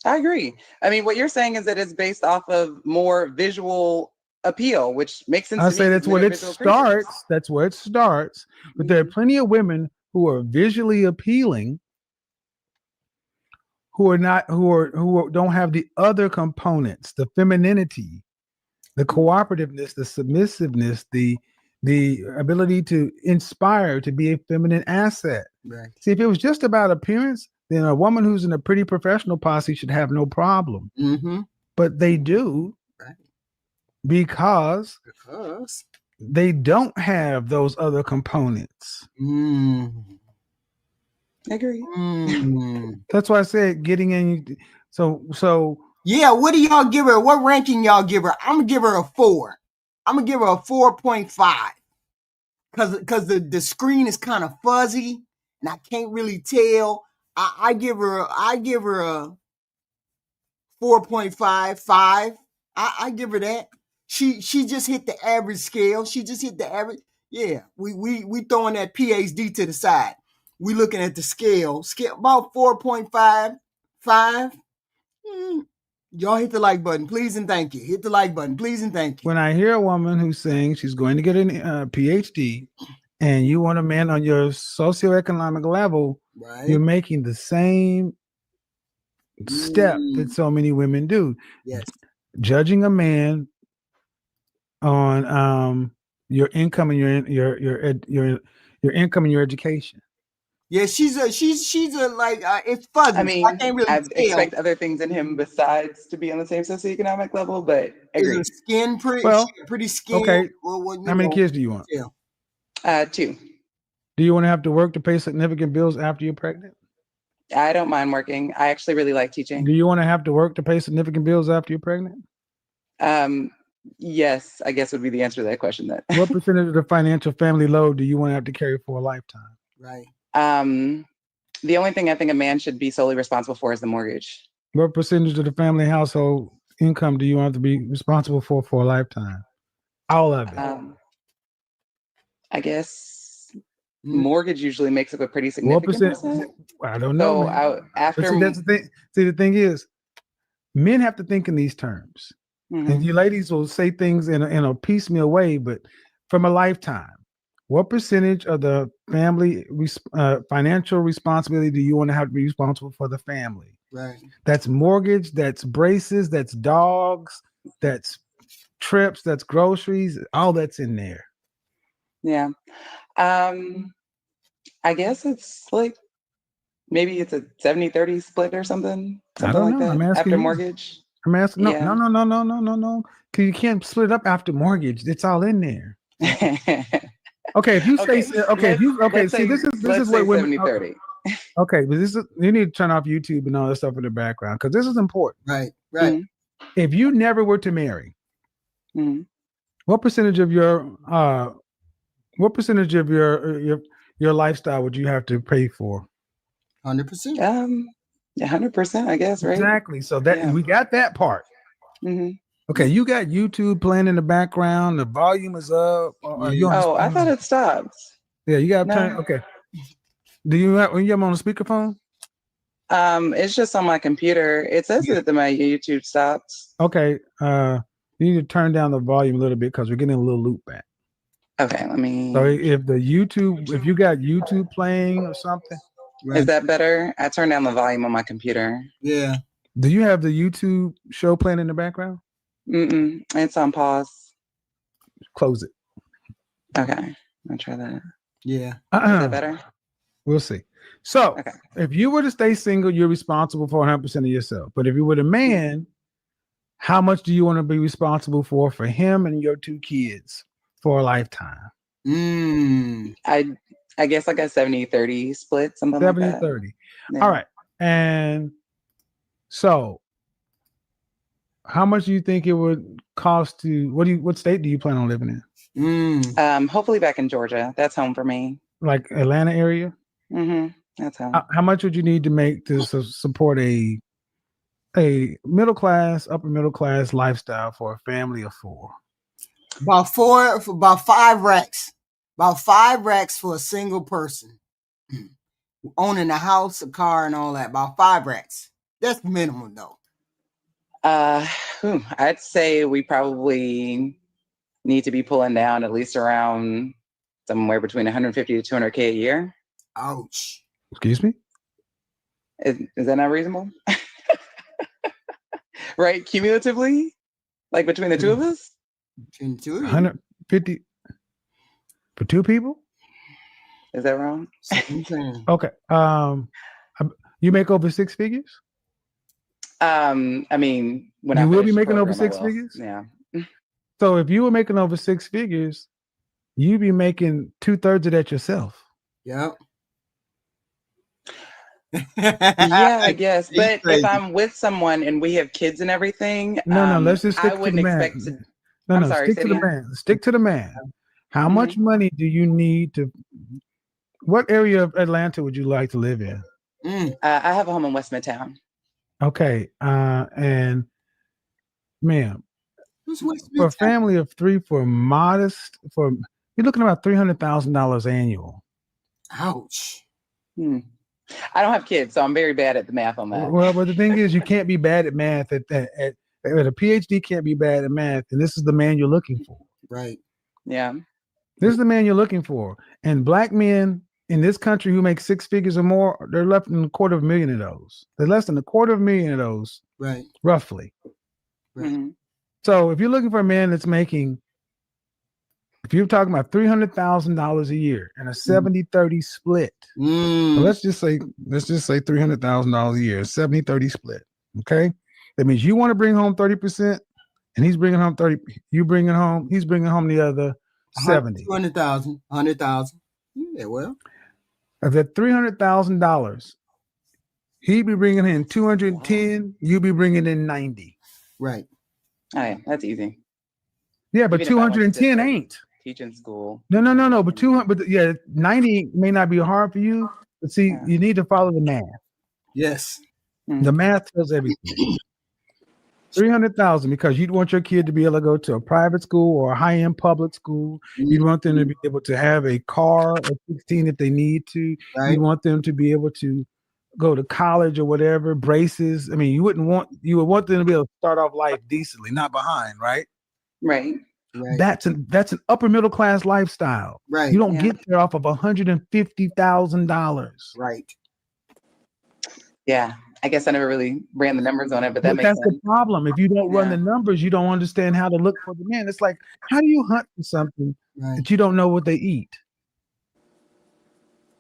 I agree. I mean, what you're saying is that it's based off of more visual appeal, which makes sense. I say that's where it starts. Creatures. That's where it starts. But there are plenty of women who are visually appealing, who don't have the other components, the femininity, the cooperativeness, the submissiveness, the ability to inspire, to be a feminine asset. Right. See, if it was just about appearance, then a woman who's in a pretty professional posse should have no problem. But they do, because they don't have those other components. I agree. That's why I said getting in. So yeah, what do y'all give her? What ranking y'all give her? I'm gonna give her a 4. I'm gonna give her a 4.5 because the screen is kind of fuzzy and I can't really tell. I give her a 4.5. I give her that. She just hit the average scale. She just hit the average. Yeah, we throwing that PhD to the side. We looking at the scale about 4.5. Y'all hit the like button, please and thank you. Hit the like button, please and thank you. When I hear a woman who's saying she's going to get a PhD and you want a man on your socioeconomic level, you're making the same step that so many women do. Yes. Judging a man on your income and your income and your education. Yeah, she's a like it's fuzzy. I mean, I can't really tell. Expect other things in him besides to be on the same socioeconomic level, but agree. Is her skin pretty skin? Okay. Well, how many kids do you want? 2. Do you want to have to work to pay significant bills after you're pregnant? I don't mind working. I actually really like teaching. Do you want to have to work to pay significant bills after you're pregnant? Yes, I guess would be the answer to that question. Then. What percentage of the financial family load do you want to have to carry for a lifetime? Right. The only thing I think a man should be solely responsible for is the mortgage. What percentage of the family household income do you want to be responsible for a lifetime? All of it. I guess mortgage usually makes up a pretty significant percent. I don't know. So see, that's the thing. See, the thing is, men have to think in these terms. And you ladies will say things in a piecemeal way, but from a lifetime. What percentage of the family financial responsibility do you want to have to be responsible for the family? Right. That's mortgage, that's braces, that's dogs, that's trips, that's groceries, all that's in there. Yeah. I guess it's like maybe it's a 70-30 split or something I don't like know. that I'm asking after you. mortgage. I'm asking Yeah. No. Because you can't split it up after mortgage. It's all in there. Okay, if you say see, this is what women 70-30. Okay, but you need to turn off YouTube and all that stuff in the background because this is important. Right. If you never were to marry, what percentage of your lifestyle would you have to pay for? 100%. 100%, I guess, right? Exactly. So that we got that part. Mm-hmm. Okay, you got YouTube playing in the background. The volume is up. Oh, I thought it stopped. Yeah, you got to turn. Okay. Do you have when you have them on a speakerphone? It's just on my computer. It says that my YouTube stopped. Okay. You need to turn down the volume a little bit because we're getting a little loop back. Okay, let me. So if you got YouTube playing or something, is that better? I turned down the volume on my computer. Yeah. Do you have the YouTube show playing in the background? It's on pause. Close it. Okay, I'll try that. Yeah. Is that better? We'll see. So if you were to stay single, you're responsible for 100% of yourself. But if you were a man, how much do you want to be responsible for him and your 2 kids for a lifetime? I guess like a 70-30 split, something like that. 70-30. Yeah. All right. And so how much do you think it would cost to what state do you plan on living in? Hopefully back in Georgia. That's home for me. Like Atlanta area? That's home. How much would you need to make to support a middle class, upper middle class lifestyle for a family of 4? About 5 racks. About 5 racks for a single person. Owning a house, a car, and all that. About 5 racks. That's minimum though. I'd say we probably need to be pulling down at least around somewhere between 150 to 200K a year. Ouch. Excuse me? Is that not reasonable? Right? Cumulatively? Like between the 2 of us? Between the 2 of you. 150 for 2 people? Is that wrong? Okay. You make over 6 figures? I mean, when you I will be making over 6 figures? Yeah. So if you were making over 6 figures, you'd be making 2/3 of that yourself. Yep. Yeah, I guess. But if I'm with someone and we have kids and everything, no, let's just stick I to wouldn't the man. expect to. No, stick to the man. Stick to the man. How much money do you need to? What area of Atlanta would you like to live in? I have a home in West Midtown. Okay, and ma'am, for a family of 3, you're looking at about $300,000 annual. Ouch. I don't have kids, so I'm very bad at the math on that. Well, but the thing is, you can't be bad at math. At a PhD can't be bad at math, and this is the man you're looking for. Right. Yeah. This is the man you're looking for. And black men in this country who make 6 figures or more, they're less than $250,000 of those. They're less than $250,000 of those, right? Roughly. Right. So if you're looking for a man that's making, if you're talking about $300,000 a year and a 70-30 split, so let's just say $300,000 a year, 70-30 split. Okay, that means you want to bring home 30%, and he's bringing home 30. He's bringing home the other 70. 200,000, 100,000. Yeah, well, of that $300,000, he'd be bringing in 210. You'd be bringing in 90. Right. Oh, yeah, that's easy. Yeah, but 210 ain't. Teaching school. No. But 90 may not be hard for you. But see, you need to follow the math. Yes. The math tells everything. 300,000 because you'd want your kid to be able to go to a private school or a high-end public school. You'd want them to be able to have a car at 16 if they need to. Right. You'd want them to be able to go to college or whatever, braces. I mean, you would want them to be able to start off life decently, not behind, right? Right. That's an upper middle class lifestyle. Right. You don't get there off of $150,000. Right. Yeah. I guess I never really ran the numbers on it, but that's sense. The problem. If you don't run the numbers, you don't understand how to look for the man. It's like, how do you hunt for something that you don't know what they eat?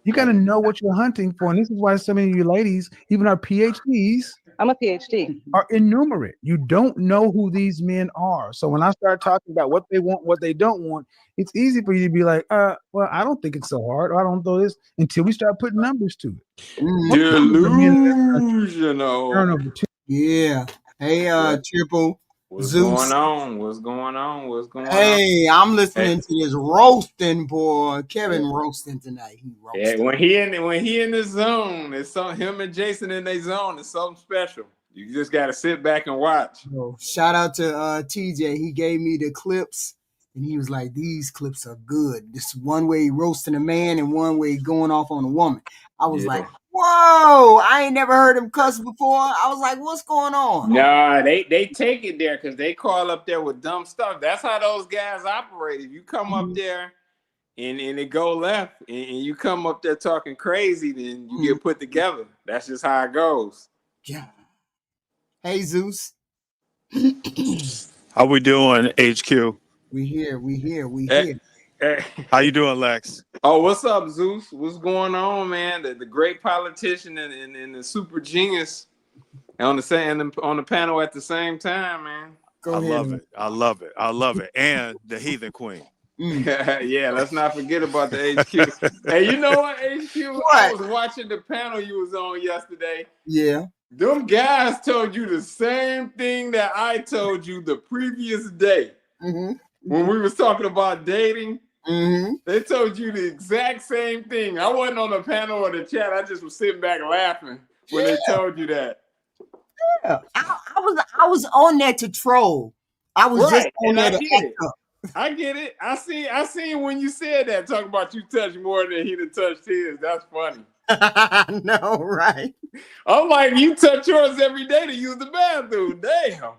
You got to know what you're hunting for. And this is why so many of you ladies, even our PhDs, I'm a PhD, are innumerate. You don't know who these men are. So when I start talking about what they want, what they don't want, it's easy for you to be like, well, I don't think it's so hard. Or I don't know this until we start putting numbers to it. Delusional. Yeah. Hey, Triple. What's Zeus. going on? What's going on? What's going on? Hey, I'm listening to this roasting, boy. Kevin roasting tonight. He roasting. Yeah, when he in the zone, it's him and Jason in their zone. It's something special. You just got to sit back and watch. Shout out to TJ. He gave me the clips, and he was like, "These clips are good. This one way roasting a man, and one way going off on a woman." I was like, "Whoa! I ain't never heard him cuss before." I was like, "What's going on?" Nah, they take it there because they call up there with dumb stuff. That's how those guys operate. If you come up there and it go left, and you come up there talking crazy, then you get put together. That's just how it goes. Yeah. Hey, Zeus. How we doing, HQ? We here. Hey. How you doing, Lex? Oh, what's up, Zeus? What's going on, man? The great politician and the super genius on the panel at the same time, man. I love it. And the heathen queen. Yeah, let's not forget about the HQ. Hey, you know what, HQ? What? I was watching the panel you was on yesterday. Yeah. Them guys told you the same thing that I told you the previous day. When we was talking about dating. They told you the exact same thing. I wasn't on the panel or the chat. I just was sitting back laughing when they told you that. Yeah, I was on there to troll. I was just on there to act up. I get it. I seen when you said that, talking about you touched more than he done touched his. That's funny. No, right? I'm like, you touch yours every day to use the bathroom. Damn.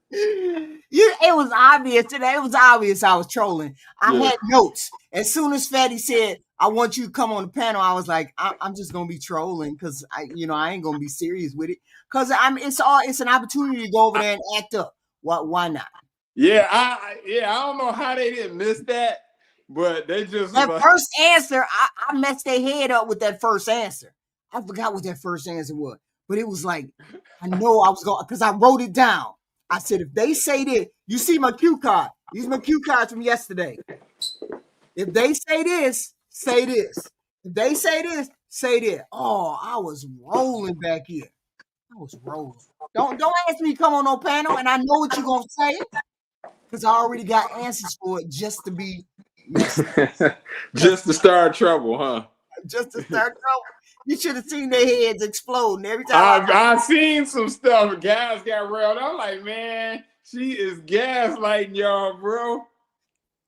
It was obvious today. It was obvious I was trolling. I had notes. As soon as Fatty said, "I want you to come on the panel," I was like, "I'm just gonna be trolling because I ain't gonna be serious with it because it's an opportunity to go over there and act up. Why not?" Yeah, I don't know how they didn't miss that, but they just first answer. I messed their head up with that first answer. I forgot what that first answer was, but it was like I know I was going because I wrote it down. I said, if they say this, you see my cue card. These are my cue cards from yesterday. If they say this, say this. If they say this, say this. Oh, I was rolling back here. I was rolling. Don't ask me to come on no panel, and I know what you're gonna say because I already got answers for it just to be messed up. Just to start trouble, huh? Just to start trouble. You should have seen their heads exploding every time. I've seen some stuff. Guys got railed. I'm like, man, she is gaslighting y'all, bro.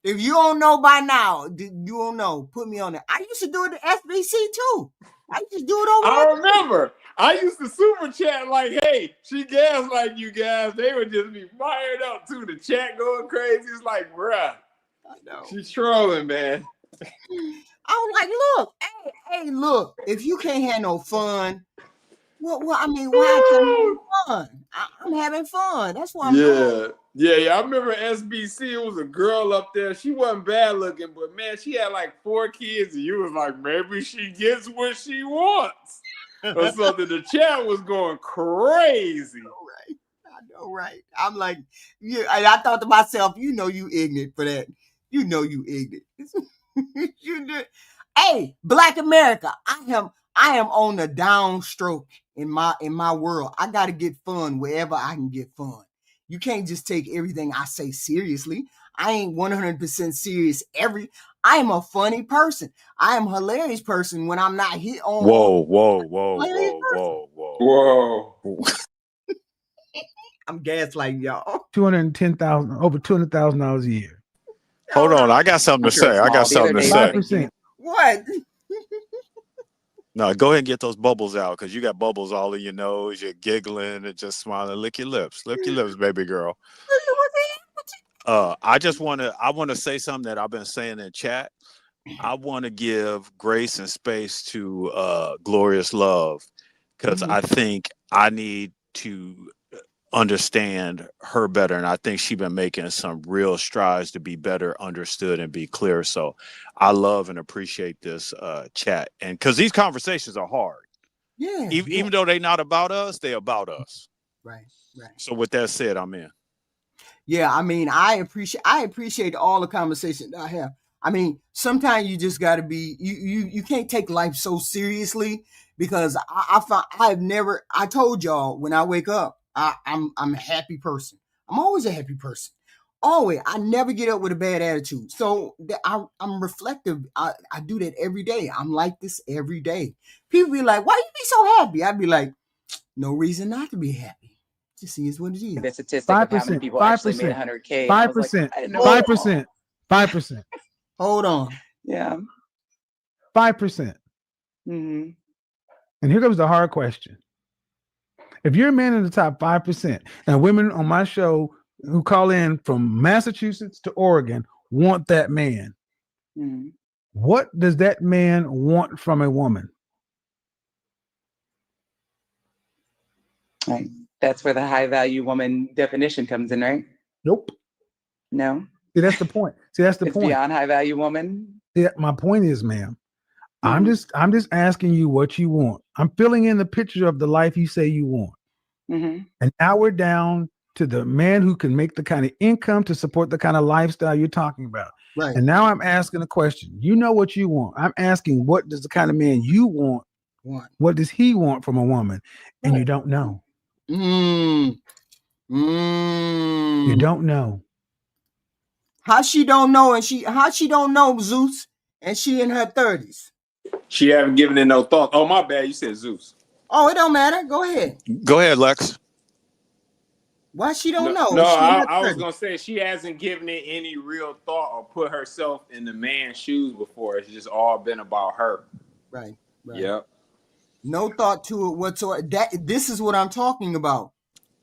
If you don't know by now, you don't know. Put me on it. I used to do it at SBC too. I used to do it over there. I remember. I used to super chat like, hey, she gaslighting you guys. They would just be fired up too. The chat going crazy. It's like, bruh. I know. She's trolling, man. I was like, look, hey, look, if you can't have no fun, why come fun? I'm having fun. That's why I'm doing. Yeah. I remember SBC. It was a girl up there. She wasn't bad looking, but man, she had like 4 kids, and you was like, maybe she gets what she wants. Or something. The chat was going crazy. I know, right? I'm like, I thought to myself, you ignorant for that. You ignorant. You do. Hey, Black America, I am on the downstroke in my world. I got to get fun wherever I can get fun. You can't just take everything I say seriously. I ain't 100% serious. I am a funny person. I am a hilarious person when I'm not hit on. Whoa. I'm gaslighting y'all. Over $200,000 a year. Hold on, I got something to say. 5%. What? No, go ahead and get those bubbles out because you got bubbles all in your nose. You're giggling and just smiling. Lick your lips, baby girl. I want to say something that I've been saying in chat. I want to give grace and space to Glorious Love because I think I need to understand her better, and I think she's been making some real strides to be better understood and be clear. So I love and appreciate this chat, and because these conversations are hard, even though they're not about us, they're about us. Right. So with that said, I'm in. Yeah, I mean, I appreciate all the conversations I have. I mean, sometimes you just got to be you can't take life so seriously because I told y'all when I wake up, I'm a happy person. I'm always a happy person. Always. I never get up with a bad attitude. So I'm reflective. I do that every day. I'm like this every day. People be like, why you be so happy? I'd be like, no reason not to be happy. Just is what it is. The statistic of how many people actually made 100K. 5%. 5%. 5%. Hold on. Yeah. 5%. Mm-hmm. And here comes the hard question. If you're a man in the top 5%, and women on my show who call in from Massachusetts to Oregon want that man, what does that man want from a woman? Right. That's where the high value woman definition comes in, right? Nope. No. See, that's the point. It's beyond high value woman. Yeah, my point is, ma'am, I'm just asking you what you want. I'm filling in the picture of the life you say you want. And now we're down to the man who can make the kind of income to support the kind of lifestyle you're talking about. Right. And now I'm asking a question. You know what you want. I'm asking, what does the kind of man you want? What does he want from a woman? And you don't know. You don't know. How she don't know? And how she don't know, Zeus? And she in her 30s. She haven't given it no thought. Oh, my bad. You said Zeus. Oh, it don't matter. Go ahead. Go ahead, Lex. Why she don't know? No, I was gonna say she hasn't given it any real thought or put herself in the man's shoes before. It's just all been about her. Right. Yep. No thought to it whatsoever. This is what I'm talking about.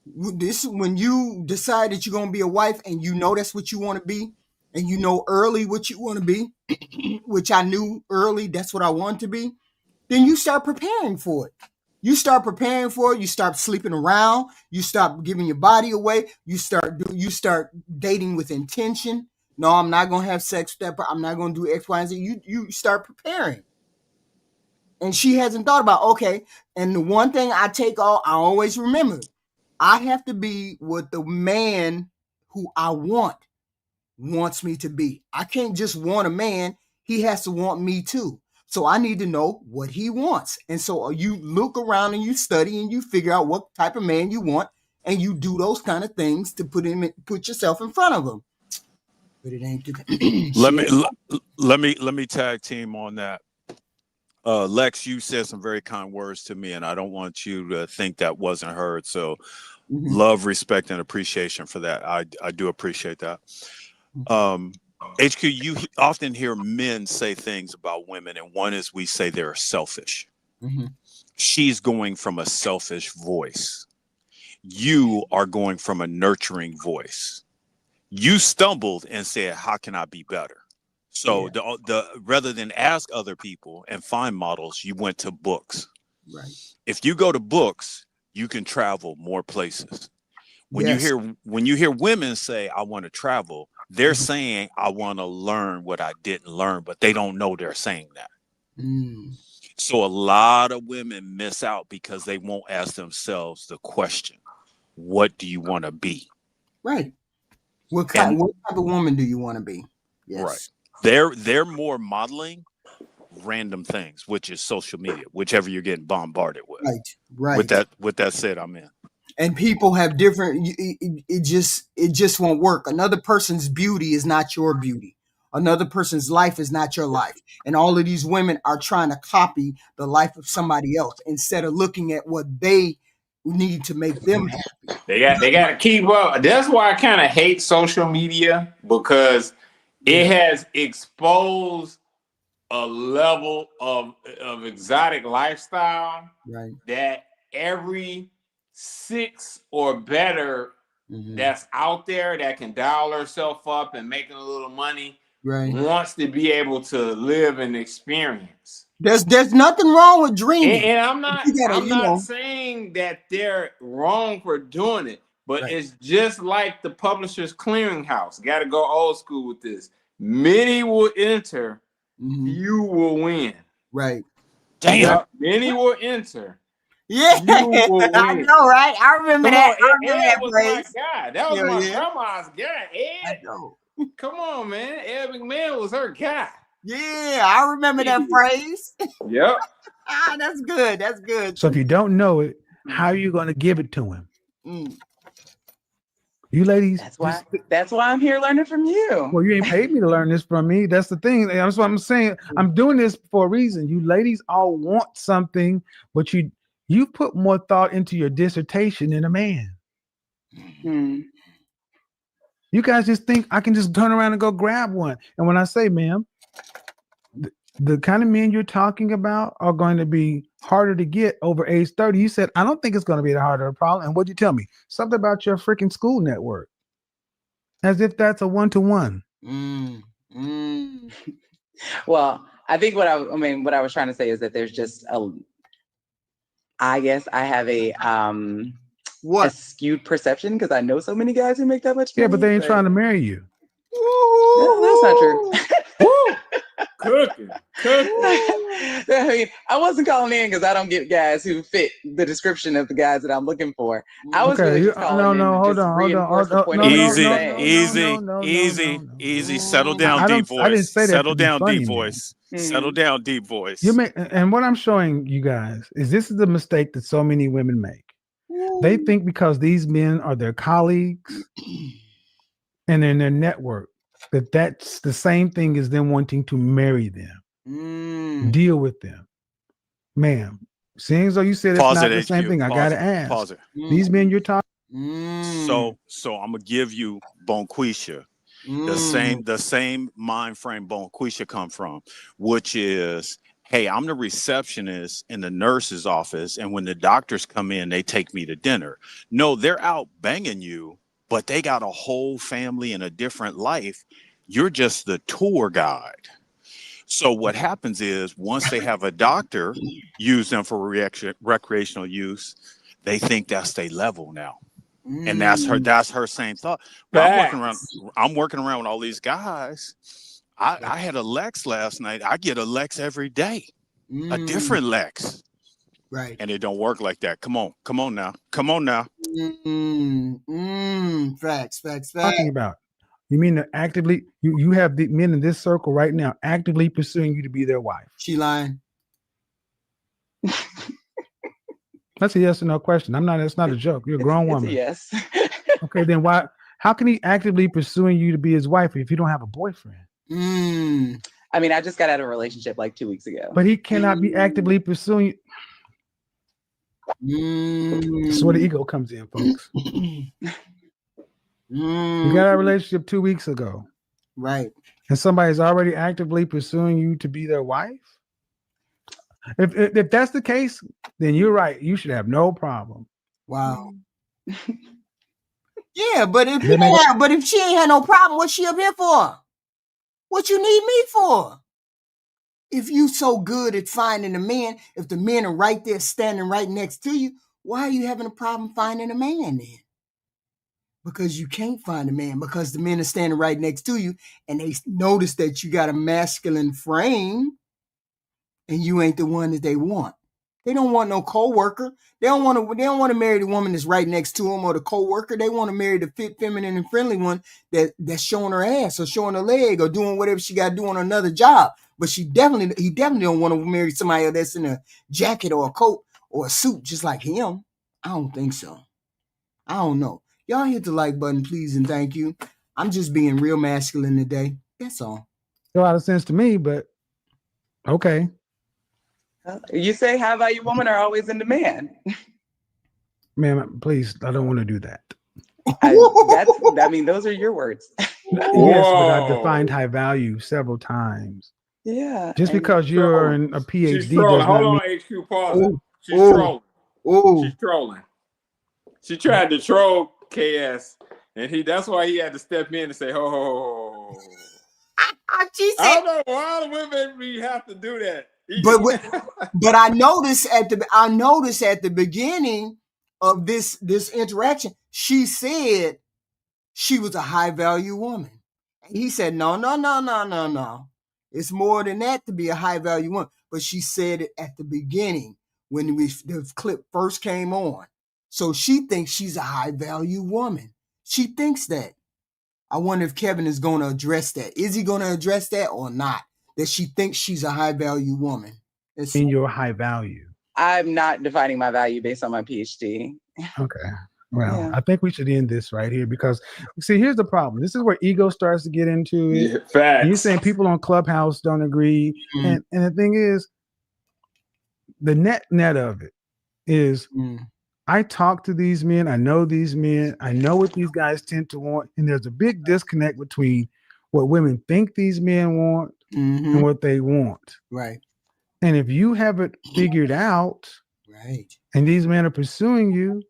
This when you decide that you're gonna be a wife and you know that's what you want to be, and you know early what you want to be, which I knew early that's what I want to be, then you start preparing for it. You start preparing for it. You start sleeping around. You stop giving your body away. You start dating with intention. No, I'm not gonna have sex with that. I'm not gonna do X, Y, and Z. You start preparing. And she hasn't thought about, okay. And the one thing I always remember, I have to be what the man who I wants me to be. I can't just want a man. He has to want me too. So I need to know what he wants. And so you look around and you study and you figure out what type of man you want, and you do those kind of things to put yourself in front of him. But it ain't. Let me tag team on that. Lex, you said some very kind words to me, and I don't want you to think that wasn't heard. So love, respect, and appreciation for that. I do appreciate that. HQ, you often hear men say things about women, and one is we say they're selfish. She's going from a selfish voice. You are going from a nurturing voice. You stumbled and said, how can I be better? So the rather than ask other people and find models, you went to books. Right. If you go to books, you can travel more places. When you hear women say, I want to travel, they're saying, I want to learn what I didn't learn, but they don't know they're saying that. So a lot of women miss out because they won't ask themselves the question, what do you want to be? Right. What type of woman do you want to be? Yes. Right. They're more modeling random things, which is social media, whichever you're getting bombarded with. Right. With that said, I'm in. And people have different. It just won't work. Another person's beauty is not your beauty. Another person's life is not your life. And all of these women are trying to copy the life of somebody else instead of looking at what they need to make them happy. They got to keep up. That's why I kind of hate social media, because it has exposed a level of exotic lifestyle that every 6 or better that's out there that can dial herself up and making a little money wants to be able to live and experience. There's nothing wrong with dreaming. And I'm not saying that they're wrong for doing it, but it's just like the Publishers Clearinghouse. Got to go old school with this. Many will enter, few will win. Right. Damn. Many will enter. Yeah, I know, right? I remember that. Ed was my guy. That was my grandma's guy. Ed. I know. Come on, man. Ed McMahon was her guy. Yeah, I remember that phrase. Yep. That's good. That's good. So if you don't know it, how are you going to give it to him? You ladies. That's why I'm here learning from you. Well, you ain't paid me to learn this from me. That's the thing. That's what I'm saying. I'm doing this for a reason. You ladies all want something, but you put more thought into your dissertation than a man. You guys just think I can just turn around and go grab one. And when I say, ma'am, the kind of men you're talking about are going to be harder to get over age 30. You said, I don't think it's going to be a harder problem. And what'd you tell me? Something about your freaking school network. As if that's a one-to-one. Well, I think what I was trying to say is that there's just I guess I have a skewed perception because I know so many guys who make that much money. Yeah, but they ain't trying to marry you. No, that's not true. Cooking. I mean, I wasn't calling in because I don't get guys who fit the description of the guys that I'm looking for. I was really just calling in to just reinforce the point. Easy. Settle down, deep voice. I didn't say that. Settle down, deep voice. Settle down, deep voice. And what I'm showing you guys is this is the mistake that so many women make. They think because these men are their colleagues and in their network, that's the same thing as them wanting to marry them, deal with them. Ma'am, seeing as though you said it's not the same thing, I gotta ask. Pause it. These men you're talking. So I'm gonna give you Bonquisha, the same mind frame Bonquisha come from, which is, hey, I'm the receptionist in the nurse's office, and when the doctors come in, they take me to dinner. No, they're out banging you, but they got a whole family and a different life. You're just the tour guide. So what happens is once they have a doctor use them for recreational use, they think that's their level now. And that's her same thought. But I'm working around with all these guys. I had a Lex last night. I get a Lex every day, a different Lex. Right. And it don't work like that. Come on now. Facts. Talking about. You mean to actively, you have the men in this circle right now actively pursuing you to be their wife. She lying. That's a yes or no question. It's not a joke. You're a grown woman. Yes. Okay, then how can he actively pursuing you to be his wife if you don't have a boyfriend? I mean, I just got out of a relationship like 2 weeks ago. But he cannot be actively pursuing you. This is where the ego comes in, folks. You got a relationship 2 weeks ago. Right. And somebody's already actively pursuing you to be their wife? If that's the case, then you're right. You should have no problem. Wow. Yeah, but if she ain't had no problem, what's she up here for? What you need me for? If you so good at finding a man, if the men are right there standing right next to you, why are you having a problem finding a man then? Because you can't find a man, because the men are standing right next to you and they notice that you got a masculine frame and you ain't the one that they want. They don't want no co-worker. They don't want to marry the woman that's right next to them or the co-worker. They want to marry the fit, feminine, and friendly one that's showing her ass or showing her leg or doing whatever she got to do on another job. But he definitely don't want to marry somebody else that's in a jacket or a coat or a suit just like him. I don't think so. I don't know. Y'all hit the like button, please, and thank you. I'm just being real masculine today. That's all. A lot of sense to me, but okay. You say high value women are always in demand. Ma'am, please, I don't want to do that. Those are your words. Yes, but I've defined high value several times. Yeah. Just because you're in a PhD. She's trolling. Hold on, HQ, pause. She's trolling. She's trolling. She tried to troll KS, and that's why he had to step in and say, "Ho." She said, I don't know why the women have to do that. But I noticed at the beginning of this interaction, she said she was a high value woman. And he said, no. It's more than that to be a high value woman. But she said it at the beginning when the clip first came on. So she thinks she's a high value woman. She thinks that. I wonder if Kevin is going to address that. Is he going to address that or not? That she thinks she's a high value woman. In your high value. I'm not defining my value based on my PhD. Okay. Well, Yeah. I think we should end this right here because, see, here's the problem. This is where ego starts to get into it. Yeah, facts. And you're saying people on Clubhouse don't agree. And the thing is, the net of it is I talk to these men. I know these men. I know what these guys tend to want. And there's a big disconnect between what women think these men want and what they want. Right. And if you have it figured out, right, and these men are pursuing you,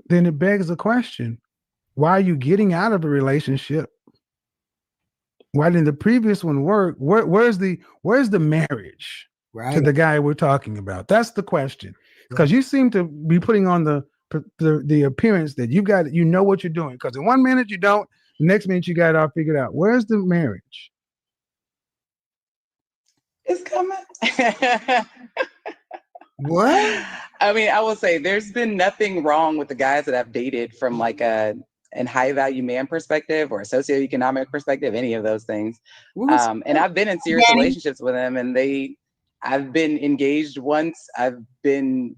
then it begs the question, why are you getting out of a relationship? Why didn't the previous one work? Where's the marriage to the guy we're talking about? That's the question. Because you seem to be putting on the appearance that you know what you're doing. Because in 1 minute you don't, the next minute you got it all figured out. Where's the marriage? It's coming. What? I mean, I will say there's been nothing wrong with the guys that I've dated from like an high value man perspective or a socioeconomic perspective, any of those things. And I've been in serious relationships with them, and I've been engaged once. I've been,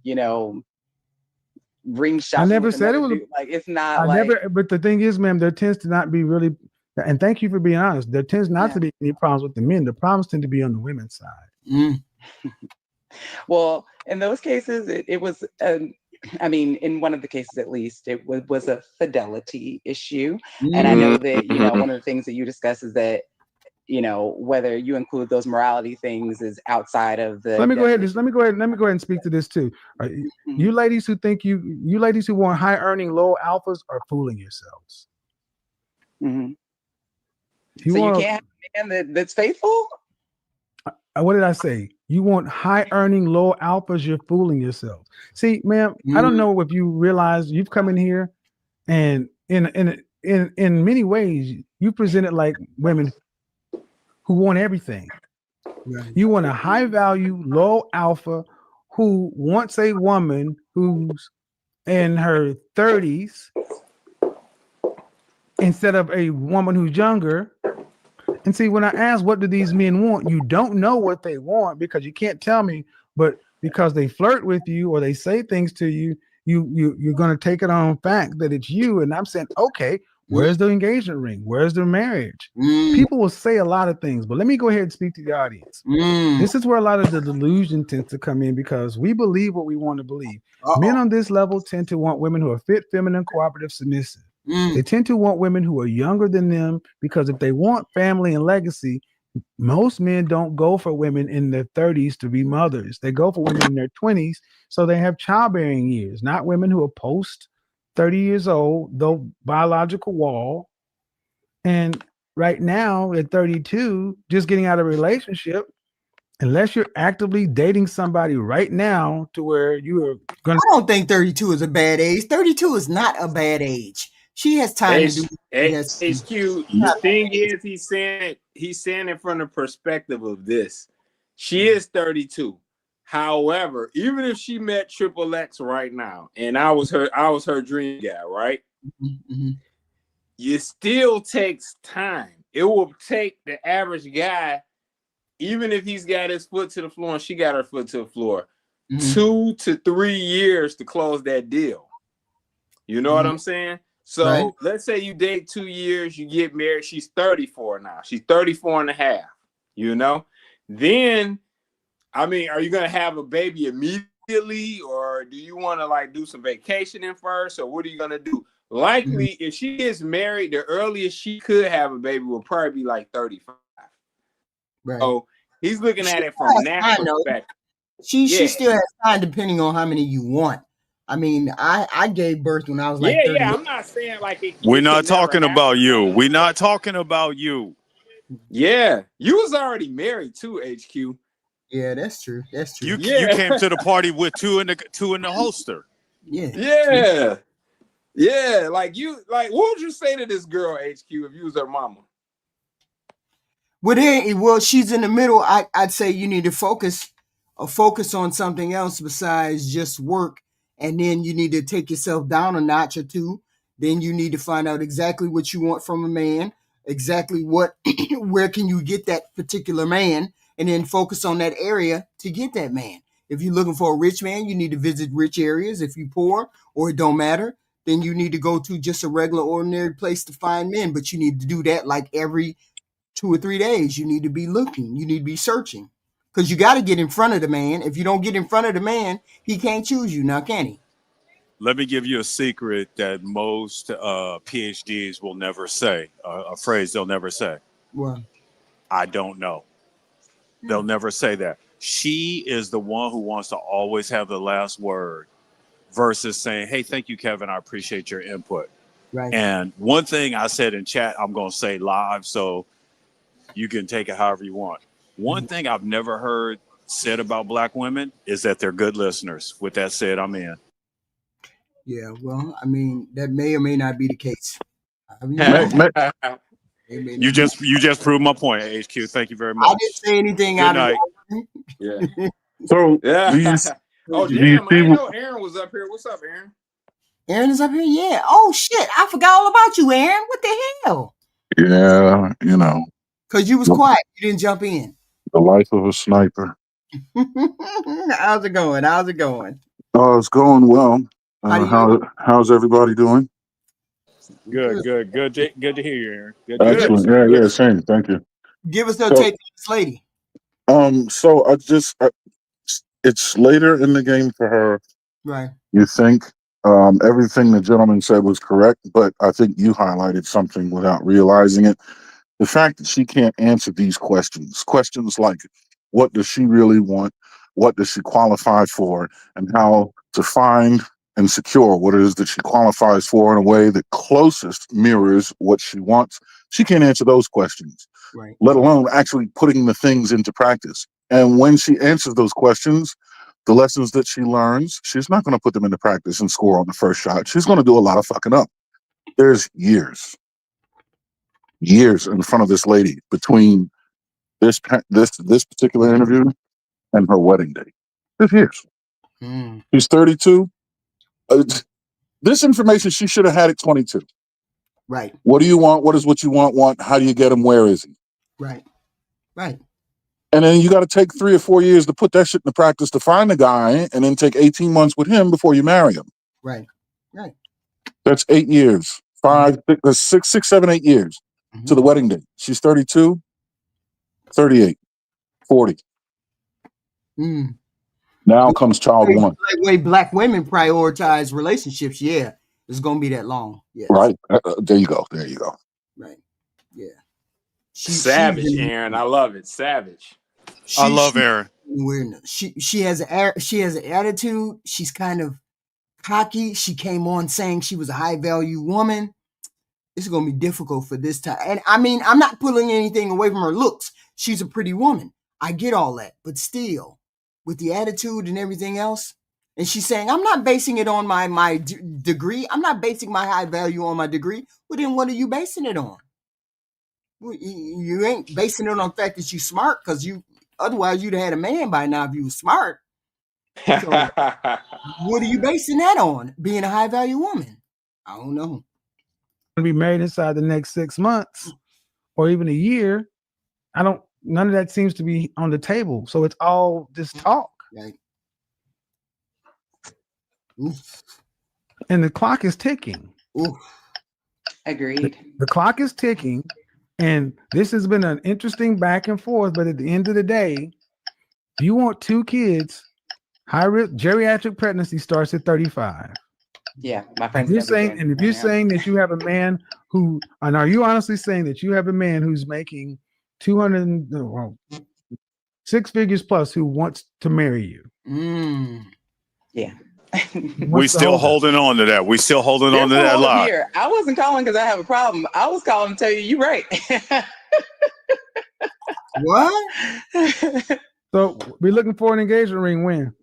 ring shopping. I never said it was like it's not like never. But the thing is, ma'am, there tends to not be really. And thank you for being honest. There tends not to be any problems with the men. The problems tend to be on the women's side. Well, in those cases, it was. I mean, in one of the cases, at least, it was a fidelity issue. And I know that one of the things that you discuss is that whether you include those morality things is outside of the. Let me go ahead and speak to this too. You ladies who think you ladies who want high earning low alphas are fooling yourselves. You can't have a man that's faithful. What did I say? You want high earning low alphas? You're fooling yourself. See, ma'am, I don't know if you realize you've come in here, and in many ways you present it like women who want everything. Right. You want a high value, low alpha who wants a woman who's in her 30s instead of a woman who's younger. And see, when I ask what do these men want, you don't know what they want because you can't tell me, but because they flirt with you or they say things to you, you're going to take it on fact that it's you. And I'm saying, okay, where's the engagement ring? Where's the marriage? People will say a lot of things, but let me go ahead and speak to the audience. This is where a lot of the delusion tends to come in because we believe what we want to believe. Men on this level tend to want women who are fit, feminine, cooperative, submissive. They tend to want women who are younger than them because if they want family and legacy, most men don't go for women in their 30s to be mothers. They go for women in their 20s so they have childbearing years, not women who are post 30 years old, though biological wall. And right now at 32, just getting out of a relationship, unless you're actively dating somebody right now to where you are going to. I don't think 32 is a bad age. 32 is not a bad age. She has time to do HQ. The thing is, he's saying it from the perspective of this. She is 32. However, even if she met Hqreactshq right now, and I was her dream guy, right? It still takes time. It will take the average guy, even if he's got his foot to the floor and she got her foot to the floor, 2 to 3 years to close that deal. You know what I'm saying? So let's say you date 2 years, you get married. She's 34 now. She's 34 and a half, Then, I mean, are you going to have a baby immediately or do you want to like do some vacationing first or what are you going to do? Likely, if she gets married, the earliest she could have a baby will probably be like 35. Right. So he's looking at it from that perspective. She still has time depending on how many you want. I mean, I gave birth when I was like 30. I'm not saying like we're not talking about you. We're not talking about you. Yeah, you was already married too, HQ. Yeah, that's true. That's true. You came to the party with two in the holster. Yeah. Like what would you say to this girl, HQ, if you was her mama? Well, she's in the middle. I'd say you need to focus on something else besides just work. And then you need to take yourself down a notch or two. Then you need to find out exactly what you want from a man, exactly where can you get that particular man, and then focus on that area to get that man. If you're looking for a rich man, you need to visit rich areas. If you're poor or it don't matter, then you need to go to just a regular, ordinary place to find men. But you need to do that like every 2 or 3 days. You need to be looking. You need to be searching. Because you got to get in front of the man. If you don't get in front of the man, he can't choose you now, can he? Let me give you a secret that most PhDs will never say, a phrase they'll never say. What? I don't know. They'll never say that. She is the one who wants to always have the last word versus saying, hey, thank you, Kevin. I appreciate your input. Right. And one thing I said in chat, I'm going to say live so you can take it however you want. One thing I've never heard said about Black women is that they're good listeners. With that said, I'm in. Yeah, well, I mean, that may or may not be the case. I mean, you just proved my point, HQ. Thank you very much. I didn't say anything Good out night. of Yeah. So yeah. Oh damn! I didn't know Aaron was up here. What's up, Aaron? Aaron is up here. Yeah. Oh shit! I forgot all about you, Aaron. What the hell? Yeah, you know. Because you was quiet. You didn't jump in. The life of a sniper. How's it going? How's it going? Oh, it's going well. How's everybody doing? Good to hear you, Aaron. Excellent. Yeah, same. Thank you. Give us no take on this lady. So it's later in the game for her. Right. You think everything the gentleman said was correct, but I think you highlighted something without realizing it. The fact that she can't answer these questions like, what does she really want? What does she qualify for? And how to find and secure what it is that she qualifies for in a way that closest mirrors what she wants. She can't answer those questions, right, let alone actually putting the things into practice. And when she answers those questions, the lessons that she learns, she's not going to put them into practice and score on the first shot. She's going to do a lot of fucking up. There's years in front of this lady between this particular interview and her wedding day. There's years. She's 32. This information she should have had at 22. Right. What do you want? What is what you want? How do you get him? Where is he? Right. Right. And then you got to take 3 or 4 years to put that shit into practice to find the guy, and then take 18 months with him before you marry him. Right. Right. That's 8 years. 6, 7, 8 years to the wedding day. She's 32, 38, 40. Now comes child one. The way Black women prioritize relationships, yeah, it's going to be that long. Yes. Right. There you go. Right. Yeah. Savage, Aaron. I love it. Savage. I love Aaron. She has an attitude. She's kind of cocky. She came on saying she was a high value woman. It's going to be difficult for this time. And I mean, I'm not pulling anything away from her looks. She's a pretty woman. I get all that. But still, with the attitude and everything else, and she's saying, I'm not basing it on my degree. I'm not basing my high value on my degree. Well, then what are you basing it on? Well, you ain't basing it on the fact that you're smart, because otherwise you'd have had a man by now if you were smart. So what are you basing that on? Being a high value woman? I don't know. Be married inside the next 6 months or even a year. None of that seems to be on the table. So it's all just talk. Right. And the clock is ticking. Oof. Agreed. The clock is ticking, and this has been an interesting back and forth. But at the end of the day, if you want 2 kids, high risk geriatric pregnancy starts at 35. Yeah, my friends. If you're saying that you have a man who, and are you honestly saying that you have a man who's making 6 figures plus who wants to marry you? Yeah. We still holding on to that. We still holding on to that lie. Here, I wasn't calling because I have a problem. I was calling to tell you you're right. What? So we're looking for an engagement ring when?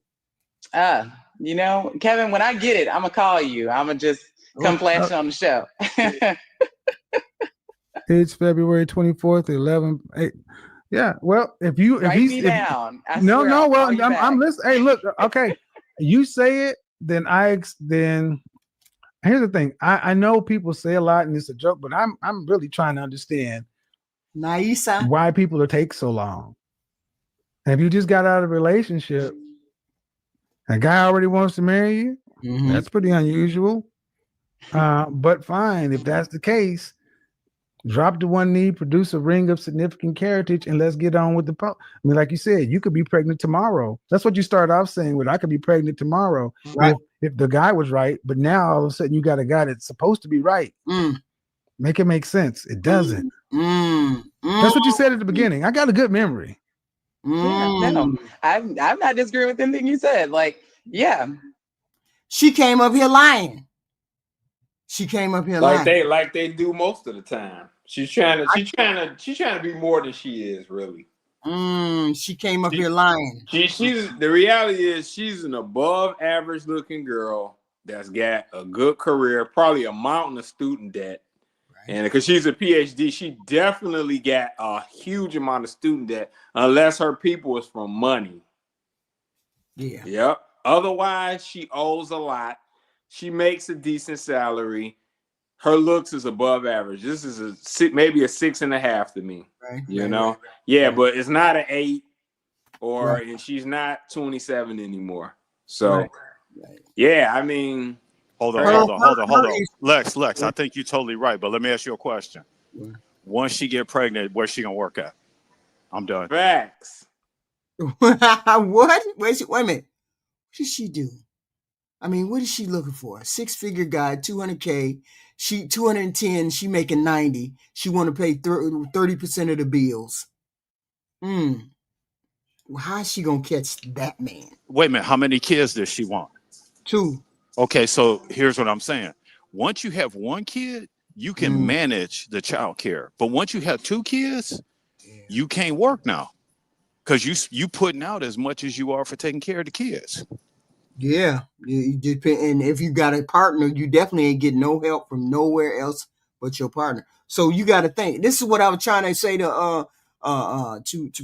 Kevin, when I get it, I'm gonna call you. I'm gonna just come flash on the show. It's February 24th, 11. Yeah. Well, if he's down. I'm listening. Hey, look. Okay, you say it, then here's the thing. I know people say a lot and it's a joke, but I'm really trying to understand Naisa, why people take so long. Have you just got out of a relationship? A guy already wants to marry you? That's pretty unusual. But fine, if that's the case, drop to one knee, produce a ring of significant heritage, and let's get on with the I mean, like you said, you could be pregnant tomorrow. That's what you started off saying with I could be pregnant tomorrow. Right. If the guy was right, but now all of a sudden you got a guy that's supposed to be right. Make it make sense. It doesn't. That's what you said at the beginning. I got a good memory. Yeah, no, I'm not disagreeing with anything you said. Like, yeah. She came up here lying. She came up here lying. Like they do most of the time. She's trying to be more than she is, really. She came up here lying. She's the reality is she's an above average looking girl that's got a good career, probably a mountain of student debt. And because she's a PhD, she definitely got a huge amount of student debt, unless her people is from money. Yeah. Yep. Otherwise, she owes a lot. She makes a decent salary. Her looks is above average. This is maybe a 6.5 to me. Right. You know? Yeah, but it's not an 8 and she's not 27 anymore. So yeah, I mean, Hold on. Lex, I think you're totally right, but let me ask you a question. Once she get pregnant, where's she gonna work at? I'm done. Facts. What? Wait a minute. What did she do? I mean, what is she looking for? 6-figure guy, 200K. She 210. She making 90. She want to pay 30% of the bills. Well, how is she gonna catch that man? Wait a minute. How many kids does she want? 2. Okay, so here's what I'm saying. Once you have one kid, you can manage the child care. But once you have 2 kids, you can't work now because you putting out as much as you are for taking care of the kids. Yeah, you depend. And if you got a partner, you definitely ain't getting no help from nowhere else but your partner. So you got to think. This is what I was trying to say to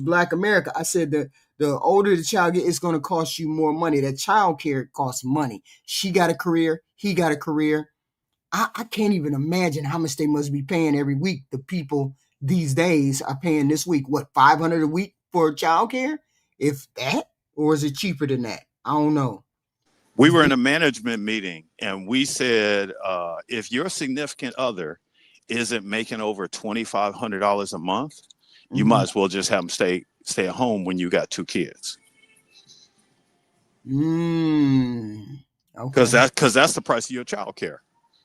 Black America. I said that the older the child gets, it's going to cost you more money. That child care costs money. She got a career. He got a career. I can't even imagine how much they must be paying every week. The people these days are paying this week, what, $500 a week for child care? If that, or is it cheaper than that? I don't know. We were in a management meeting and we said, if your significant other isn't making over $2,500 a month, you might as well just have them stay at home when you got 2 kids. Okay. Because that's the price of your child care.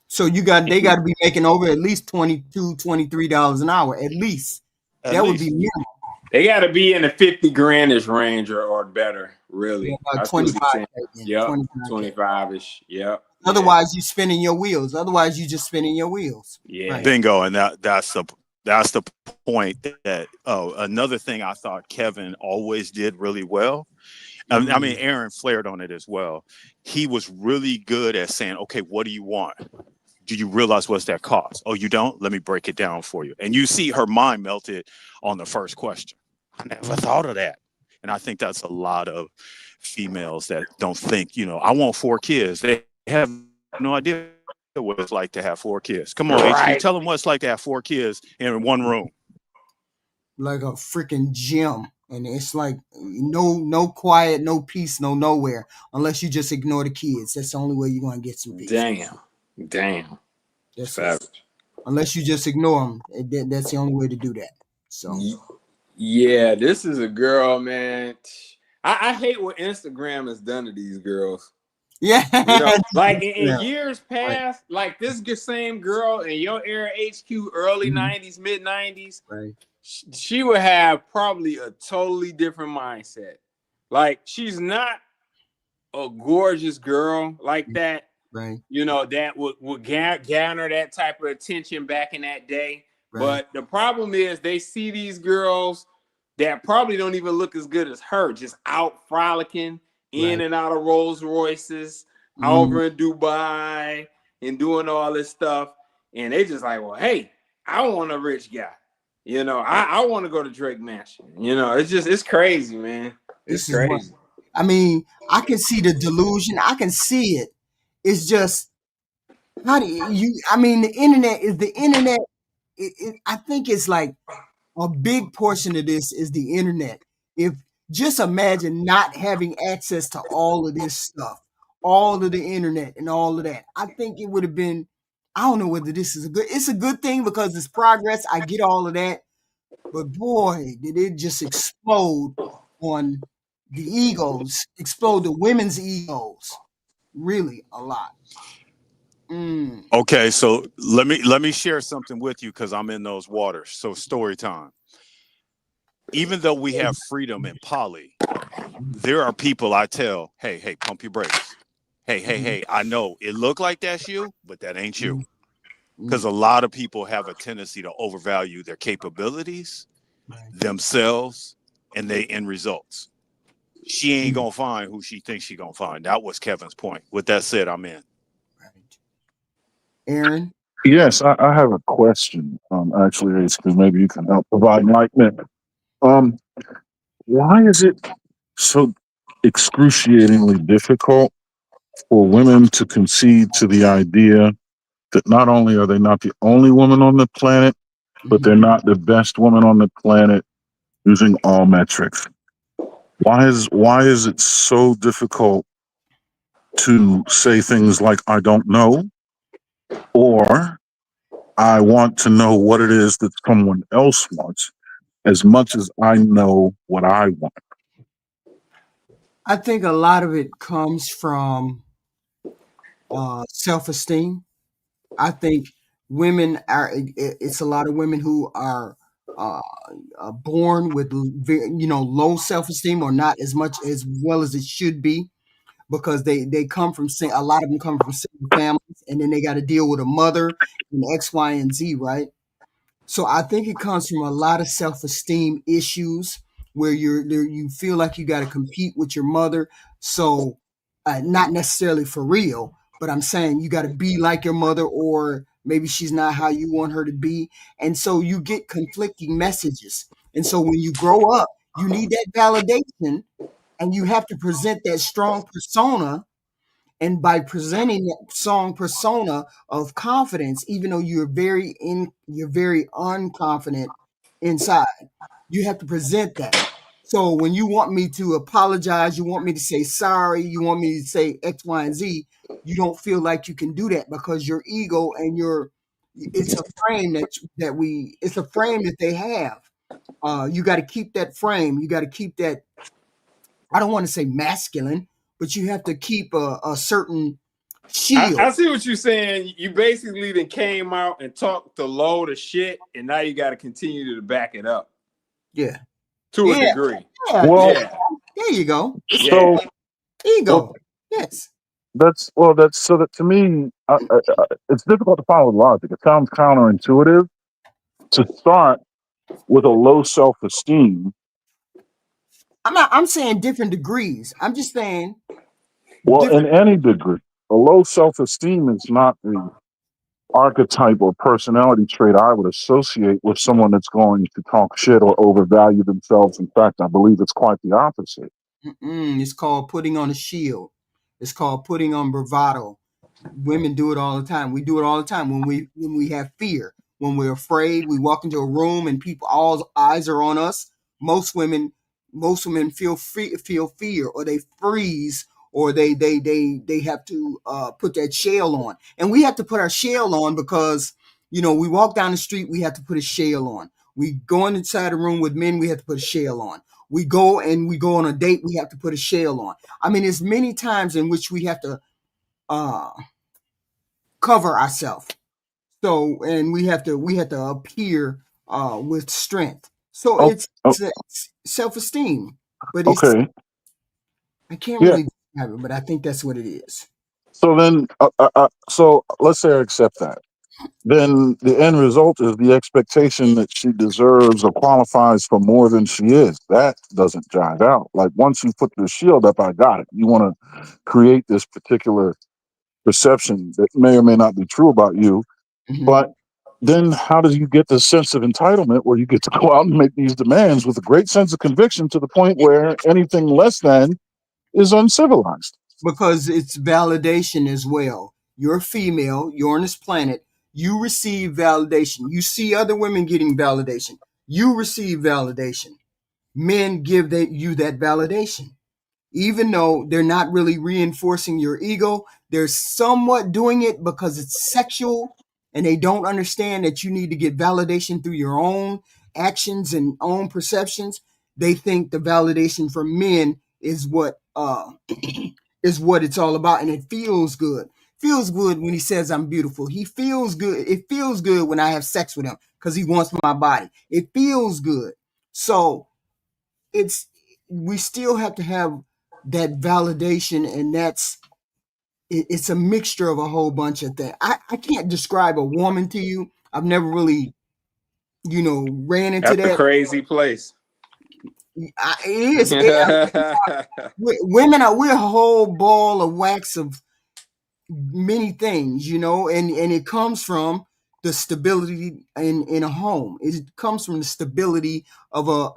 So they got to be making over at least $22, $23 an hour, at least. That would be minimum. They got to be in the 50 grandish range or better, really. Yeah, about 25. Yep, 25-ish. Yep. Otherwise, you spinning your wheels. Otherwise, you just spinning your wheels. Yeah. Right. Bingo. And that's the point that another thing I thought Kevin always did really well. I mean, Aaron flared on it as well. He was really good at saying, okay, what do you want? Do you realize what's that cost? Oh, you don't? Let me break it down for you. And you see her mind melted on the first question. I never thought of that. And I think that's a lot of females that don't think, I want 4 kids. They have no idea what it's like to have 4 kids. Come on, HQ, tell them what it's like to have 4 kids in one room. Like a freaking gym. And it's like no quiet, no peace, no nowhere, unless you just ignore the kids. That's the only way you're going to get some peace. Damn. That's savage. Unless you just ignore them, that's the only way to do that. So, yeah, this is a girl, man. I hate what Instagram has done to these girls. Yeah, like in years past, like this same girl in your era, HQ, early 90s, mid 90s, she would have probably a totally different mindset. Like she's not a gorgeous girl like that. Right. That would garner that type of attention back in that day. Right. But the problem is they see these girls that probably don't even look as good as her, just out frolicking in and out of Rolls Royces, over in Dubai and doing all this stuff. And they just like, well, hey, I want a rich guy. I want to go to Drake Mansion. It's crazy, man. It's crazy. I mean, I can see the delusion. I can see it. It's just, the internet. I think it's like a big portion of this is the internet. If just imagine not having access to all of this stuff, all of the internet and all of that. I think it would have been I don't know whether this is it's a good thing because it's progress. I get all of that. But boy, did it just explode on the egos, explode the women's egos. Really a lot. Okay, so let me share something with you because I'm in those waters. So story time. Even though we have freedom in poly, there are people I tell, hey, pump your brakes. Hey, I know it look like that's you, but that ain't you. Because a lot of people have a tendency to overvalue their capabilities, themselves, and their end results. She ain't gonna find who she thinks she gonna find. That was Kevin's point. With that said, I'm in. Aaron? Yes, I have a question. Actually, basically, maybe you can help provide enlightenment. Why is it so excruciatingly difficult for women to concede to the idea that not only are they not the only woman on the planet, but they're not the best woman on the planet using all metrics? Why is it so difficult to say things like "I don't know" or "I want to know what it is that someone else wants" as much as I know what I want? I think a lot of it comes from self-esteem. I think women are. It's a lot of women who are born with low self-esteem or not as much as well as it should be because they come from a lot of them come from single families and then they got to deal with a mother and X, Y, and Z, right? So I think it comes from a lot of self-esteem issues where you feel like you got to compete with your mother. So not necessarily for real, but I'm saying you got to be like your mother, or maybe she's not how you want her to be. And so you get conflicting messages. And so when you grow up, you need that validation and you have to present that strong persona. And by presenting that strong persona of confidence, even though you're very unconfident inside, you have to present that. So when you want me to apologize, you want me to say sorry, you want me to say X, Y, and Z, you don't feel like you can do that because your ego and it's a frame it's a frame that they have. You got to keep that frame. You got to keep that. I don't want to say masculine, but you have to keep a certain shield. I see what you're saying. You basically then came out and talked a load of shit, and now you got to continue to back it up. Yeah. To a degree. Yeah. Well, there you go. So ego. Well, yes. That's so that to me, it's difficult to follow logic. It sounds counterintuitive to start with a low self-esteem. I'm saying different degrees. I'm just saying. Well, in any degree, a low self-esteem is not the archetype or personality trait I would associate with someone that's going to talk shit or overvalue themselves. In fact, I believe it's quite the opposite. It's called putting on a shield. It's called putting on bravado. Women do it all the time. We do it all the time when we have fear, when we're afraid. We walk into a room and all eyes are on us. Most women feel fear, or they freeze, or they have to put that shell on, and we have to put our shell on because we walk down the street, we have to put a shell on. We go inside a room with men, we have to put a shell on. We go on a date, we have to put a shell on. I mean, there's many times in which we have to cover ourselves. So, and we have to appear with strength. So it's self-esteem, but okay. I can't really describe it, but I think that's what it is. So then, so let's say I accept that. Then the end result is the expectation that she deserves or qualifies for more than she is. That doesn't jive out. Like once you put the shield up, I got it. You want to create this particular perception that may or may not be true about you. But then how do you get the sense of entitlement where you get to go out and make these demands with a great sense of conviction to the point where anything less than is uncivilized? Because it's validation as well. You're female, you're on this planet, you receive validation. You see other women getting validation. You receive validation. Men give you that validation. Even though they're not really reinforcing your ego, they're somewhat doing it because it's sexual and they don't understand that you need to get validation through your own actions and own perceptions. They think the validation from men is what is what it's all about, and it feels good. Feels good when he says I'm beautiful. He feels good. It feels good when I have sex with him because he wants my body. It feels good. So we still have to have that validation, and it's a mixture of a whole bunch of things. I can't describe a woman to you. I've never really, ran into That's a that. crazy place. It is. We're a whole ball of wax of many things, and it comes from the stability in a home. It comes from the stability of a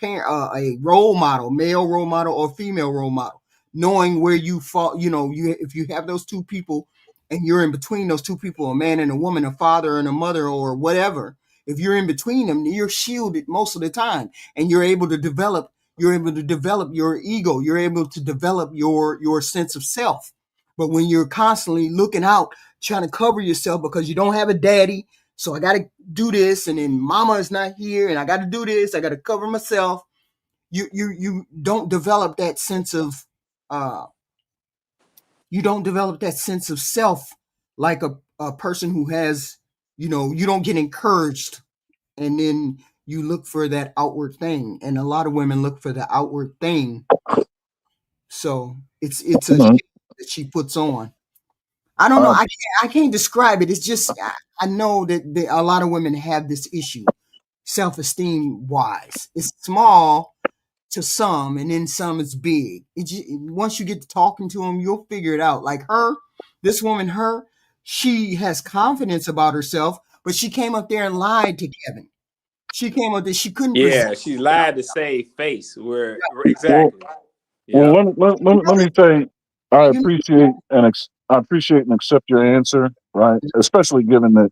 parent, a role model, male role model or female role model, knowing where you fall. If you have those two people and you're in between those two people, a man and a woman, a father and a mother, or whatever. If you're in between them, you're shielded most of the time, and you're able to develop your ego. You're able to develop your sense of self. But when you're constantly looking out, trying to cover yourself because you don't have a daddy, so I got to do this, and then mama is not here, and I got to do this, I got to cover myself. You don't develop that sense of self like a person who has, you don't get encouraged, and then you look for that outward thing, and a lot of women look for the outward thing. So it's a shit that she puts on. I don't know. I can't describe it. It's just I know that a lot of women have this issue, self-esteem wise. It's small to some, and then some is big. Once you get to talking to them, you'll figure it out. Like this woman, she has confidence about herself, but she came up there and lied to Kevin. She came up there. She couldn't. Yeah, she lied to save face. Where Well, exactly? Well, let me say, I appreciate and accept your answer, right? Especially given that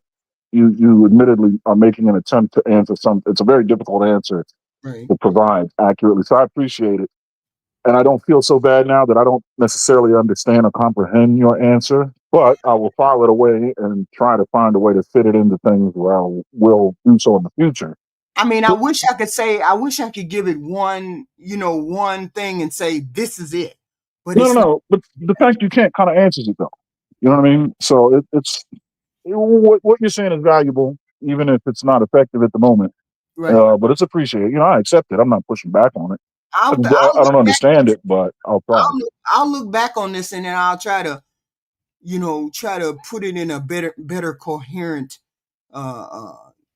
you admittedly are making an attempt to answer something. It's a very difficult answer to provide accurately. So I appreciate it. And I don't feel so bad now that I don't necessarily understand or comprehend your answer, but I will file it away and try to find a way to fit it into things where I will do so in the future. I mean, I wish I could give it one thing and say, this is it. But no. But the fact you can't kind of answers it though. You know what I mean? So it's what you're saying is valuable, even if it's not effective at the moment. Right. But it's appreciated. I accept it. I'm not pushing back on it. I don't understand it, but I'll try. I'll look back on this, and then I'll try to put it in a better coherent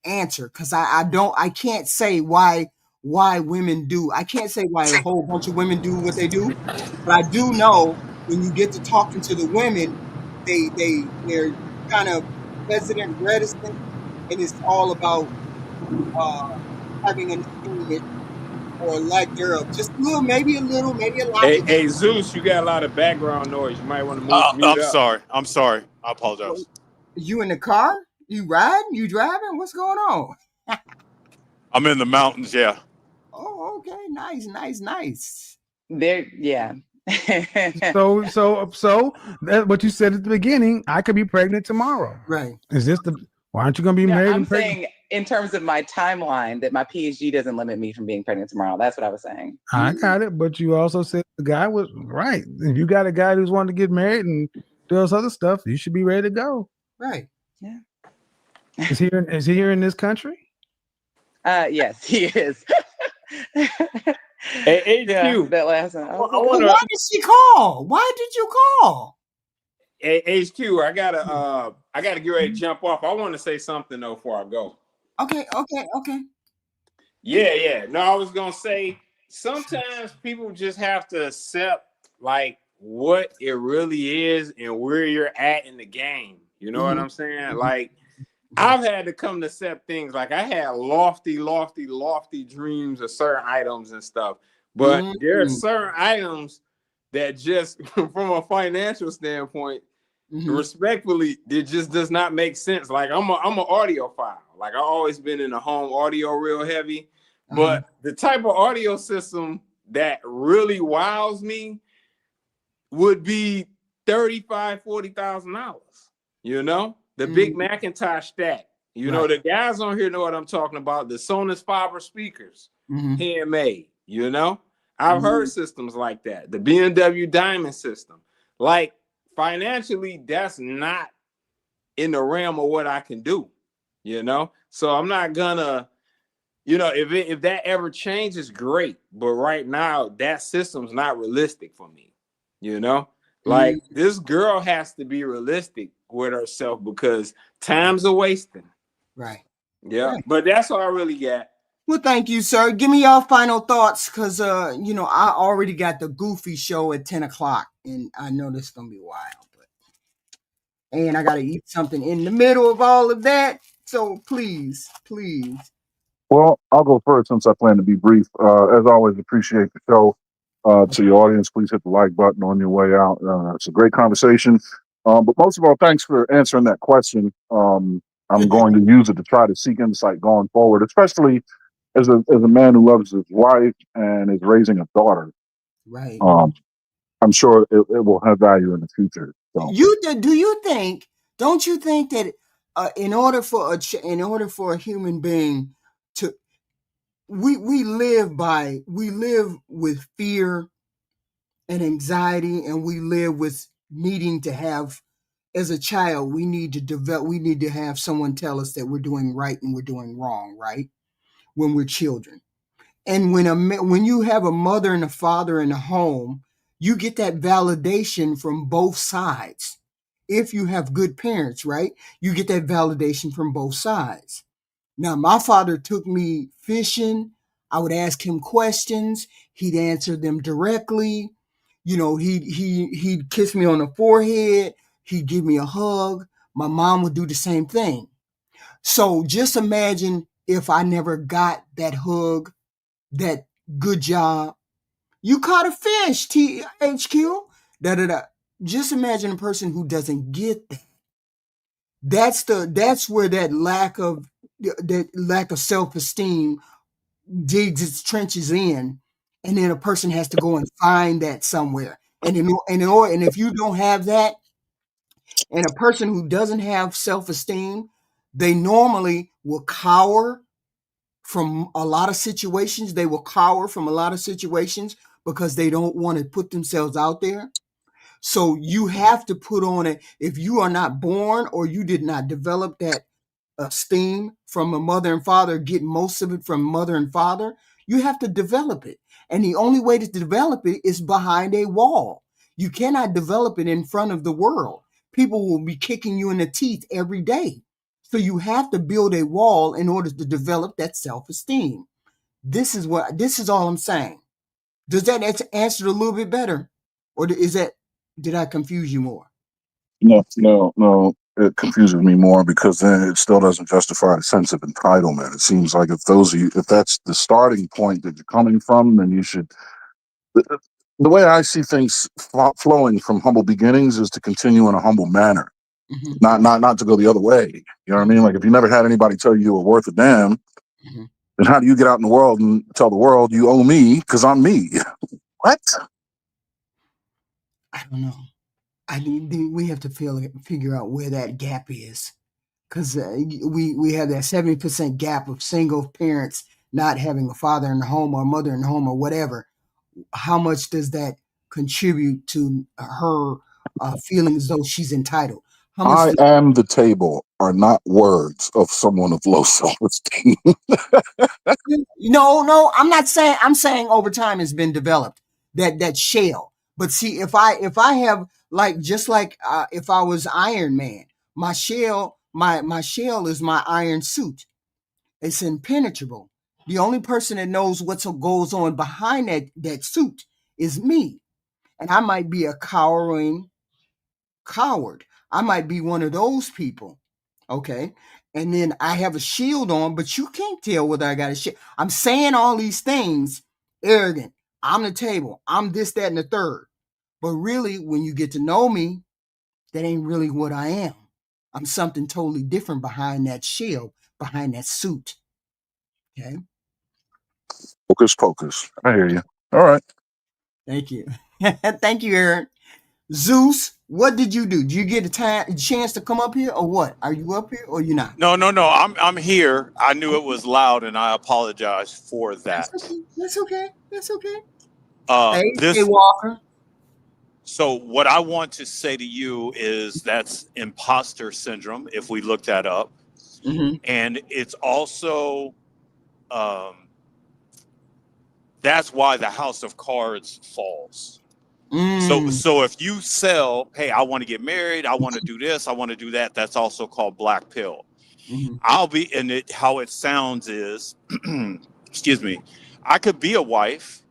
answer, because I can't say why women do. I can't say why a whole bunch of women do what they do, but I do know when you get to talking to the women, they're kind of hesitant, reticent, and it's all about having an esteem or lack thereof. Just maybe a lot. Hey, Zeus, you got a lot of background noise. You might want to mute up. I'm sorry. I apologize. You in the car? You riding? You driving? What's going on? I'm in the mountains. Yeah. Oh, okay. Nice. There, yeah. so that what you said at the beginning, I could be pregnant tomorrow. Right. Is this why aren't you going to be married? I'm saying in terms of my timeline that my PhD doesn't limit me from being pregnant tomorrow. That's what I was saying. I got it. But you also said the guy was right. If you got a guy who's wanting to get married and does other stuff, you should be ready to go. Right. Yeah. Is he here in this country? Yes, he is. Hey, HQ. Yeah, that last one. Why did she call? Why did you call? Hey, HQ, I gotta get ready to jump off. I want to say something though before I go. Okay. Yeah. No, I was gonna say sometimes people just have to accept like what it really is and where you're at in the game. You know what I'm saying? Like I've had to come to accept things. Like I had lofty dreams of certain items and stuff, but there are certain items that just from a financial standpoint, respectfully, it just does not make sense. Like I'm an audiophile. Like I've always been in the home audio real heavy, but the type of audio system that really wows me would be $35,000-$40,000. You know, the big Macintosh stack. You know, the guys on here know what I'm talking about. The Sonos fiber speakers, handmade. You know, I've heard systems like that. The BMW Diamond system. Like financially, that's not in the realm of what I can do. You know, so I'm not gonna. You know, if that ever changes, great. But right now, that system's not realistic for me. You know, like this girl has to be realistic with herself because time's a wasting. Right. Yeah. Right. But that's all I really got. Well, thank you, sir. Give me your final thoughts, because you know, I already got the Goofy show at 10 o'clock, and I know this is gonna be wild. And I gotta eat something in the middle of all of that. So please. Well, I'll go first since I plan to be brief. As always, appreciate the show. To your audience, please hit the like button on your way out. It's a great conversation. But most of all, thanks for answering that question. I'm going to use it to try to seek insight going forward, especially as a man who loves his wife and is raising a daughter. Right. I'm sure it will have value in the future. So. Don't you think that in order for a human being to we live with fear and anxiety, and we live with needing to have, as a child, we need to have someone tell us that we're doing right and we're doing wrong, right? When we're children. And when you have a mother and a father in a home, you get that validation from both sides. If you have good parents, right? You get that validation from both sides. Now, my father took me fishing. I would ask him questions. He'd answer them directly. You know, he'd kiss me on the forehead. He'd give me a hug. My mom would do the same thing. So just imagine if I never got that hug, that good job. You caught a fish, THQ. Just imagine a person who doesn't get that. That's where that lack of self-esteem digs its trenches in, and then a person has to go and find that somewhere. And if you don't have that, and a person who doesn't have self-esteem, they normally will cower from a lot of situations. Because they don't want to put themselves out there. So you have to put on it. If you are not born, or you did not develop that esteem from a mother and father, get most of it from mother and father, you have to develop it. And the only way to develop it is behind a wall. You cannot develop it in front of the world. People will be kicking you in the teeth every day. So you have to build a wall in order to develop that self-esteem. This is all I'm saying. Does that answer it a little bit better? Or did I confuse you more? No. It confuses me more, because then it still doesn't justify a sense of entitlement. It seems like if that's the starting point that you're coming from, then you should. The way I see things flowing from humble beginnings is to continue in a humble manner, not to go the other way. You know what I mean? Like, if you never had anybody tell you were worth a damn, then how do you get out in the world and tell the world you owe me because I'm me? What? I don't know. We have to figure out where that gap is, because we have that 70% gap of single parents not having a father in the home or a mother in the home or whatever. How much does that contribute to her feeling as though she's entitled? I am the table are not words of someone of low self-esteem. No, I'm not saying. I'm saying over time it's been developed, that shell. But see, if I have, like, just like if I was Iron Man, my shell is my iron suit. It's impenetrable. The only person that knows what goes on behind that suit is me. And I might be a cowering coward. I might be one of those people. Okay. And then I have a shield on, but you can't tell whether I got a shield. I'm saying all these things arrogant. I'm the table. I'm this, that, and the third. But really, when you get to know me, that ain't really what I am. I'm something totally different behind that shield, behind that suit. Okay. Focus. I hear you. All right. Thank you. Thank you, Aaron. Zeus, what did you do? Did you get a chance to come up here, or what? Are you up here, or you not? No. I'm here. I knew it was loud, and I apologize for that. That's okay. That's okay. Hey, This. Walker. So what I want to say to you is that's imposter syndrome. If we look that up, and it's also that's why the house of cards falls. So if you sell, hey, I want to get married, I want to do this, I want to do that, that's also called black pill. And how it sounds is, excuse me, I could be a wife.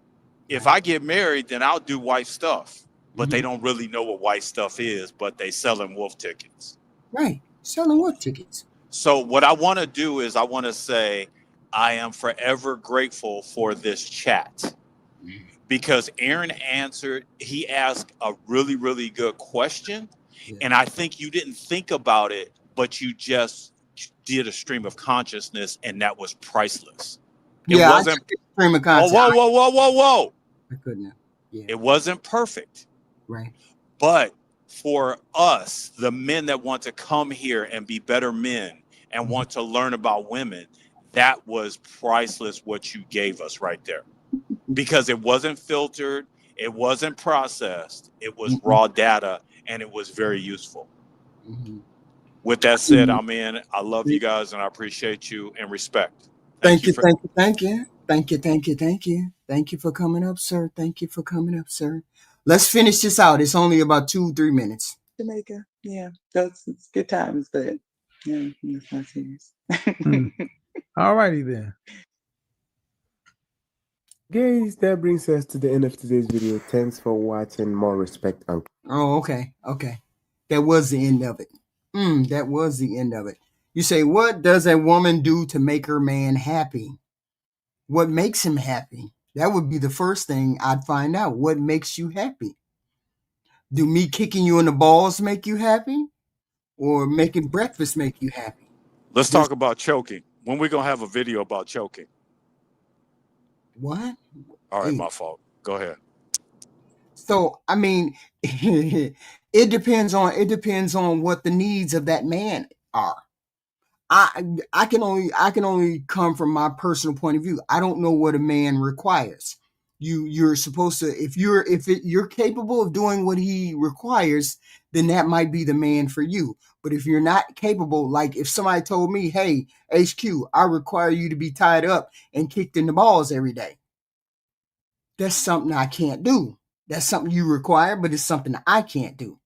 If I get married, then I'll do wife stuff. But they don't really know what wife stuff is, but they selling wolf tickets. Right, selling wolf tickets. So what I want to do is I want to say I am forever grateful for this chat. Because Aaron he asked a really, really good question. Yeah. And I think you didn't think about it, but you just did a stream of consciousness, and that was priceless. It wasn't stream of consciousness. Whoa. I couldn't. Yeah. It wasn't perfect. Right. But for us, the men that want to come here and be better men and want to learn about women, that was priceless what you gave us right there. Because it wasn't filtered, it wasn't processed, it was raw data, and it was very useful. With that said, I'm in. I love you guys, and I appreciate you and respect. Thank you for coming up, sir. Thank you for coming up, sir. Let's finish this out. It's only about 2-3 minutes. Jamaica, yeah, it's good times, but yeah, it's not serious. All righty then. Guys, that brings us to the end of today's video. Thanks for watching. More respect, Uncle. Oh, okay. That was the end of it. That was the end of it. You say, what does a woman do to make her man happy? What makes him happy? That would be the first thing I'd find out. What makes you happy? Do me kicking you in the balls make you happy? Or making breakfast make you happy? Let's talk about choking. When we going to have a video about choking? What? All right, my fault. Go ahead. So, I mean, it depends on what the needs of that man are. I can only come from my personal point of view. I don't know what a man requires. You're supposed to, if you're capable of doing what he requires, then that might be the man for you. But if you're not capable, like if somebody told me, hey, HQ, I require you to be tied up and kicked in the balls every day. That's something I can't do. That's something you require, but it's something I can't do.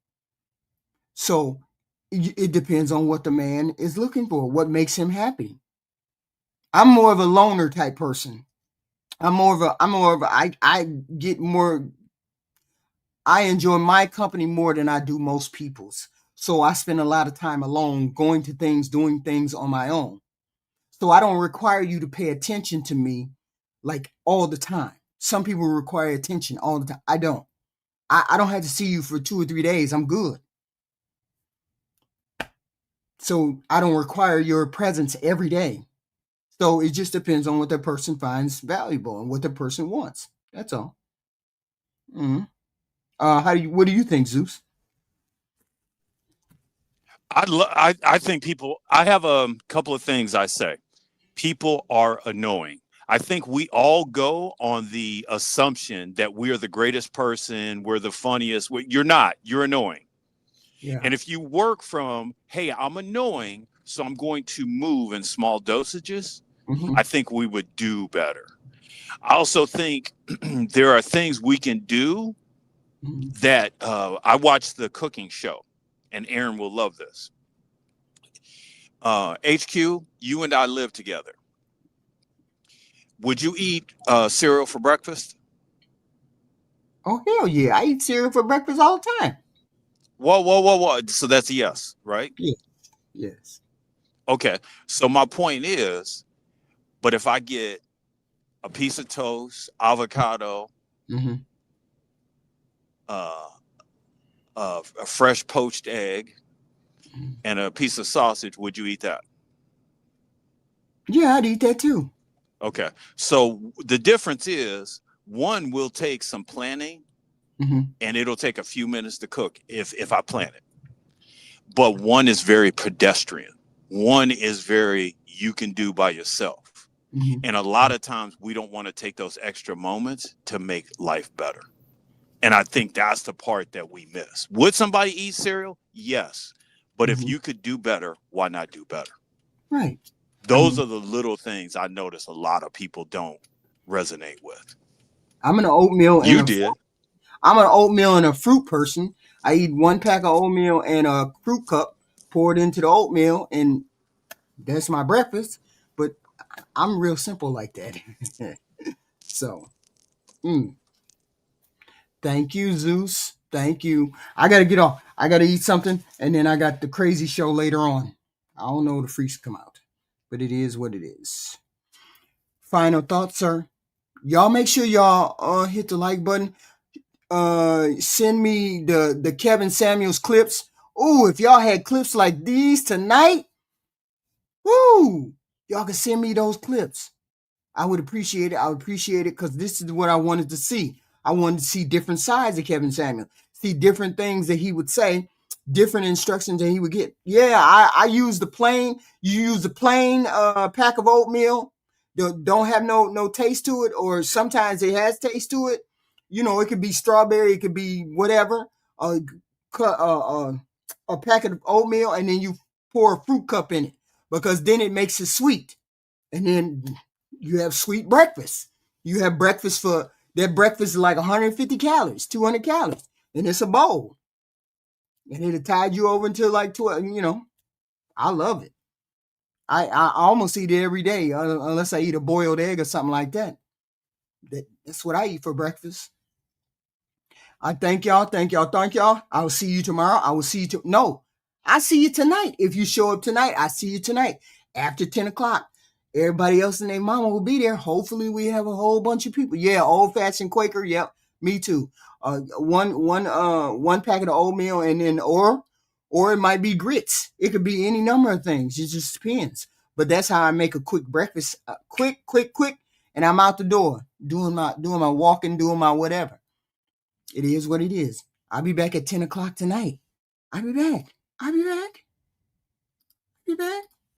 So it depends on what the man is looking for, what makes him happy. I'm more of a loner type person. I enjoy my company more than I do most people's. So I spend a lot of time alone, going to things, doing things on my own. So I don't require you to pay attention to me like all the time. Some people require attention all the time. I don't. I don't have to see you for 2 or 3 days. I'm good. So I don't require your presence every day. So it just depends on what the person finds valuable and what the person wants. That's all. What do you think, Zeus? I think I have a couple of things I say. People are annoying. I think we all go on the assumption that we are the greatest person, we're the funniest. You're not. You're annoying. Yeah. And if you work from, hey, I'm annoying, so I'm going to move in small dosages, I think we would do better. I also think there are things we can do that I watched the cooking show, and Aaron will love this. HQ, you and I live together. Would you eat cereal for breakfast? Oh, hell yeah. I eat cereal for breakfast all the time. Whoa. So that's a yes, right? Yeah. Yes. Okay. So my point is, but if I get a piece of toast, avocado, a fresh poached egg, and a piece of sausage, would you eat that? Yeah, I'd eat that too. Okay. So the difference is one will take some planning and it'll take a few minutes to cook if I plan it. But one is very pedestrian. One is very you can do by yourself. And a lot of times we don't want to take those extra moments to make life better. And I think that's the part that we miss. Would somebody eat cereal? Yes. But if you could do better, why not do better? Right. Those are the little things I notice a lot of people don't resonate with. I'm an oatmeal. I'm an oatmeal and a fruit person. I eat 1 pack of oatmeal and a fruit cup, pour it into the oatmeal, and that's my breakfast. But I'm real simple like that. So, thank you, Zeus. Thank you. I got to get off. I got to eat something, and then I got the crazy show later on. I don't know the freaks come out, but it is what it is. Final thoughts, sir. Y'all make sure y'all hit the like button. Send me the Kevin Samuels clips. Ooh, if y'all had clips like these tonight, woo, y'all can send me those clips. I would appreciate it. I would appreciate it because this is what I wanted to see. I wanted to see different sides of Kevin Samuel, see different things that he would say, different instructions that he would get. Yeah, I use the plain. You use the plain pack of oatmeal. Don't have no taste to it, or sometimes it has taste to it. You know, it could be strawberry, it could be whatever. A packet of oatmeal, and then you pour a fruit cup in it because then it makes it sweet, and then you have sweet breakfast. You have breakfast for that breakfast is like 150 calories, 200 calories, and it's a bowl, and it'll tide you over until like 12. You know, I love it. I almost eat it every day, unless I eat a boiled egg or something like that. That's what I eat for breakfast. I thank y'all. I will see you tomorrow. I see you tonight. If you show up tonight, I see you tonight after 10 o'clock. Everybody else and their mama will be there. Hopefully we have a whole bunch of people. Yeah, old-fashioned Quaker. Yep, me too. One packet of oatmeal, and then or it might be grits. It could be any number of things. It just depends. But that's how I make a quick breakfast. Quick, and I'm out the door doing my walking, doing my whatever. It is what it is. I'll be back at 10 o'clock tonight. I'll be back.